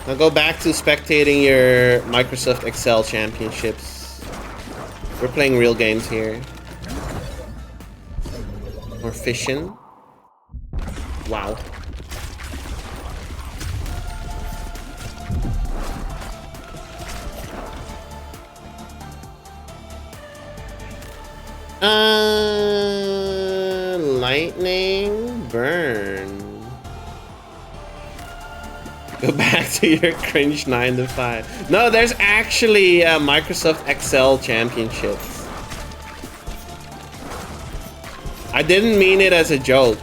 Now go back to spectating your Microsoft Excel championships. We're playing real games here. We're fishing. Wow. Lightning burn. Go back to your cringe 9 to 5. No, there's actually Microsoft Excel championships. I didn't mean it as a joke.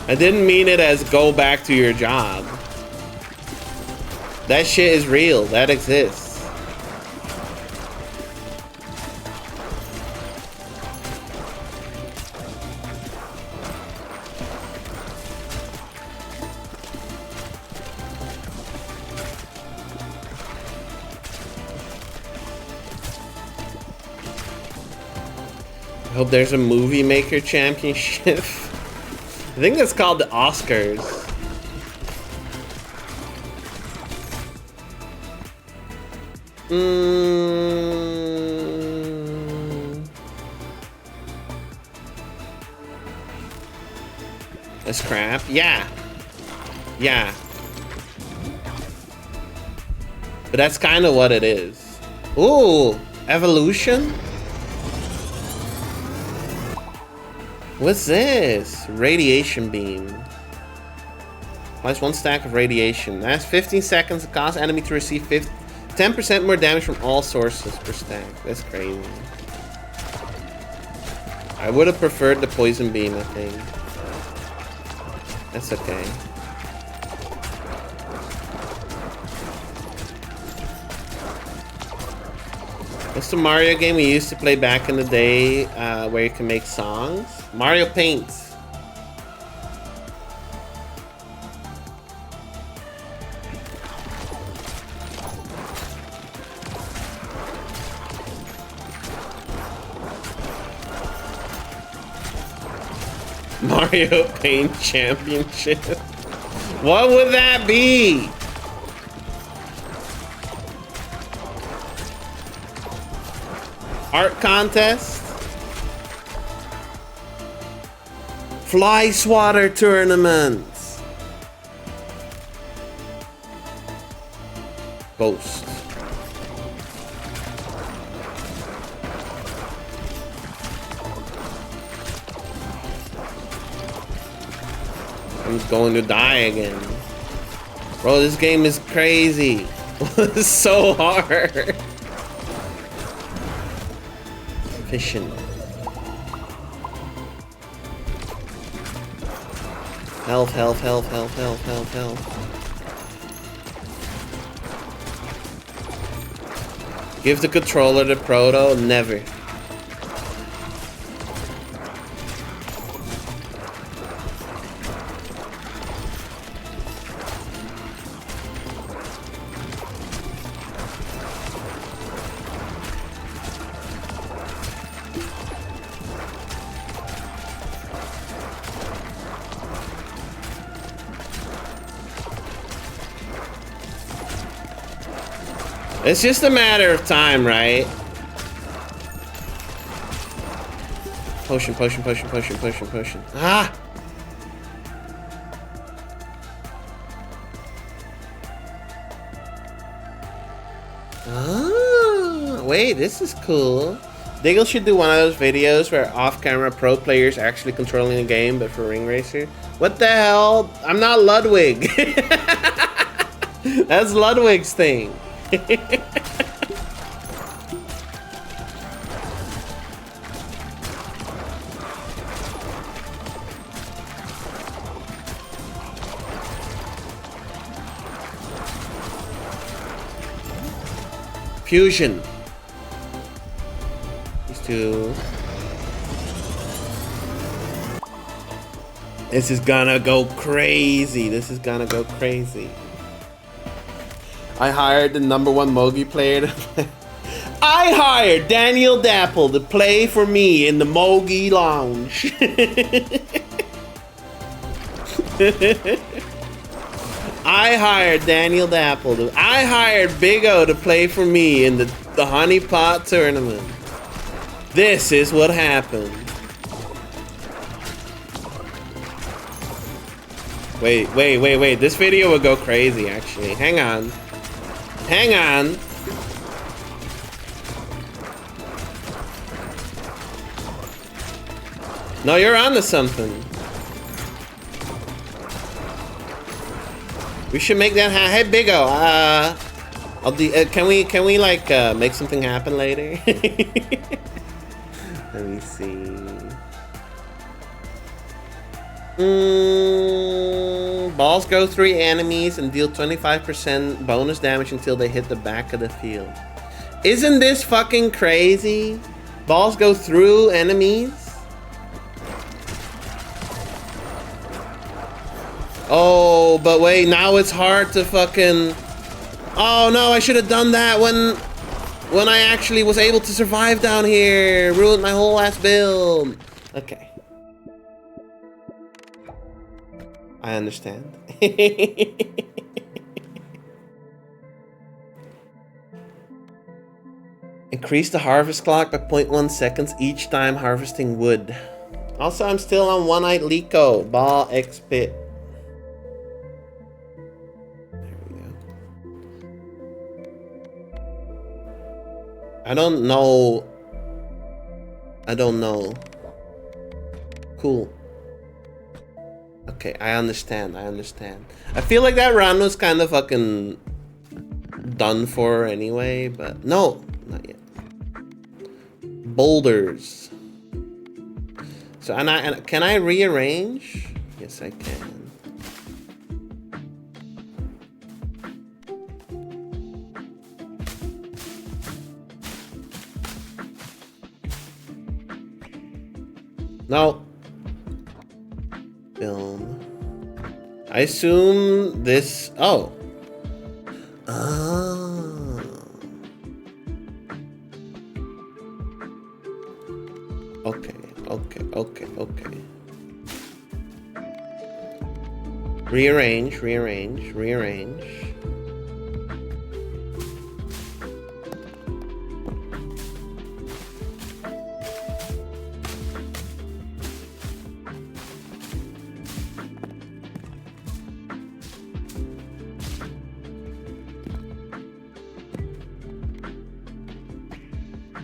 I didn't mean it as go back to your job. That shit is real. That exists. I hope there's a movie maker championship. I think that's called the Oscars. That's crap. Yeah. Yeah. But that's kind of what it is. Ooh, evolution? What's this? Radiation beam. Applies 1 stack of radiation. That's 15 seconds. It costs enemy to receive 10% more damage from all sources per stack. That's crazy. I would have preferred the poison beam, I think. That's okay. What's the Mario game we used to play back in the day where you can make songs? Mario Paint. Mario Paint Championship. What would that be? Art contest? Fly swatter tournaments. Ghost. I'm going to die again. Bro, this game is crazy. It's so hard. Fishing. Health, health, health, health, health, health, health. Give the controller to Proto? Never. It's just a matter of time, right? Potion, potion, potion, potion, potion, potion. Ah! Ah, wait, this is cool. Diggle should do one of those videos where off-camera pro players actually controlling the game, but for Ring Racer. What the hell? I'm not Ludwig. That's Ludwig's thing. Fusion. These two. This is gonna go crazy. This is gonna go crazy. I hired the #1 Mogi player to play. I hired Daniel Dapple to play for me in the Mogi Lounge. I hired Daniel Dapple. I hired Big O to play for me in the Honey Pot tournament. This is what happened. Wait. This video will go crazy, actually. Hang on. Hang on. No, you're onto something. We should make that happen. Hey, Big O, I'll do. Can we like make something happen later? Let me see. Balls go through enemies and deal 25% bonus damage until they hit the back of the field. Isn't this fucking crazy? Balls go through enemies? Oh, but wait, now it's hard to fucking... Oh no, I should have done that when I actually was able to survive down here. Ruined my whole ass build. Okay. I understand. Increase the harvest clock by 0.1 seconds each time harvesting wood. Also, I'm still on One-Eyed Lico. Ball X Pit. I don't know. Cool. Okay, I understand. I feel like that run was kind of fucking done for anyway, but no, not yet. Boulders. So, and can I rearrange? Yes, I can. No. Film. I assume this. Oh. Ah. Okay. Rearrange.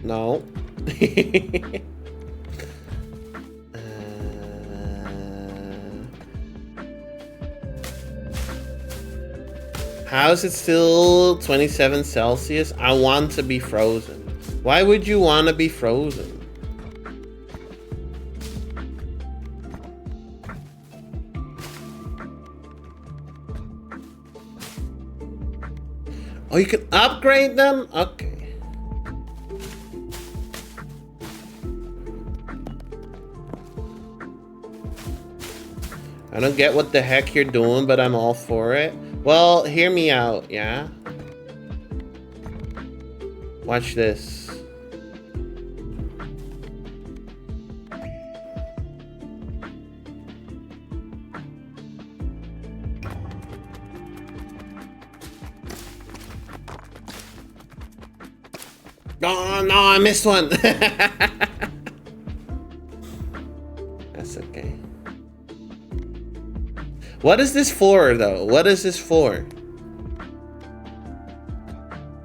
No. How is it still 27 Celsius? I want to be frozen. Why would you want to be frozen? Oh, you can upgrade them? Okay. I don't get what the heck you're doing, but I'm all for it. Well, hear me out, yeah? Watch this. Oh no, I missed one. That's okay. What is this for, though? What is this for?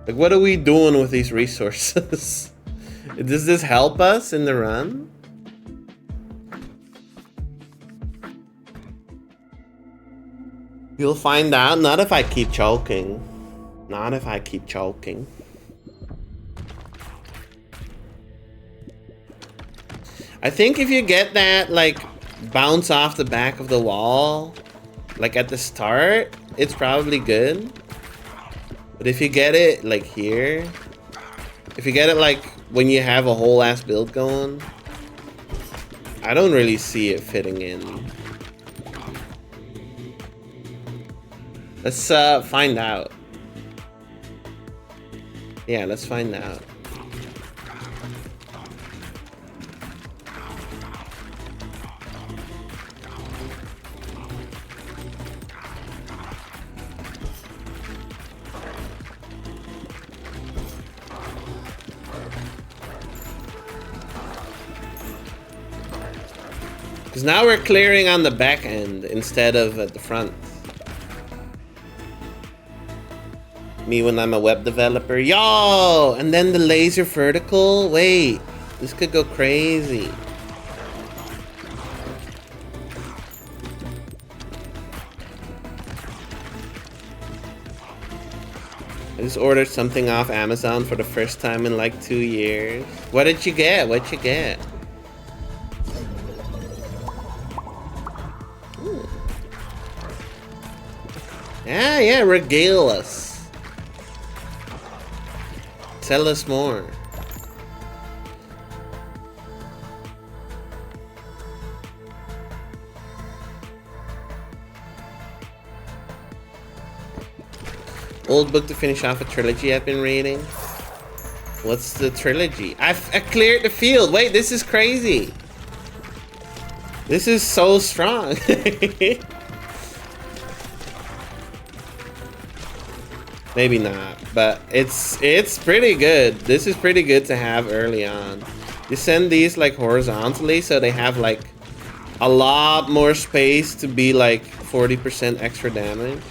Like, what are we doing with these resources? Does this help us in the run? You'll find out. Not if I keep choking. Not if I keep choking. I think if you get that, like, bounce off the back of the wall, like at the start, it's probably good. But if you get it, like, here, if you get it, like, when you have a whole ass build going, I don't really see it fitting in. Let's find out. Yeah, let's find out. Because now we're clearing on the back end instead of at the front. Me when I'm a web developer. Yo! And then the laser vertical. Wait, this could go crazy. I just ordered something off Amazon for the first time in like 2 years. What did you get? What'd you get? Ooh. Yeah, regale us. Tell us more. Old book to finish off a trilogy I've been reading. What's the trilogy? I cleared the field. Wait, this is crazy. This is so strong. Maybe not, but it's pretty good. This is pretty good to have early on. You send these like horizontally so they have like a lot more space to be like 40% extra damage.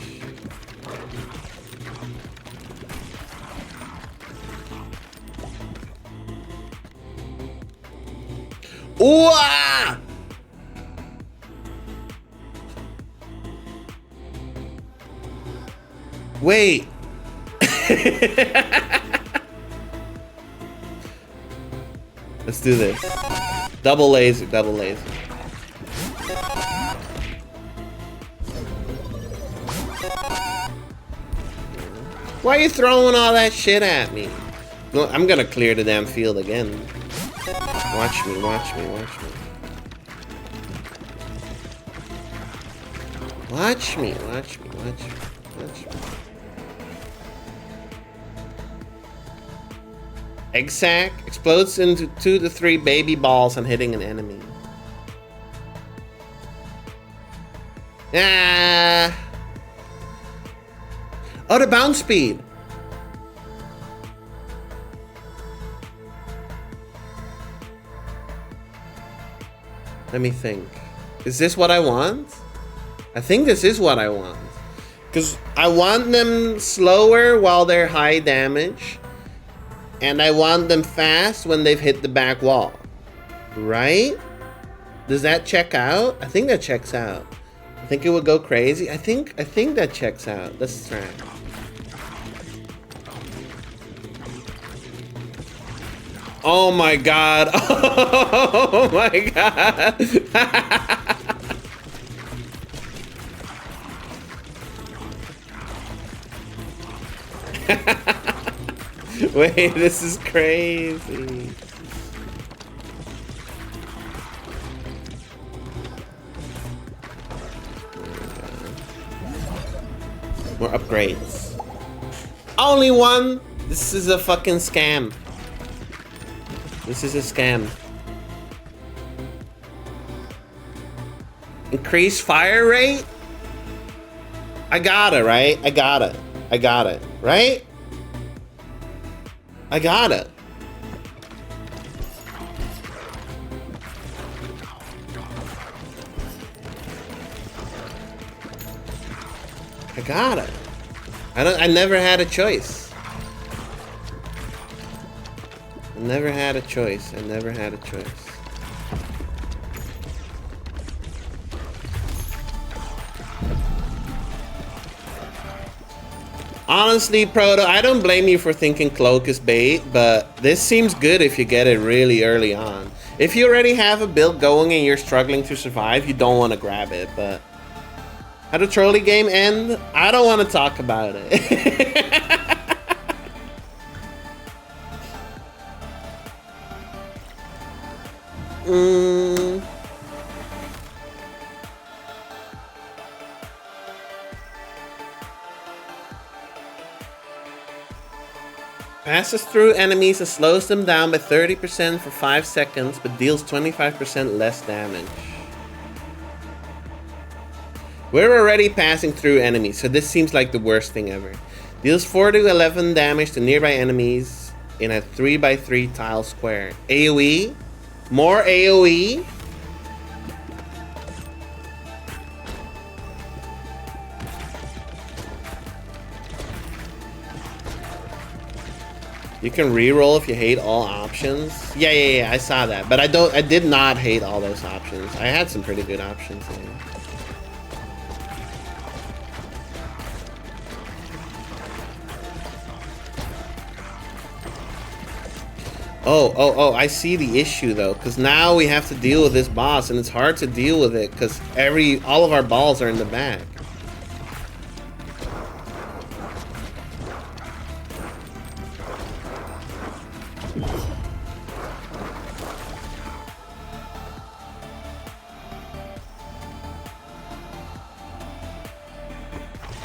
Ooh! Ah! Wait. Let's do this. Double laser, double laser. Why are you throwing all that shit at me? No, I'm gonna clear the damn field again. Watch me, watch me, watch me. Watch me, watch me, watch me, watch me. Egg sac explodes into 2 to 3 baby balls on hitting an enemy. Ah! Oh, the bounce speed. Let me think. Is this what I want? I think this is what I want. Because I want them slower while they're high damage. And I want them fast when they've hit the back wall. Right? Does that check out? I think that checks out. I think it would go crazy. I think that checks out. Let's try. Oh my god. Oh my god. Wait, this is crazy. More upgrades. Only one? This is a fucking scam. This is a scam. Increase fire rate? I got it, right? I got it. I got it, right? I got it. I gotta. I never had a choice. I never had a choice. I never had a choice. Honestly, Proto, I don't blame you for thinking Cloak is bait, but this seems good if you get it really early on. If you already have a build going and you're struggling to survive, you don't want to grab it, but... How did the trolley game end? I don't want to talk about it. Passes through enemies and slows them down by 30% for 5 seconds, but deals 25% less damage. We're already passing through enemies, so this seems like the worst thing ever. Deals 4 to 11 damage to nearby enemies in a 3x3 tile square. AoE? More AoE? You can reroll if you hate all options. Yeah, I saw that. But I did not hate all those options. I had some pretty good options. Yeah. Oh, I see the issue though, because now we have to deal with this boss and it's hard to deal with it because all of our balls are in the back.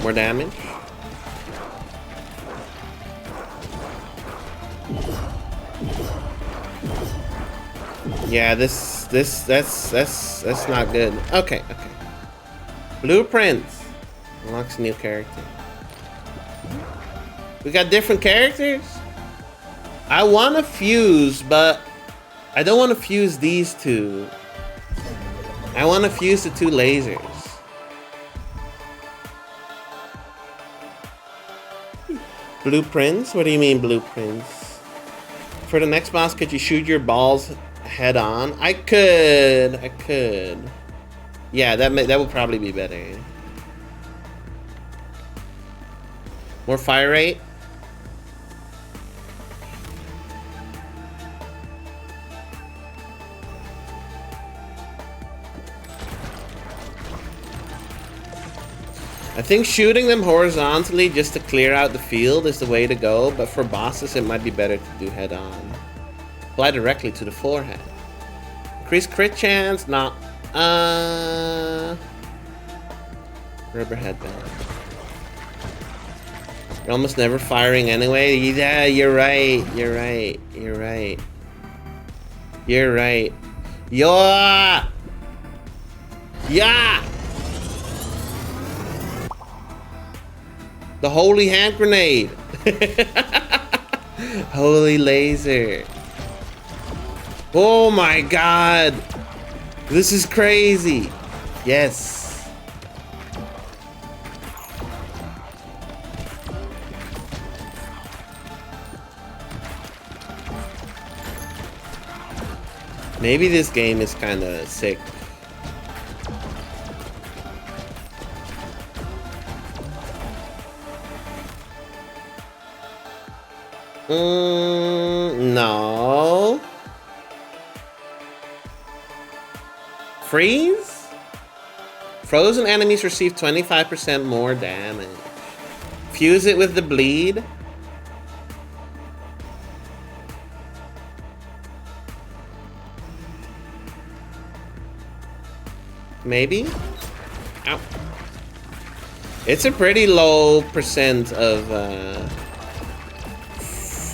More damage. Yeah, that's not good. Okay. Blueprints. Unlocks a new character. We got different characters? I want to fuse, but I don't want to fuse these two. I want to fuse the two lasers. Blueprints? What do you mean blueprints? For the next boss, could you shoot your balls head on? I could. Yeah, that would probably be better. More fire rate? I think shooting them horizontally just to clear out the field is the way to go, but for bosses it might be better to do head on. Fly directly to the forehead. Increase crit chance? Nah. Rubber headband. You're almost never firing anyway. Yeah, you're right. Yeah! The holy hand grenade. Holy laser. Oh my god. This is crazy. Yes. Maybe this game is kind of sick. No. Freeze? Frozen enemies receive 25% more damage. Fuse it with the bleed. Maybe? Ow. It's a pretty low percent of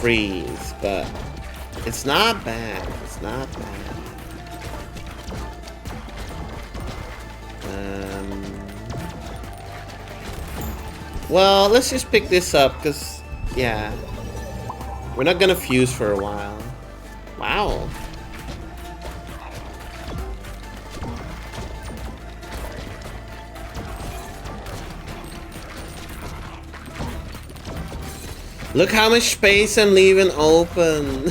freeze, but it's not bad. It's not bad. Well, let's just pick this up because, yeah, we're not gonna fuse for a while. Wow. Look how much space I'm leaving open.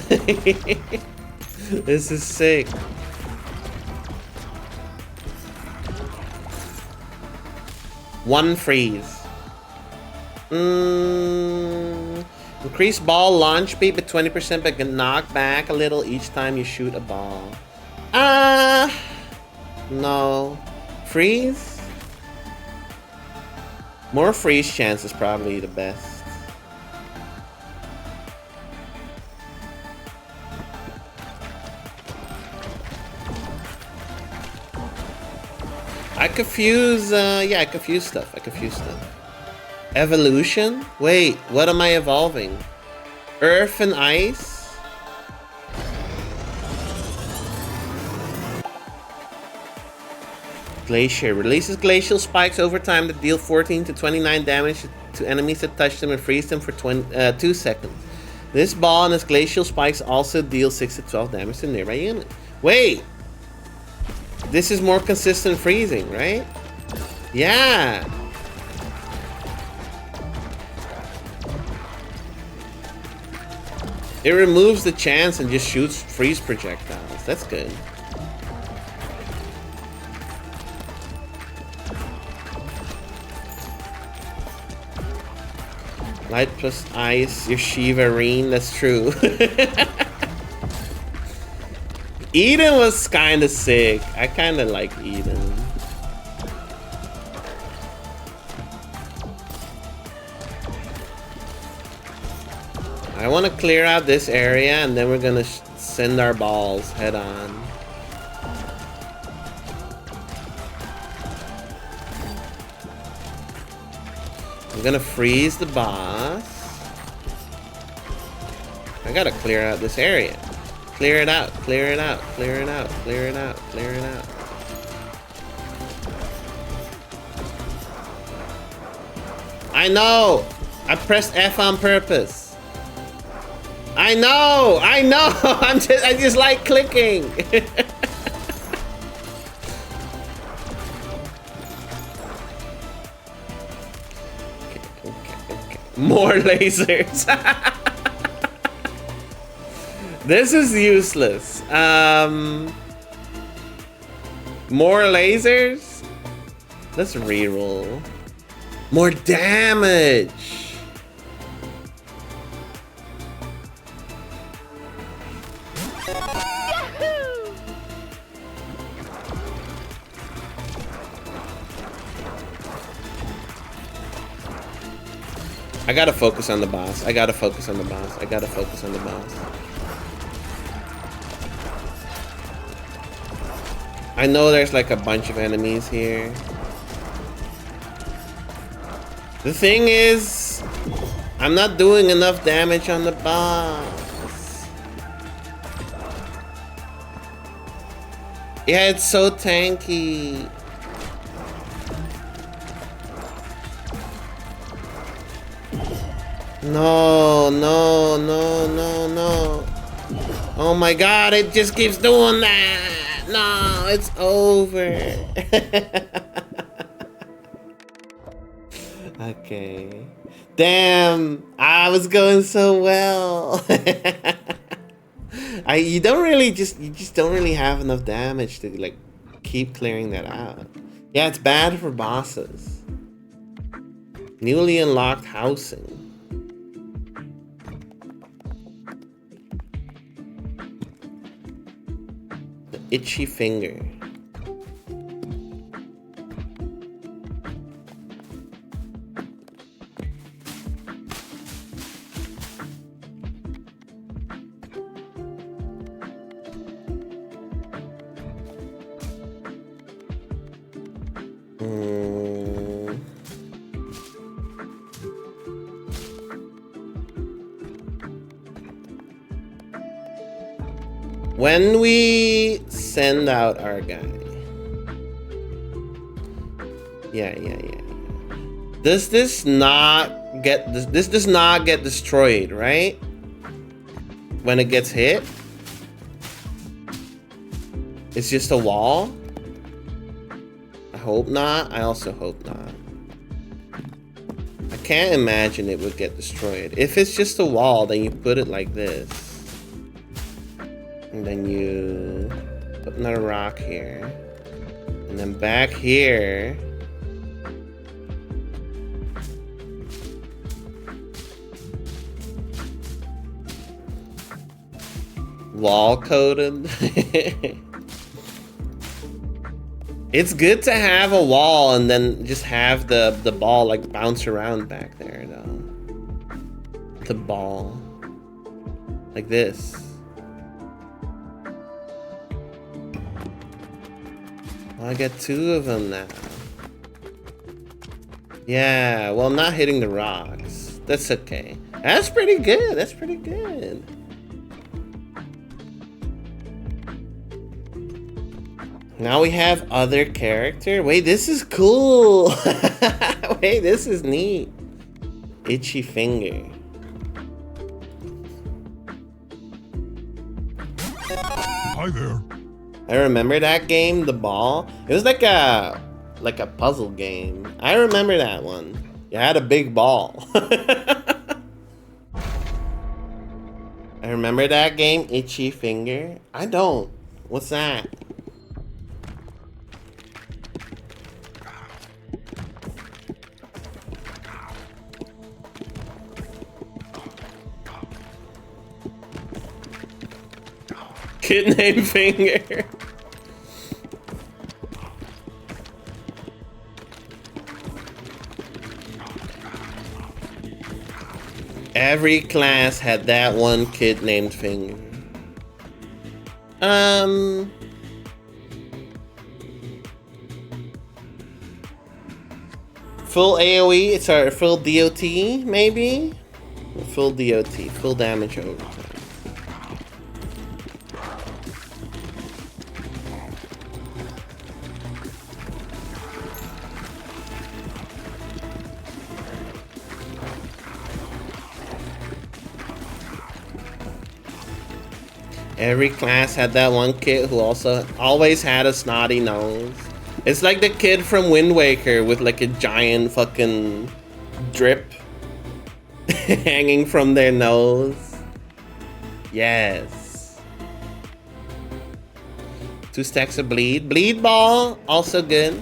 This is sick. One freeze. Increase ball launch speed by 20%, but can knock back a little each time you shoot a ball. No. Freeze? More freeze chance is probably the best. I confuse, yeah, I confuse stuff. Evolution? Wait, what am I evolving? Earth and ice? Glacier. Releases glacial spikes over time that deal 14 to 29 damage to enemies that touch them and freeze them for 2 seconds. This ball and its glacial spikes also deal 6 to 12 damage to nearby units. Wait! This is more consistent freezing, right? Yeah! It removes the chance and just shoots freeze projectiles. That's good. Light plus ice, your Shivarine, that's true. Eden was kinda sick. I kinda like Eden. I want to clear out this area and then we're gonna send our balls head on. I'm gonna freeze the boss. I gotta clear out this area. Clear it out, clear it out, clear it out, clear it out, clear it out. I know! I pressed F on purpose. I know! I just like clicking. Okay. More lasers. This is useless. More lasers? Let's reroll. More damage. I gotta focus on the boss. I gotta focus on the boss. I gotta focus on the boss. I know there's like a bunch of enemies here. The thing is, I'm not doing enough damage on the boss. Yeah, it's so tanky. No. Oh my god, it just keeps doing that. No, it's over. Okay. Damn, I was going so well. You just don't really have enough damage to like keep clearing that out. Yeah, it's bad for bosses. Newly unlocked housing. The itchy finger. When we send out our guy. Yeah. Does this not get this does not get destroyed, right? When it gets hit? It's just a wall? I hope not. I also hope not. I can't imagine it would get destroyed. If it's just a wall, then you put it like this. And then you put another rock here. And then back here. Wall coated. It's good to have a wall and then just have the ball like bounce around back there though. The ball. Like this. Well, I get 2 of them now. Yeah, well, I'm not hitting the rocks. That's okay. That's pretty good. That's pretty good. Now we have other character. Wait, this is cool. Wait, this is neat. Itchy Finger. Hi there. I remember that game, the ball. It was like a puzzle game. I remember that one. You had a big ball. I remember that game, Itchy Finger. I don't. What's that? Kid named Finger. Every class had that one kid named Finger. Full AoE, it's our full DOT, maybe? Full DOT, full damage over time. Every class had that one kid who also always had a snotty nose. It's like the kid from Wind Waker with like a giant fucking drip hanging from their nose. Yes. 2 stacks of bleed. Bleed ball, also good.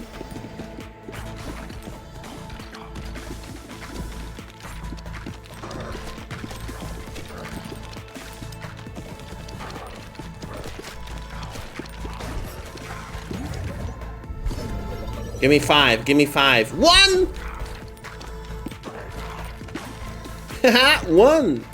Give me 5, give me 5. 1! Haha, 1!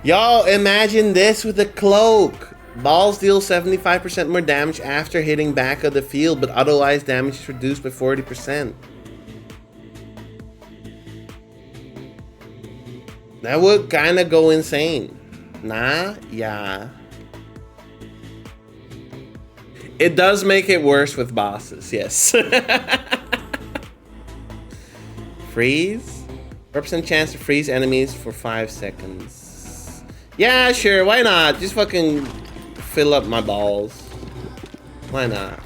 Yo, imagine this with a cloak. Balls deal 75% more damage after hitting back of the field, but otherwise damage is reduced by 40%. That would kind of go insane. Nah? Yeah. It does make it worse with bosses, yes. Freeze? 4% chance to freeze enemies for 5 seconds. Yeah, sure, why not? Just fucking fill up my balls. Why not?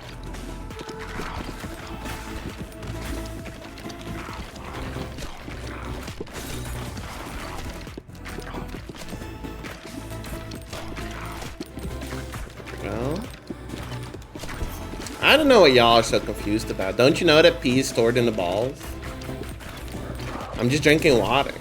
I don't know what y'all are so confused about. Don't you know that pee is stored in the balls? I'm just drinking water.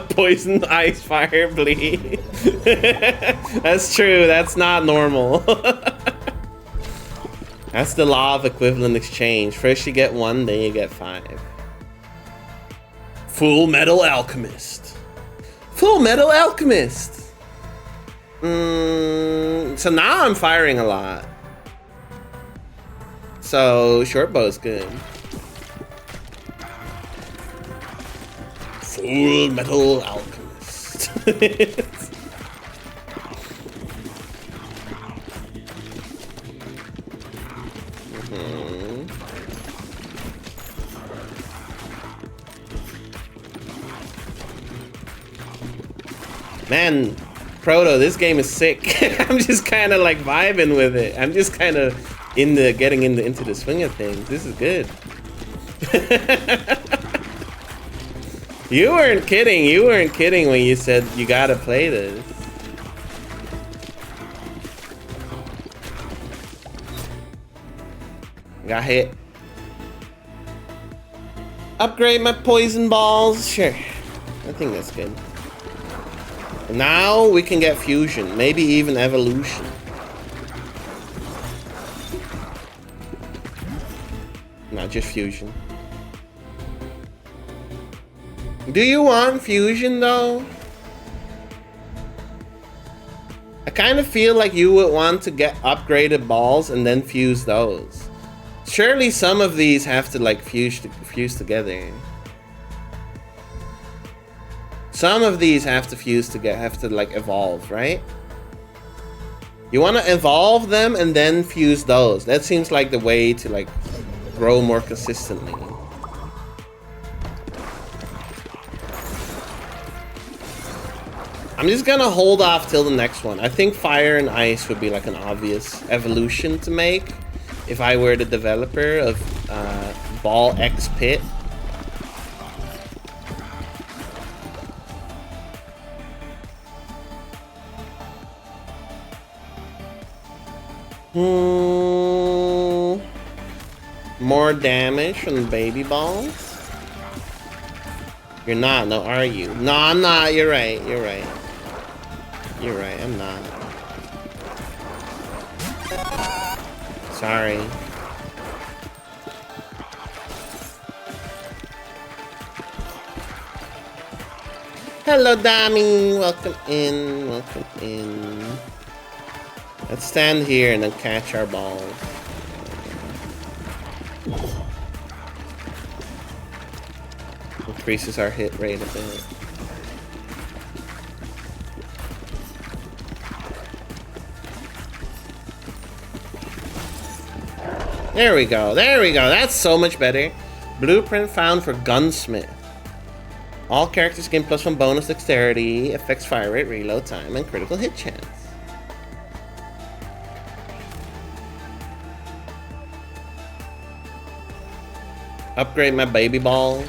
Poison, ice, fire, bleed. That's true, that's not normal. That's the law of equivalent exchange. First you get 1, then you get 5. Full Metal Alchemist. Full Metal Alchemist! So now I'm firing a lot. So short bow's good. Full Metal Alchemist. Man, Proto, this game is sick. I'm just kind of like vibing with it. I'm just kind of getting into the swing of things. This is good. You weren't kidding. You weren't kidding when you said you gotta play this. Got hit. Upgrade my poison balls. Sure. I think that's good. Now we can get fusion, maybe even evolution. Not just fusion. Do you want fusion though? I kind of feel like you would want to get upgraded balls and then fuse those. Surely some of these have to like fuse together. Some of these have to fuse together, have to like evolve, right? You want to evolve them and then fuse those. That seems like the way to like grow more consistently. I'm just gonna hold off till the next one. I think fire and ice would be like an obvious evolution to make if I were the developer of Ball X Pit. More damage from the baby balls? You're not, no, are you? No, I'm not, you're right, you're right. You're right, I'm not. Sorry. Hello, Dami. Welcome in, welcome in. Let's stand here and then catch our balls. Increases our hit rate a bit. There we go, there we go. That's so much better. Blueprint found for Gunsmith. All characters gain +1 bonus dexterity, affects fire rate, reload time, and critical hit chance. Upgrade my baby balls.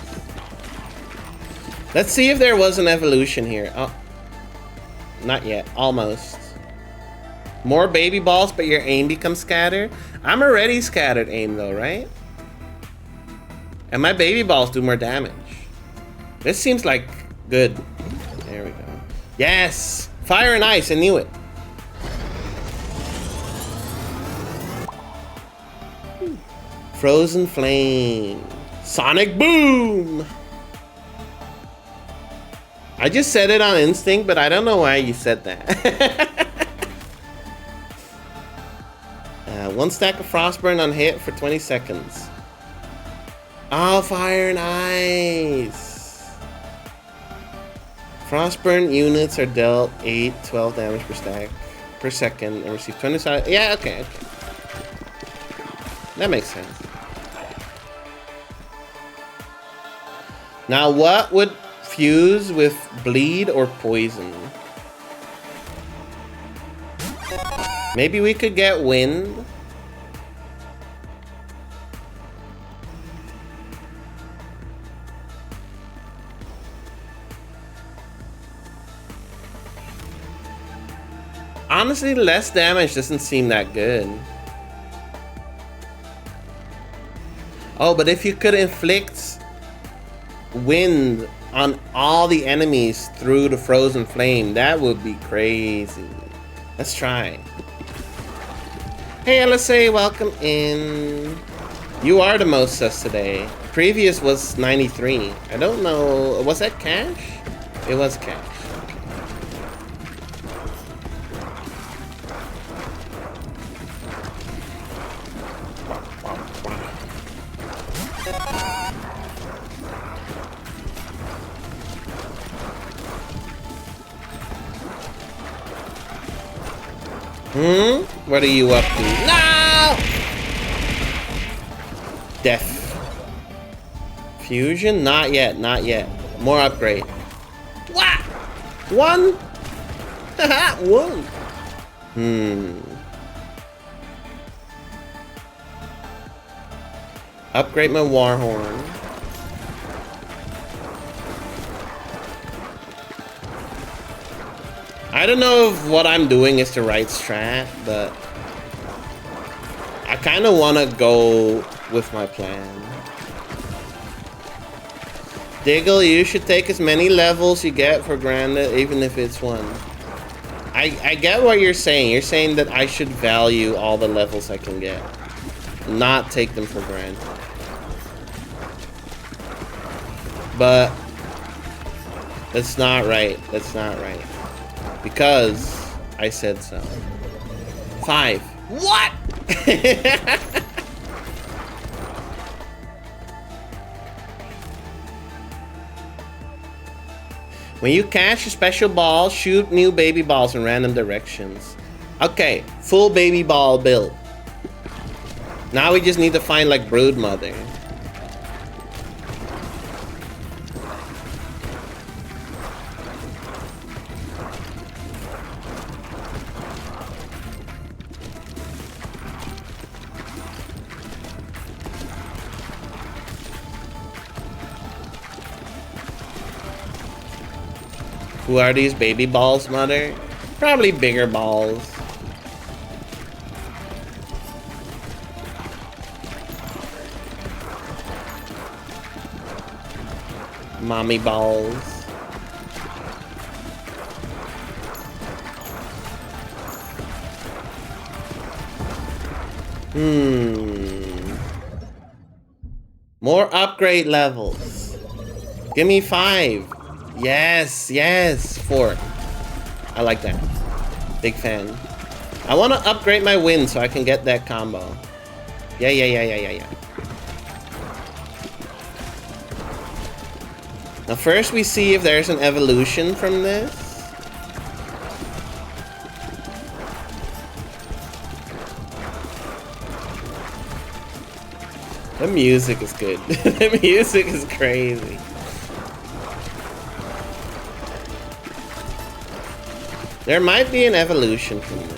Let's see if there was an evolution here. Oh, not yet. Almost. More baby balls, but your aim becomes scattered. I'm already scattered aim though, right? And my baby balls do more damage. This seems like good. There we go. Yes! Fire and ice, I knew it. Frozen flame. Sonic boom! I just said it on instinct, but I don't know why you said that. 1 stack of Frostburn on hit for 20 seconds. Oh, fire and ice. Frostburn units are dealt 12 damage per second and receive 20 side. Yeah, okay. That makes sense. Now, what would fuse with bleed or poison? Maybe we could get wind. Honestly, less damage doesn't seem that good. Oh, but if you could inflict wind on all the enemies through the frozen flame, that would be crazy. Let's try. Hey, LSA, welcome in. You are the most sus today. Previous was 93. I don't know. Was that cash? It was cash. What are you up to? No! Death. Fusion? Not yet, not yet. More upgrade. What? One? Haha, one. Upgrade my Warhorn. I don't know if what I'm doing is the right strat, but I kind of want to go with my plan. Diggle, you should take as many levels you get for granted, even if it's one. I get what you're saying. You're saying that I should value all the levels I can get, not take them for granted. But that's not right. That's not right. Because I said so. 5. What? When you catch a special ball, shoot new baby balls in random directions. Okay, full baby ball build. Now we just need to find like Brood Mother. Who are these baby balls, Mother? Probably bigger balls. Mommy balls. More upgrade levels. Give me 5. Yes, yes. 4. I like that. Big fan. I want to upgrade my win so I can get that combo. Yeah. Now first we see if there's an evolution from this. The music is good. The music is crazy. There might be an evolution from this.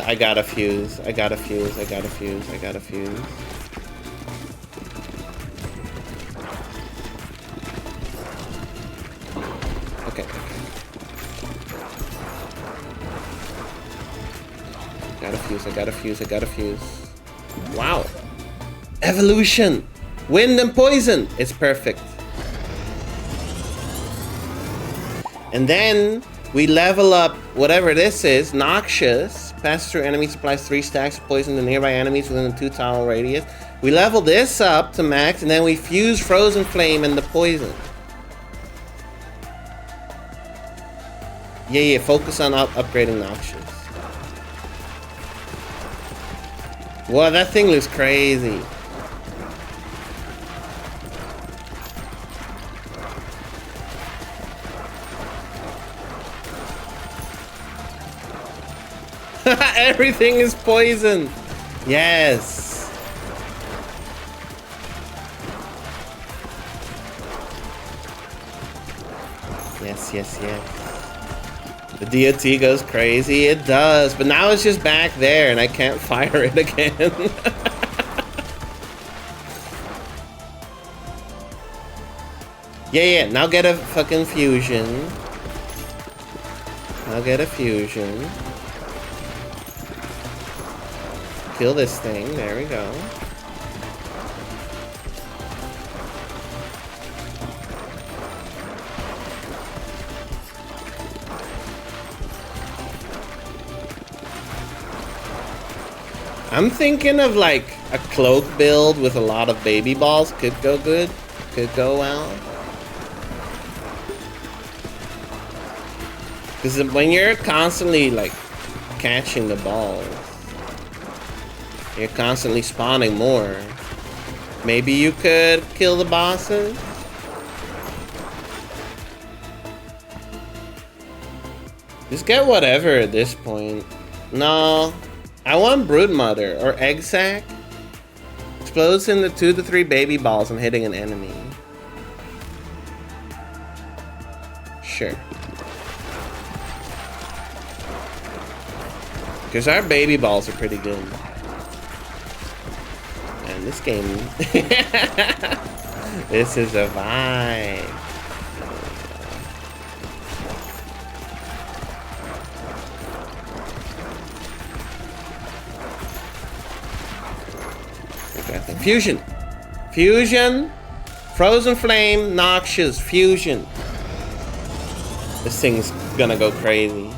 I gotta fuse. I gotta fuse. Okay. I gotta fuse. Wow. Evolution. Wind and poison. It's perfect. And then we level up whatever this is. Noxious. Passes through enemy supplies 3 stacks of poison to nearby enemies within a 2 tile radius. We level this up to max, and then we fuse Frozen Flame and the poison. Yeah, focus on upgrading Noxious. Wow, that thing looks crazy. Everything is poison. Yes. Yes. The DOT goes crazy. It does. But now it's just back there and I can't fire it again. Yeah. Now get a fucking fusion. Kill this thing. There we go. I'm thinking of like a cloak build with a lot of baby balls could go good. Could go well. Because when you're constantly like catching the balls, you're constantly spawning more. Maybe you could kill the bosses. Just get whatever at this point. No, I want Broodmother or Egg Sac. Explodes into 2 to 3 baby balls and hitting an enemy. Sure. Because our baby balls are pretty good. And this game... this is a vibe. Fusion. Fusion. Frozen Flame. Noxious. Fusion. This thing's gonna go crazy.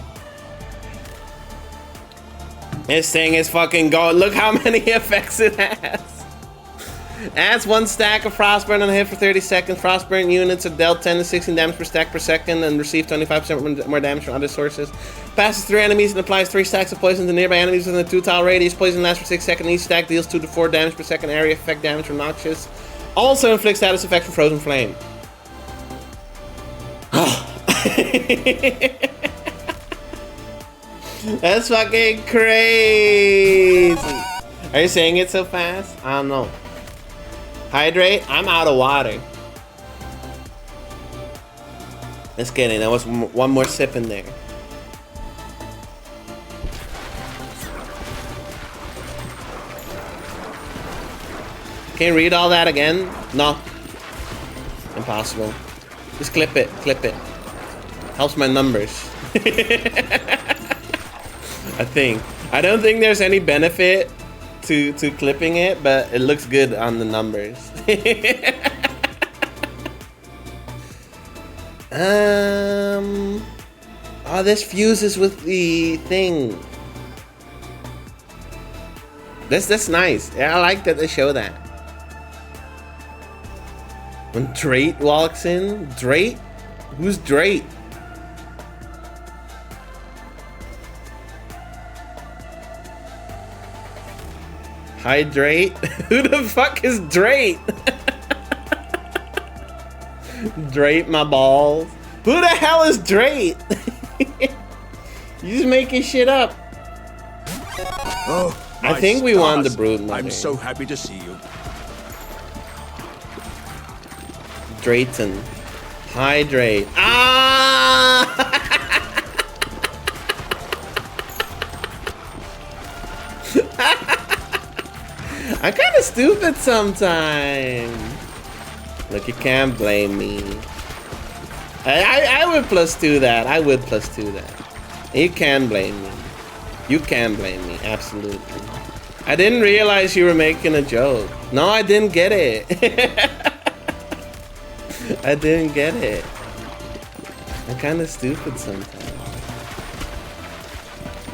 This thing is fucking going. Look how many effects it has. Adds 1 stack of Frostburn on a hit for 30 seconds. Frostburn units are dealt 10 to 16 damage per stack per second and receive 25% more damage from other sources. Passes 3 enemies and applies 3 stacks of poison to nearby enemies within a 2-tile radius. Poison lasts for 6 seconds. Each stack deals 2 to 4 damage per second area effect damage from Noxious. Also inflicts status effect from Frozen Flame. That's fucking crazy. Are you saying it so fast? I don't know. Hydrate? I'm out of water. Just kidding. There was one more sip in there. Can you read all that again? No. Impossible. Just clip it. Clip it. Helps my numbers. I think. I don't think there's any benefit to clipping it, but it looks good on the numbers. Oh, this fuses with the thing. That's nice. Yeah, I like that they show that. When Drake walks in, Drake? Who's Drake? Hydrate? Who the fuck is Drake? Drake my balls. Who the hell is Drake? You just making shit up. Oh, I think we won the Broodmother. I'm so happy to see you. Drayton. Hydrate. Ah! I'm kind of stupid sometimes. Look, you can't blame me. I would +2 that. I would +2 that. You can blame me. You can blame me. Absolutely. I didn't realize you were making a joke. No, I didn't get it. I didn't get it. I'm kind of stupid sometimes.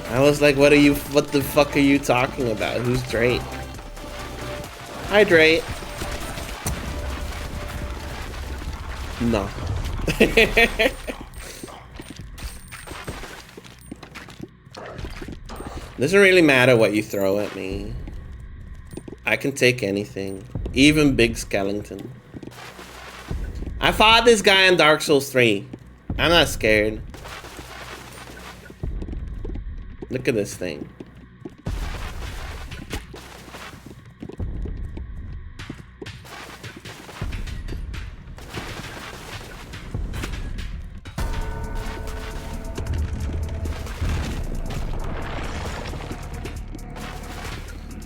I was like, what the fuck are you talking about? Who's Drake? Hydrate. No. Doesn't really matter what you throw at me. I can take anything. Even Big Skellington. I fought this guy in Dark Souls 3. I'm not scared. Look at this thing.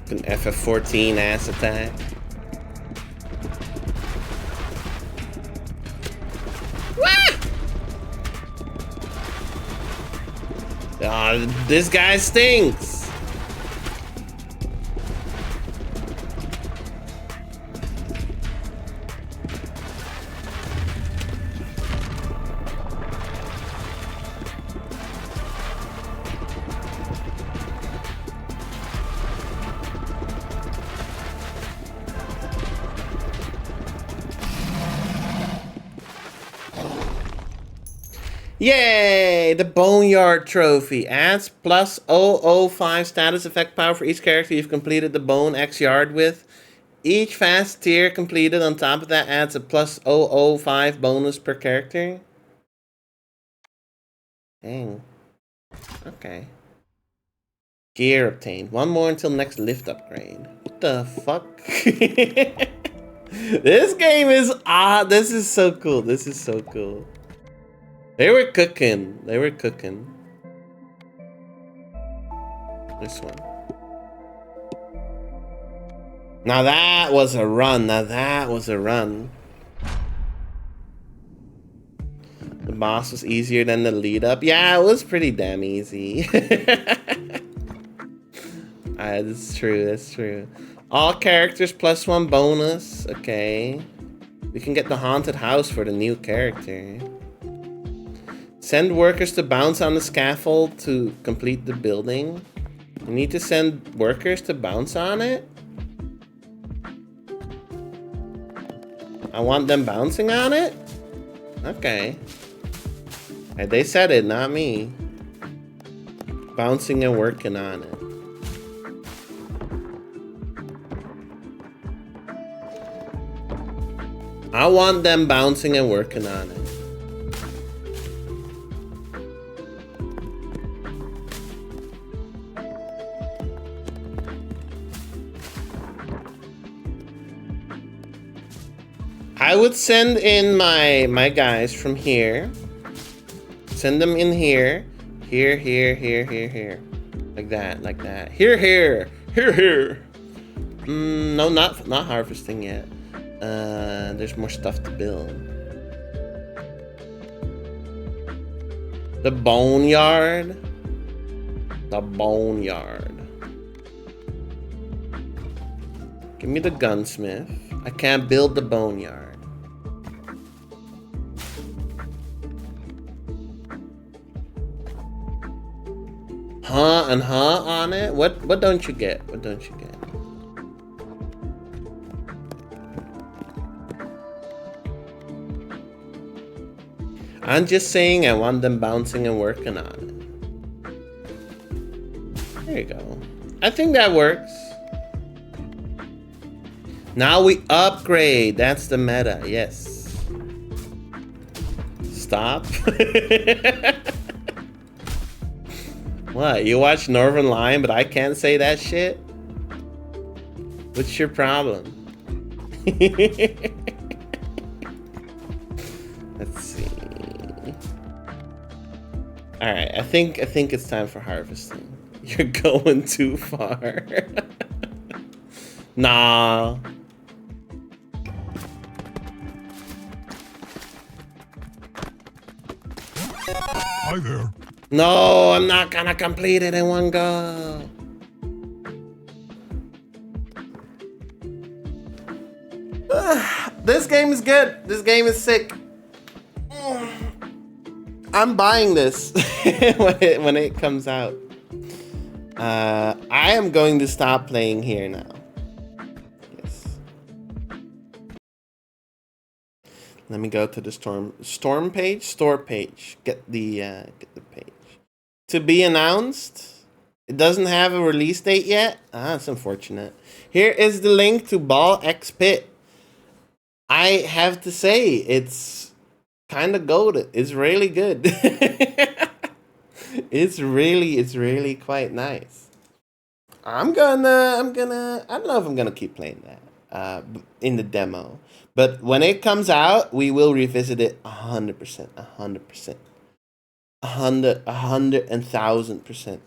An FF14 ass attack. This guy stinks. Yay! The Boneyard Trophy adds plus 005 status effect power for each character you've completed the Bone X Yard with. Each fast tier completed on top of that adds a plus 005 bonus per character. Dang. Okay. Gear obtained. One more until next lift upgrade. What the fuck? This game is this is so cool. This is so cool. They were cooking. They were cooking. This one. Now that was a run. Now that was a run. The boss was easier than the lead up. Yeah, it was pretty damn easy. That's true. That's true. All characters plus 1 bonus. Okay. We can get the haunted house for the new character. Send workers to bounce on the scaffold to complete the building. You need to send workers to bounce on it? I want them bouncing on it? Okay. Hey, they said it, not me. Bouncing and working on it. I want them bouncing and working on it. I would send in my guys from here. Send them in here. Here, here, here, here, here. Like that, like that. Here, here. Here, here. No, not harvesting yet. There's more stuff to build. The boneyard. The boneyard. Give me the gunsmith. I can't build the boneyard. Huh and huh on it? What don't you get? What don't you get? I'm just saying I want them bouncing and working on it. There you go. I think that works. Now we upgrade. That's the meta. Yes. Stop. What? You watch Northern Lion, but I can't say that shit? What's your problem? Let's see. All right, I think it's time for harvesting. You're going too far. Nah. Hi there. No, I'm not gonna complete it in one go. This game is good. This game is sick. I'm buying this when it comes out. I am going to stop playing here now. Yes. Let me go to the store page. Get the page. To be announced. It doesn't have a release date yet. That's unfortunate. Here is the link to Ball X Pit. I have to say, it's kind of goated. It's really good. It's really quite nice. I don't know if I'm gonna keep playing that in the demo. But when it comes out, we will revisit it 100%. 1,000%.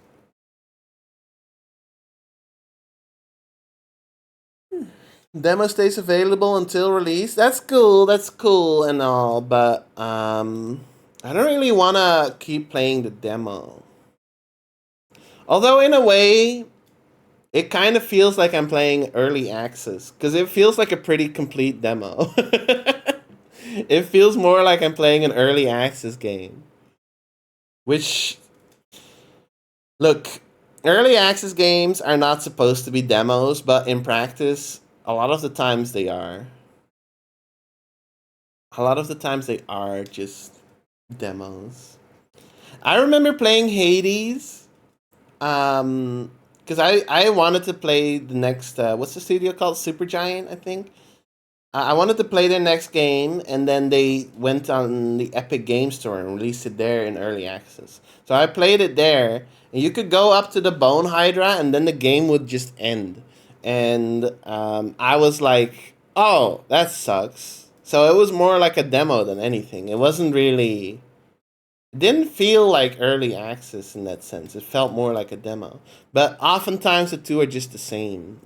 Demo stays available until release. That's cool and all, but I don't really want to keep playing the demo. Although in a way, it kind of feels like I'm playing early access, because it feels like a pretty complete demo. It feels more like I'm playing an early access game. Which, look, early access games are not supposed to be demos, but in practice, a lot of the times they are. A lot of the times they are just demos. I remember playing Hades. Because I wanted to play the next what's the studio called? Supergiant, I think. I wanted to play their next game, and then they went on the Epic Game Store and released it there in early access. So I played it there, and you could go up to the Bone Hydra, and then the game would just end. And I was like, oh, that sucks. So it was more like a demo than anything. It wasn't really... It didn't feel like early access in that sense. It felt more like a demo. But oftentimes the two are just the same.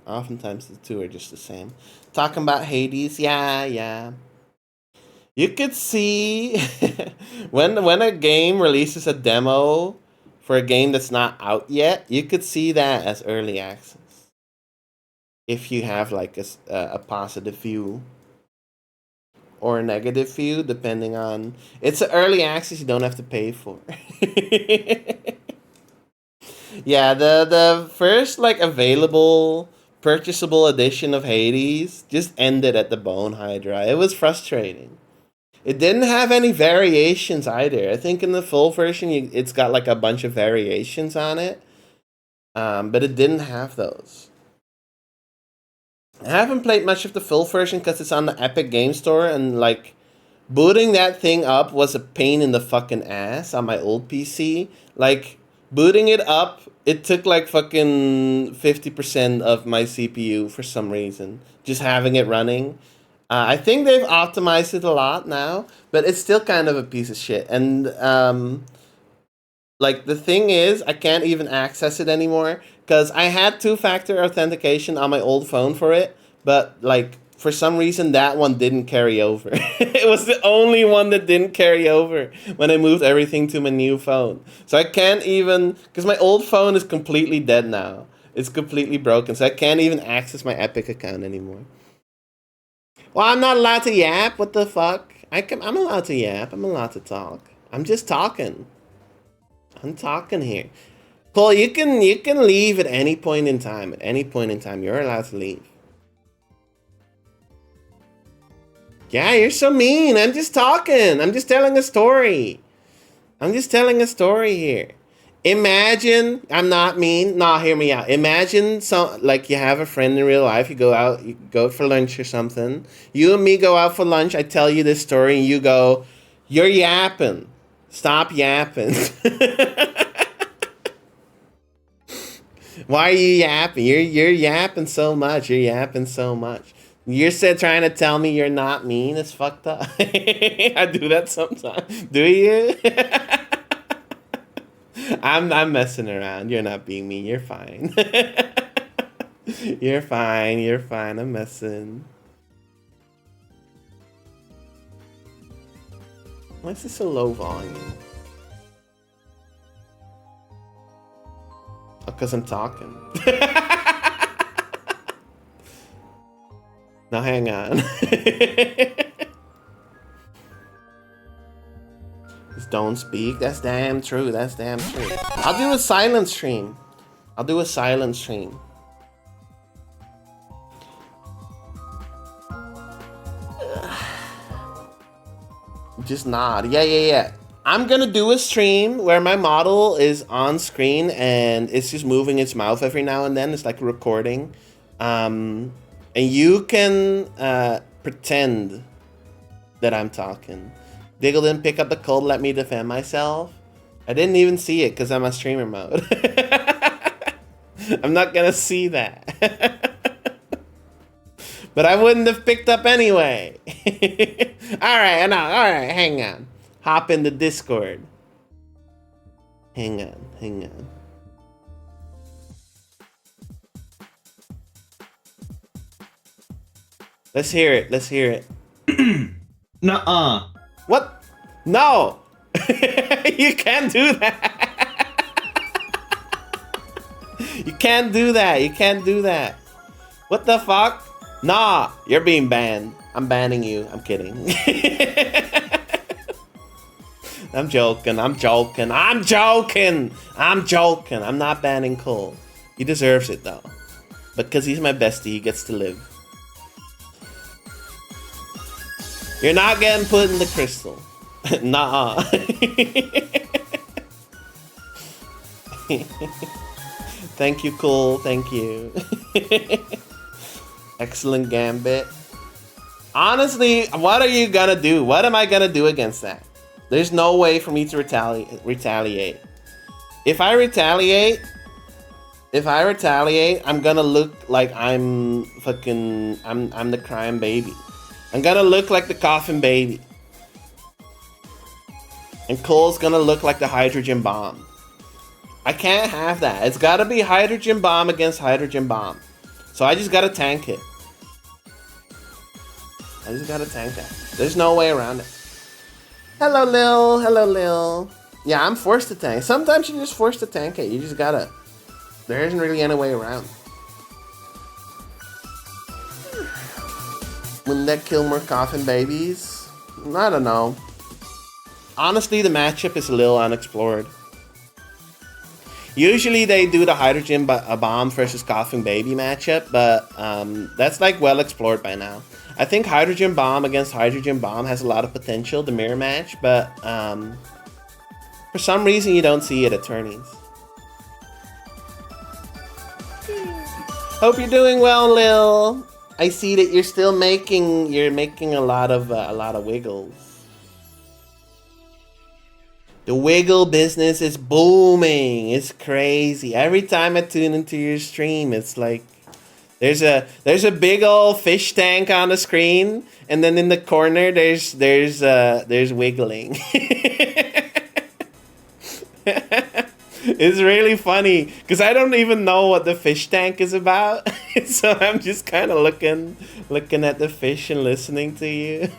Talking about Hades, yeah. You could see when a game releases a demo for a game that's not out yet, you could see that as early access. If you have like a positive view or a negative view, depending on... It's an early access you don't have to pay for. Yeah, the first like available purchasable edition of Hades just ended at the Bone Hydra. It was frustrating. It didn't have any variations either. I think in the full version, it's got like a bunch of variations on it. But it didn't have those. I haven't played much of the full version because it's on the Epic Game Store, and like booting that thing up was a pain in the fucking ass on my old PC. Like booting it up, it took like fucking 50% of my CPU for some reason. Just having it running. I think they've optimized it a lot now, but it's still kind of a piece of shit. And like the thing is, I can't even access it anymore because I had 2-factor authentication on my old phone for it, but like for some reason that one didn't carry over. It was the only one that didn't carry over when I moved everything to my new phone. So I can't even, because my old phone is completely dead now. It's completely broken, so I can't even access my Epic account anymore. Well, I'm not allowed to yap. What the fuck? I'm allowed to yap. I'm allowed to talk. I'm just talking. I'm talking here. Paul, you can leave at any point in time. At any point in time, you're allowed to leave. Yeah, you're so mean. I'm just talking. I'm just telling a story. I'm just telling a story here. Imagine, I'm not mean. Nah, hear me out. Imagine like you have a friend in real life. You go for lunch or something. You and me go out for lunch. I tell you this story and you go, you're yapping. Stop yapping. Why are you yapping? You're yapping so much. You're yapping so much. You're trying to tell me you're not mean. It's fucked up. I do that sometimes. Do you? I'm messing around. You're not being mean. You're fine. You're fine. You're fine. I'm messing. Why is this so low volume? Oh, because I'm talking. Now hang on. Just don't speak. That's damn true. That's damn true. I'll do a silent stream. I'll do a silent stream. Just nod. Yeah. I'm gonna do a stream where my model is on screen and it's just moving its mouth every now and then. It's like a recording. And you can pretend that I'm talking. Diggle didn't pick up the call to let me defend myself. I didn't even see it because I'm on streamer mode. I'm not gonna see that. But I wouldn't have picked up anyway. Alright, hang on. Hop in the Discord. Hang on. Let's hear it. Nuh-uh. What? No! You can't do that. You can't do that. What the fuck? Nah, you're being banned. I'm banning you. I'm kidding. I'm joking. I'm not banning Cole. He deserves it though. Because he's my bestie, he gets to live. You're not getting put in the crystal. Nuh-uh. Thank you, cool. Thank you. Excellent gambit. Honestly, what are you gonna do? What am I gonna do against that? There's no way for me to retaliate. If I retaliate, I'm gonna look like I'm fucking, I'm the crying baby. I'm gonna look like the coffin baby. And Cole's gonna look like the hydrogen bomb. I can't have that. It's gotta be hydrogen bomb against hydrogen bomb. So I just gotta tank it. I just gotta tank that. There's no way around it. Hello, Lil. Hello, Lil. Yeah, I'm forced to tank. Sometimes you're just forced to tank it. You just gotta. There isn't really any way around. Wouldn't that kill more coffin babies? I don't know. Honestly, the matchup is a little unexplored. Usually they do the hydrogen bomb versus coffin baby matchup, but that's like well explored by now. I think hydrogen bomb against hydrogen bomb has a lot of potential, the mirror match, but for some reason you don't see it at tourneys. Hope you're doing well, Lil. I see that you're still making a lot of wiggles. The wiggle business is booming. It's crazy. Every time I tune into your stream, it's like there's a big old fish tank on the screen, and then in the corner there's wiggling. It's really funny because I don't even know what the fish tank is about, so I'm just kind of looking at the fish and listening to you.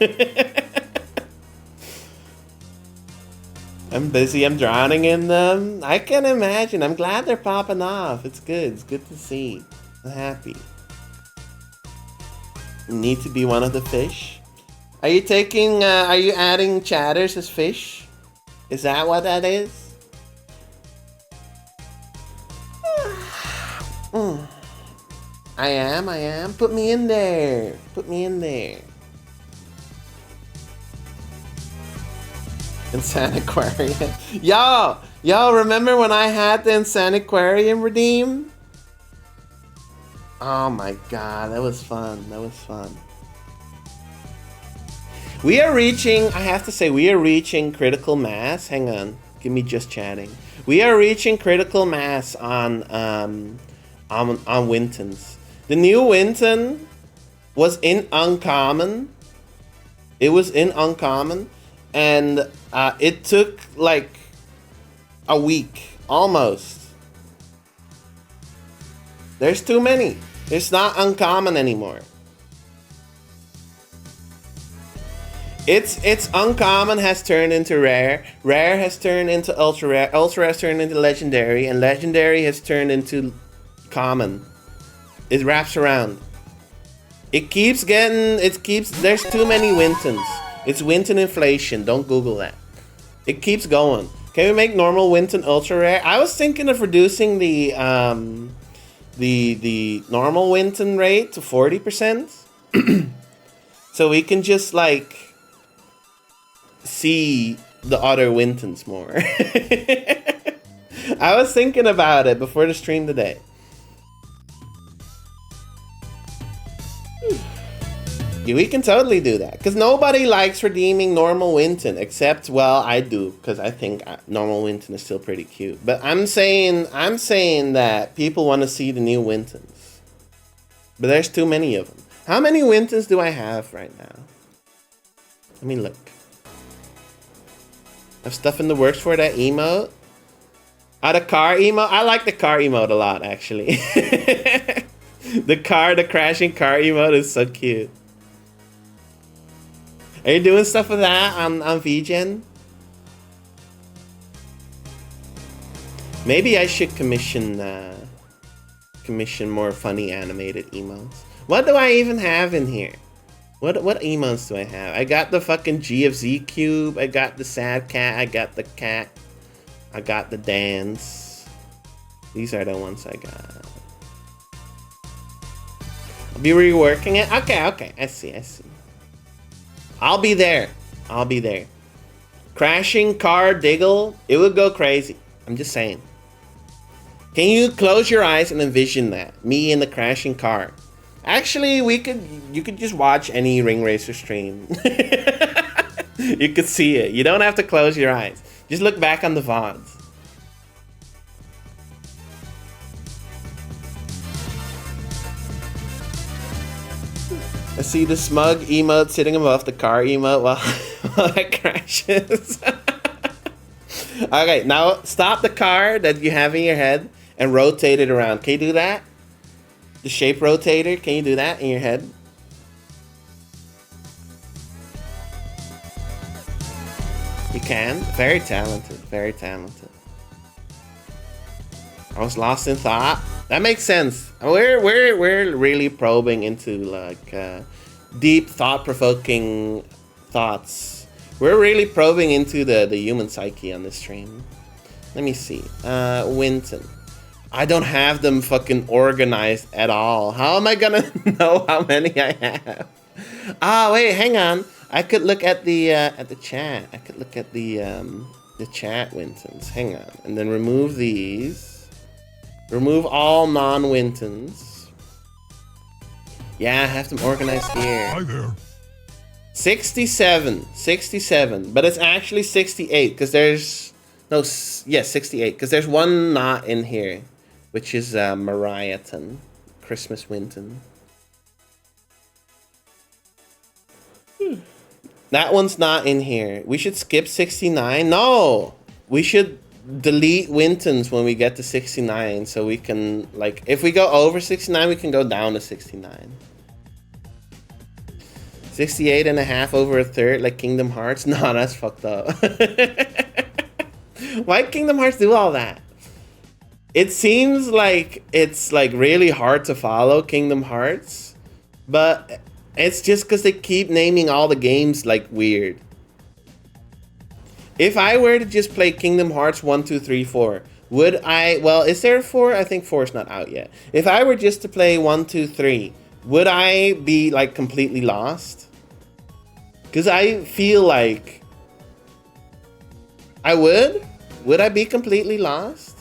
I'm busy, I'm drowning in them. I can imagine. I'm glad they're popping off. It's good. It's good to see. I'm happy. You need to be one of the fish. Are you adding chatters as fish? Is that what that is? I am. Put me in there. Insaniquarium. Yo, remember when I had the Insaniquarium redeem? Oh my god, that was fun. We are reaching, I have to say, we are reaching critical mass. Hang on, give me just chatting. We are reaching critical mass on Wintons. The new Winton was in Uncommon. It was in Uncommon. And it took like a week, almost. There's too many. It's not Uncommon anymore. It's Uncommon has turned into Rare. Rare has turned into Ultra Rare. Ultra has turned into Legendary. And Legendary has turned into Common. It wraps around. There's too many Wintons. It's Winton inflation. Don't Google that. It keeps going. Can we make normal Winton ultra rare? I was thinking of reducing the normal Winton rate to 40%, so we can just like see the other Wintons more. I was thinking about it before the stream today. Yeah, we can totally do that because nobody likes redeeming normal Winton except, well, I do because I think normal Winton is still pretty cute. But I'm saying that people want to see the new Wintons, but there's too many of them. How many Wintons do I have right now? Let me look. I have stuff in the works for that emote. The car emote. I like the car emote a lot, actually. The crashing car emote is so cute. Are you doing stuff with that on VGen? Maybe I should commission more funny animated emotes. What do I even have in here? What emotes do I have? I got the fucking GFZ cube. I got the sad cat. I got the cat. I got the dance. These are the ones I got. I'll be reworking it. Okay. I see. I'll be there. Crashing car Diggle, it would go crazy. I'm just saying. Can you close your eyes and envision that? Me in the crashing car. Actually, you could just watch any Ring Racer stream. You could see it. You don't have to close your eyes. Just look back on the VODs. I see the smug emote sitting above the car emote while it crashes. Okay, now stop the car that you have in your head and rotate it around. Can you do that? The shape rotator, can you do that in your head? You can? Very talented, very talented. I was lost in thought. That makes sense. We're really probing into like deep thought-provoking thoughts. We're really probing into the human psyche on this stream. Let me see. Winton. I don't have them fucking organized at all. How am I gonna know how many I have? Ah, wait, hang on. I could look at the chat. I could look at the chat Wintons. Hang on, and then remove these. Remove all non-Wintons. Yeah, I have them organized here. Hi there. 67, but it's actually 68 because there's no, yes, 68 because there's one not in here, which is Mariahton, Christmas Winton. That one's not in here. We should skip 69. No, we should delete Wintons when we get to 69 so we can, like, if we go over 69 we can go down to 69. 68 and a half over a third like Kingdom Hearts. No, that's fucked up. Why Kingdom Hearts do all that? It seems like it's like really hard to follow Kingdom Hearts, but it's just because they keep naming all the games like weird. If I were to just play Kingdom Hearts 1, 2, 3, 4, would I... Well, is there a 4? I think 4 is not out yet. If I were just to play 1, 2, 3, would I be, like, completely lost? Because I feel like... I would? Would I be completely lost?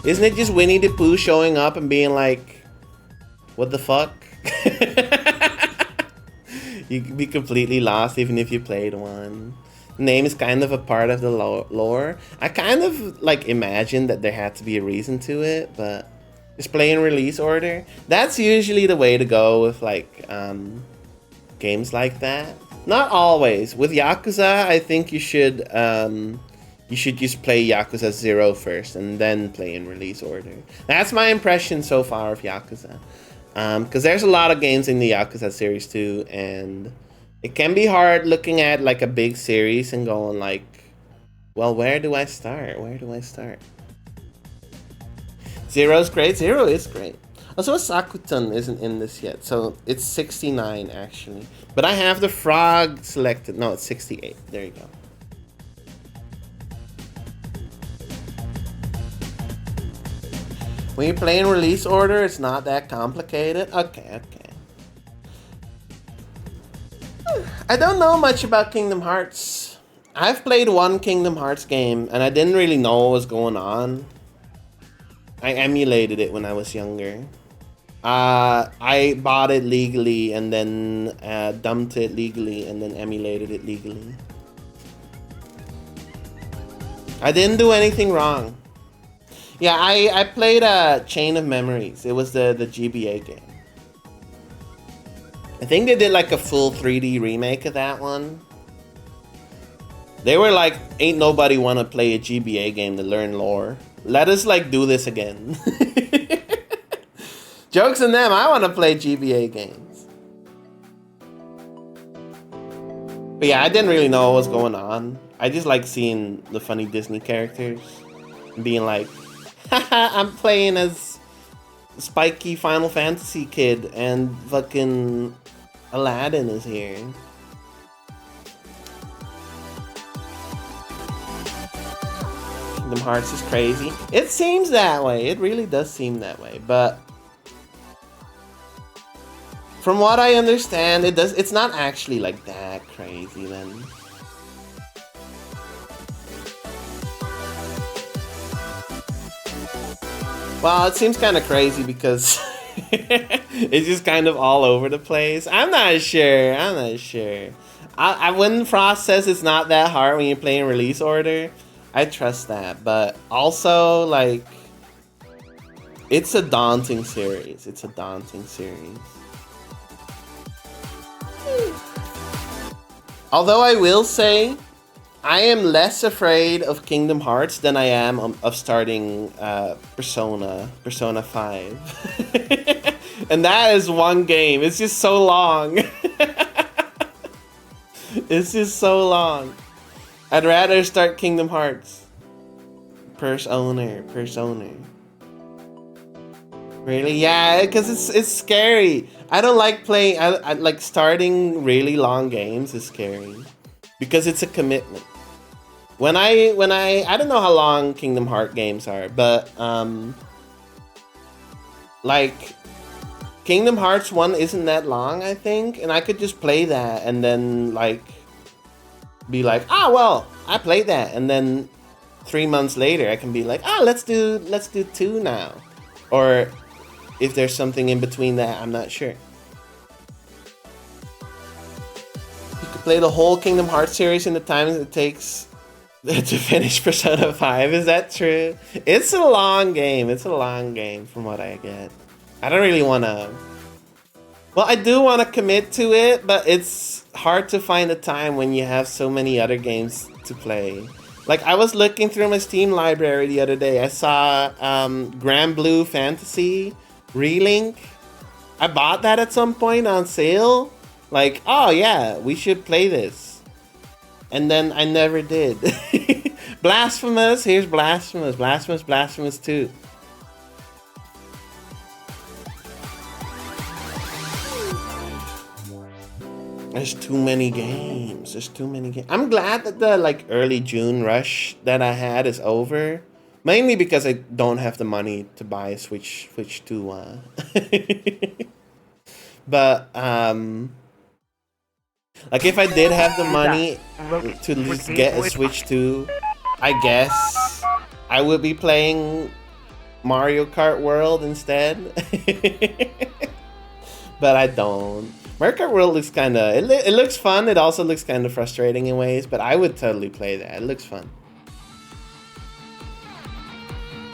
Isn't it just Winnie the Pooh showing up and being like, what the fuck? You could be completely lost even if you played one. The name is kind of a part of the lore. I kind of like imagined that there had to be a reason to it, but display and release order, that's usually the way to go with like games like that. Not always. With Yakuza, I think you should just play Yakuza 0 first and then play in release order. That's my impression so far of Yakuza. Because there's a lot of games in the Yakuza series too, and it can be hard looking at like a big series and going like, well, where do I start? Where do I start? Zero's great. Zero is great. Also, Sakutan isn't in this yet, so it's 69 actually. But I have the frog selected. No, it's 68. There you go. When you play in release order, it's not that complicated. Okay. I don't know much about Kingdom Hearts. I've played one Kingdom Hearts game, and I didn't really know what was going on. I emulated it when I was younger. I bought it legally, and then dumped it legally, and then emulated it legally. I didn't do anything wrong. Yeah, I played Chain of Memories. It was the GBA game. I think they did like a full 3D remake of that one. They were like, ain't nobody wanna play a GBA game to learn lore. Let us like do this again. Jokes on them, I wanna play GBA games. But yeah, I didn't really know what was going on. I just like seeing the funny Disney characters and being like, haha, I'm playing as spiky Final Fantasy kid and fucking Aladdin is here. Kingdom Hearts is crazy. It seems that way. It really does seem that way. But from what I understand, it's not actually like that crazy then. Well, it seems kind of crazy because it's just kind of all over the place. I'm not sure. When Frost says it's not that hard when you're playing release order, I trust that. But also, like, it's a daunting series. Although I will say, I am less afraid of Kingdom Hearts than I am of starting Persona 5. And that is one game. It's just so long. It's just so long. I'd rather start Kingdom Hearts. Persona. Really? Yeah, because it's scary. I don't like playing. I like starting really long games is scary because it's a commitment. When I don't know how long Kingdom Hearts games are, but like Kingdom Hearts 1 isn't that long, I think, and I could just play that and then like be like, ah, well, I played that, and then 3 months later I can be like, ah, let's do 2 now, or if there's something in between that, I'm not sure. You could play the whole Kingdom Hearts series in the time it takes to finish Persona 5. Is that true? It's a long game. From what I get. I don't really want to... Well, I do want to commit to it, but it's hard to find the time when you have so many other games to play. Like, I was looking through my Steam library the other day. I saw Grand Blue Fantasy Relink. I bought that at some point on sale. Like, oh yeah, we should play this. And then I never did. Blasphemous, here's Blasphemous. Blasphemous 2. There's too many games. I'm glad that the like early June rush that I had is over. Mainly because I don't have the money to buy a Switch 2. But like if I did have the money to at least get a Switch 2, I guess I would be playing Mario Kart World instead. But I don't. Mario Kart World looks kind of... It looks fun. It also looks kind of frustrating in ways, but I would totally play that. It looks fun.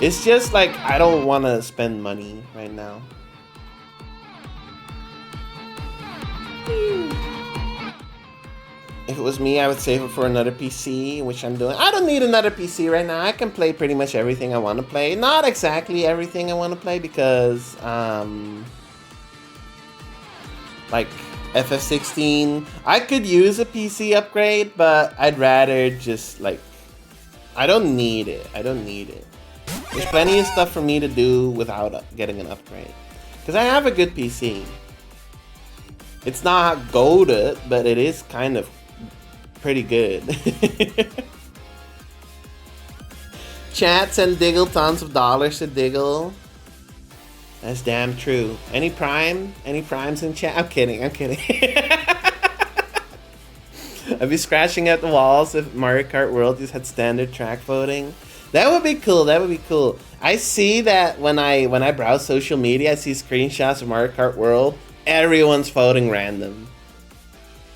It's just like, I don't want to spend money right now. If it was me, I would save it for another PC, which I'm doing. I don't need another PC right now. I can play pretty much everything I want to play. Not exactly everything I want to play because... like FF16, I could use a PC upgrade, but I'd rather just like, I don't need it. There's plenty of stuff for me to do without getting an upgrade. Because I have a good PC. It's not goated, but it is kind of pretty good. Chat send Diggle tons of dollars to Diggle. That's damn true. Any primes in chat? I'm kidding. I'd be scratching at the walls if Mario Kart World just had standard track voting. That would be cool. I see that when I browse social media, I see screenshots of Mario Kart World. Everyone's voting random.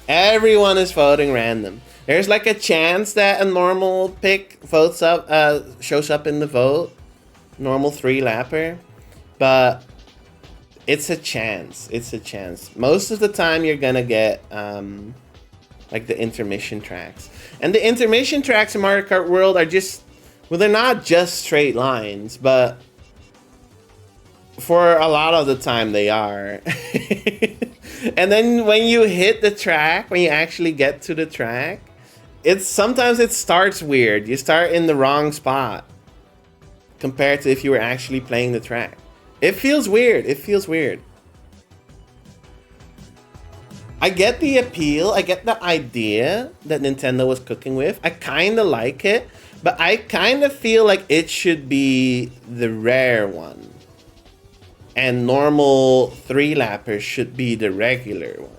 Everyone is voting random. There's like a chance that a normal pick shows up in the vote. Normal 3-lapper. But it's a chance. Most of the time you're gonna get like the intermission tracks. And the intermission tracks in Mario Kart World are just, well, they're not just straight lines, but for a lot of the time they are. And then when you hit the track, when you actually get to the track, sometimes it starts weird. You start in the wrong spot compared to if you were actually playing the track. It feels weird. I get the appeal. I get the idea that Nintendo was cooking with. I kind of like it, but I kind of feel like it should be the rare one. And normal 3-lappers should be the regular one.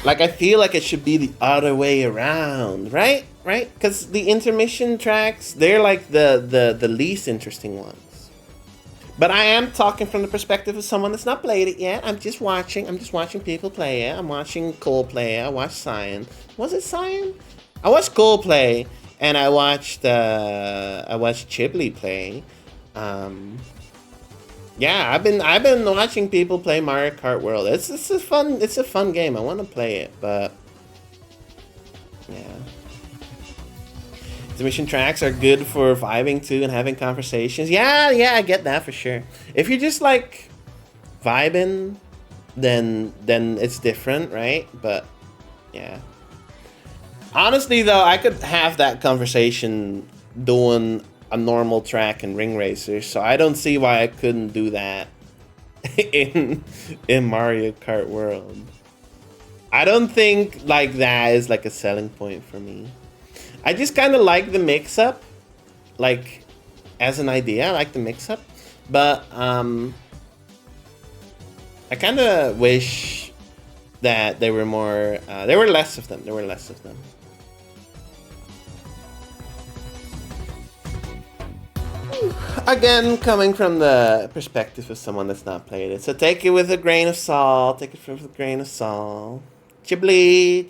Like, I feel like it should be the other way around, right? Right? Because the intermission tracks, they're like the least interesting ones. But I am talking from the perspective of someone that's not played it yet. I'm just watching people play it. I'm watching Cole play it. I watched Cyan. Was it Cyan? I watched Cole play, and I watched Chibli play. Yeah, I've been watching people play Mario Kart World. It's a fun game. I want to play it, but yeah. The mission tracks are good for vibing too and having conversations. Yeah, I get that for sure. If you're just like vibing, then it's different, right? But yeah. Honestly though, I could have that conversation doing a normal track in Ring Racer, so I don't see why I couldn't do that in Mario Kart World. I don't think like that is like a selling point for me. I just kind of like the mix-up, like as an idea. I like the mix-up, but I kind of wish that there were more. There were less of them. Again, coming from the perspective of someone that's not played it, so take it with a grain of salt. Chibli.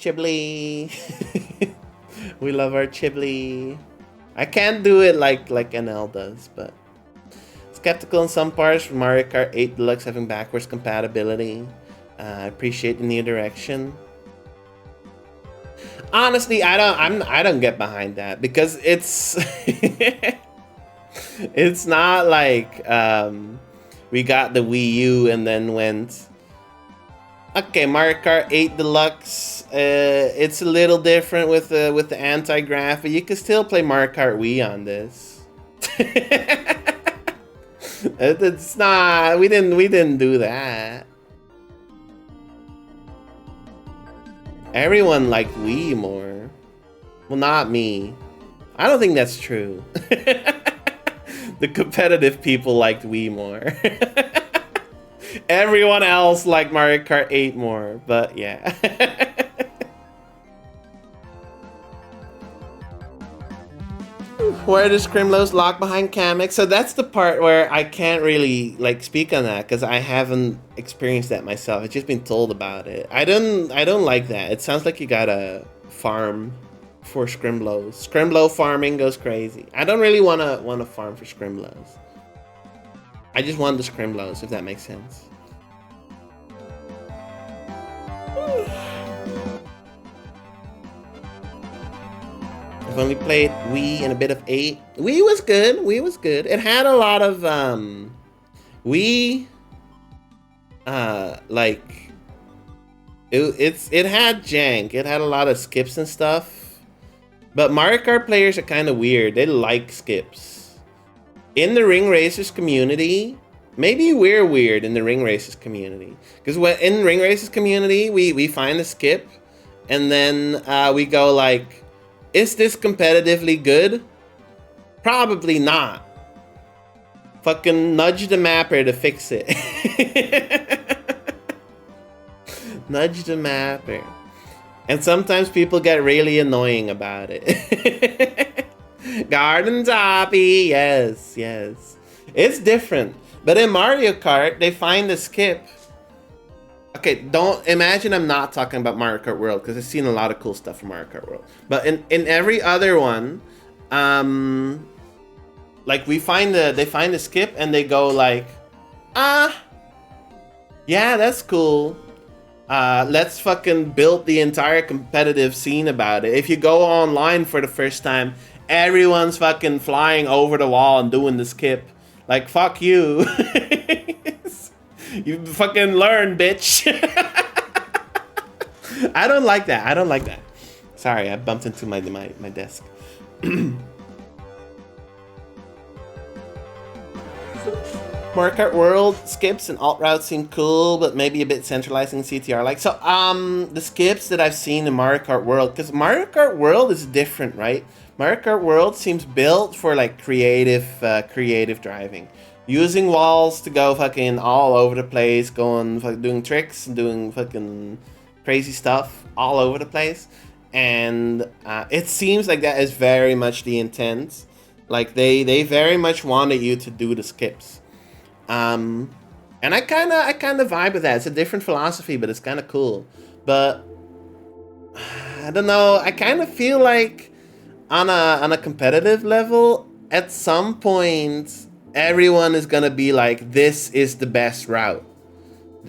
We love our Chibli. I can't do it like NL does, but skeptical in some parts for Mario Kart 8 Deluxe having backwards compatibility. I appreciate the new direction. Honestly, I don't get behind that because it's it's not like we got the Wii U and then went, okay, Mario Kart 8 Deluxe. It's a little different with the anti-grav, but you can still play Mario Kart Wii on this. It's not. We didn't do that. Everyone liked Wii more. Well, not me. I don't think that's true. The competitive people liked Wii more. Everyone else liked Mario Kart 8 more, but yeah. Where does Scrimlow's lock behind Kamek? So that's the part where I can't really like speak on that because I haven't experienced that myself. I've just been told about it. I don't like that. It sounds like you gotta farm for Scrimlows. Scrimlow farming goes crazy. I don't really wanna farm for Scrimlows. I just want the Scrimlows, if that makes sense. I've only played Wii and a bit of 8. Wii was good. It had a lot of Wii like it had jank. It had a lot of skips and stuff. But Mario Kart players are kind of weird. They like skips. In the Ring Racers community, maybe we're weird in the Ring Racers community. Because in Ring Racers community, we find a skip and then we go like, is this competitively good? Probably not. Fucking nudge the mapper to fix it. Nudge the mapper. And sometimes people get really annoying about it. Garden Toppy, yes. It's different. But in Mario Kart, they find a skip. Okay, don't imagine I'm not talking about Mario Kart World because I've seen a lot of cool stuff from Mario Kart World. But in every other one, like they find a skip and they go like, yeah, that's cool. Let's fucking build the entire competitive scene about it. If you go online for the first time, everyone's fucking flying over the wall and doing the skip. Like, fuck you. You fucking learn, bitch. I don't like that. Sorry, I bumped into my desk. Mario Kart World skips and alt routes seem cool, but maybe a bit centralizing CTR. Like, so, the skips that I've seen in Mario Kart World, because Mario Kart World is different, right? Mario Kart World seems built for like creative driving. Using walls to go fucking all over the place, doing tricks and doing fucking crazy stuff all over the place. And it seems like that is very much the intent. Like they very much wanted you to do the skips. And I kind of vibe with that. It's a different philosophy, but it's kind of cool. But I don't know. I kind of feel like on a competitive level, at some point, everyone is gonna be like, "This is the best route."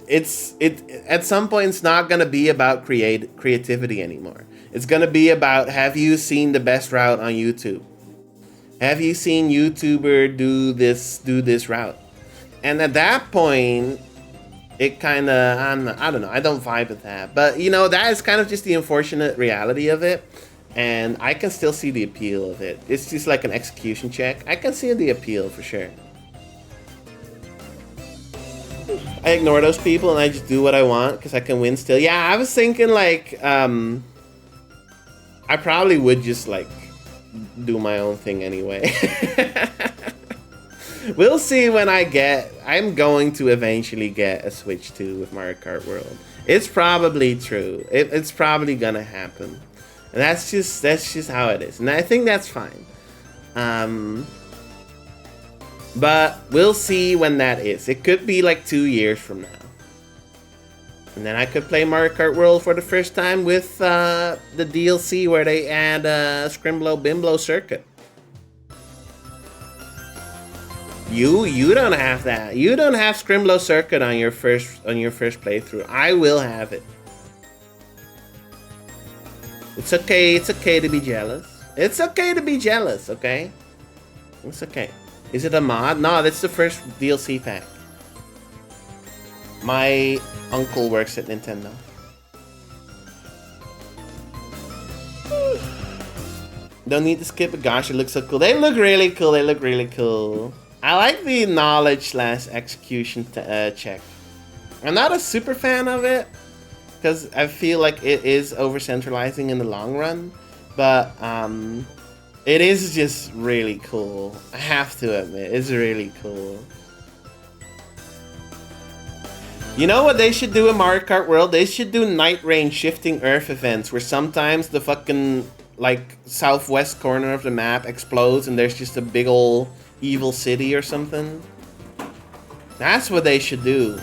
At some point, it's not gonna be about creativity anymore. It's gonna be about, have you seen the best route on YouTube? Have you seen YouTuber do this route? And at that point, it kind of, I don't know, I don't vibe with that. But, you know, that is kind of just the unfortunate reality of it. And I can still see the appeal of it. It's just like an execution check. I can see the appeal for sure. I ignore those people and I just do what I want because I can win still. Yeah, I was thinking like, I probably would just like do my own thing anyway. We'll see when I'm going to eventually get a Switch 2 with Mario Kart World. It's probably true. It's probably gonna happen. And that's just how it is. And I think that's fine. But we'll see when that is. It could be like 2 years from now. And then I could play Mario Kart World for the first time with the DLC where they add Scrimblow Bimblow Circuit. You don't have that. You don't have Scrimblow Circuit on your first playthrough. I will have it. It's okay. It's okay to be jealous. It's okay to be jealous. Okay. It's okay. Is it a mod? No, that's the first DLC pack. My uncle works at Nintendo. Don't need to skip it. Gosh, it looks so cool. They look really cool. They look really cool. I like the knowledge/execution check. I'm not a super fan of it because I feel like it is over-centralizing in the long run. But it is just really cool. I have to admit, it's really cool. You know what they should do in Mario Kart World? They should do night rain shifting earth events where sometimes the fucking like southwest corner of the map explodes and there's just a big ol' evil city or something. That's what they should do.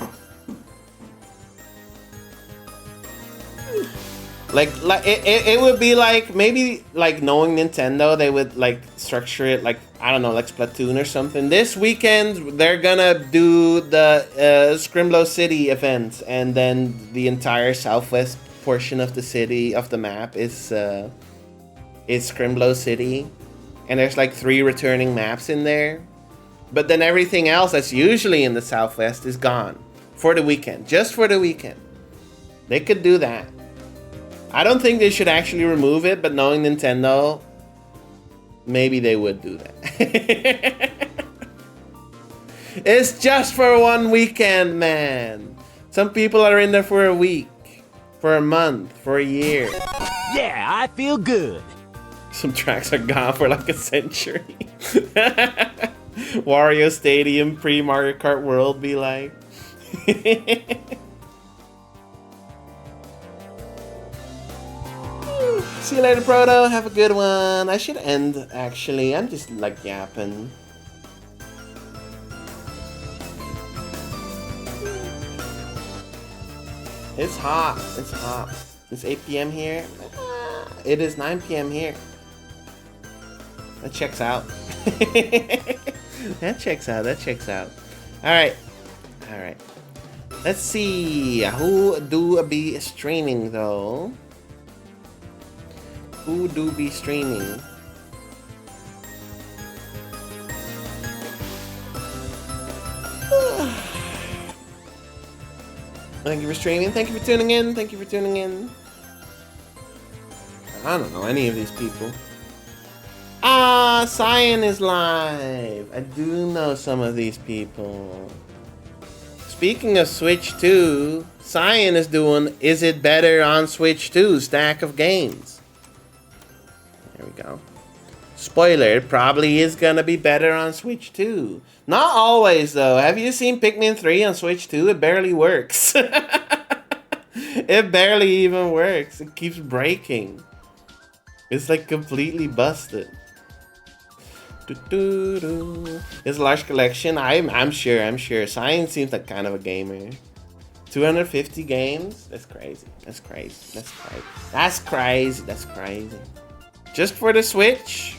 Like it would be like, maybe like knowing Nintendo, they would like structure it like, I don't know, like Splatoon or something. This weekend they're gonna do the Scrimblow City event, and then the entire southwest portion of the city of the map is Scrimblow City, and there's like 3 returning maps in there. But then everything else that's usually in the southwest is gone for the weekend, just for the weekend. They could do that. I don't think they should actually remove it, but knowing Nintendo, maybe they would do that. It's just for 1 weekend, man. Some people are in there for a week, for a month, for a year. Yeah, I feel good. Some tracks are gone for like a century. Wario Stadium pre-Mario Kart World be like. See you later, Proto. Have a good one. I should end, actually. I'm just, like, yapping. It's hot. It's hot. It's 8 p.m. here. It is 9 p.m. here. That checks out. That checks out. That checks out. Alright. Alright. Let's see. Who do be streaming, though? Who do be streaming? Thank you for streaming. Thank you for tuning in. Thank you for tuning in. I don't know any of these people. Ah, Cyan is live. I do know some of these people. Speaking of Switch 2, Cyan is doing Is It Better on Switch 2 stack of games. There we go. Spoiler, it probably is gonna be better on Switch 2. Not always, though. Have you seen Pikmin 3 on Switch 2? It barely works. It barely even works. It keeps breaking. It's like completely busted. His large collection. I'm sure. Science seems like kind of a gamer. 250 games? That's crazy. That's crazy. That's crazy. That's crazy. That's crazy. Just for the Switch?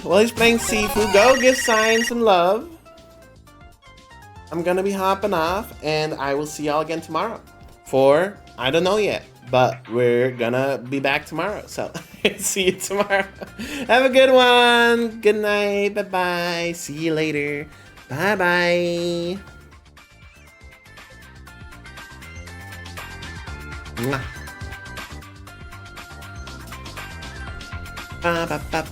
Well, he's playing Sifu. Go give Science some love. I'm gonna be hopping off, and I will see y'all again tomorrow. For, I don't know yet, but we're gonna be back tomorrow. So, see you tomorrow. Have a good one. Good night. Bye-bye. See you later. Bye-bye. Mwah. Ba, ba, ba, ba.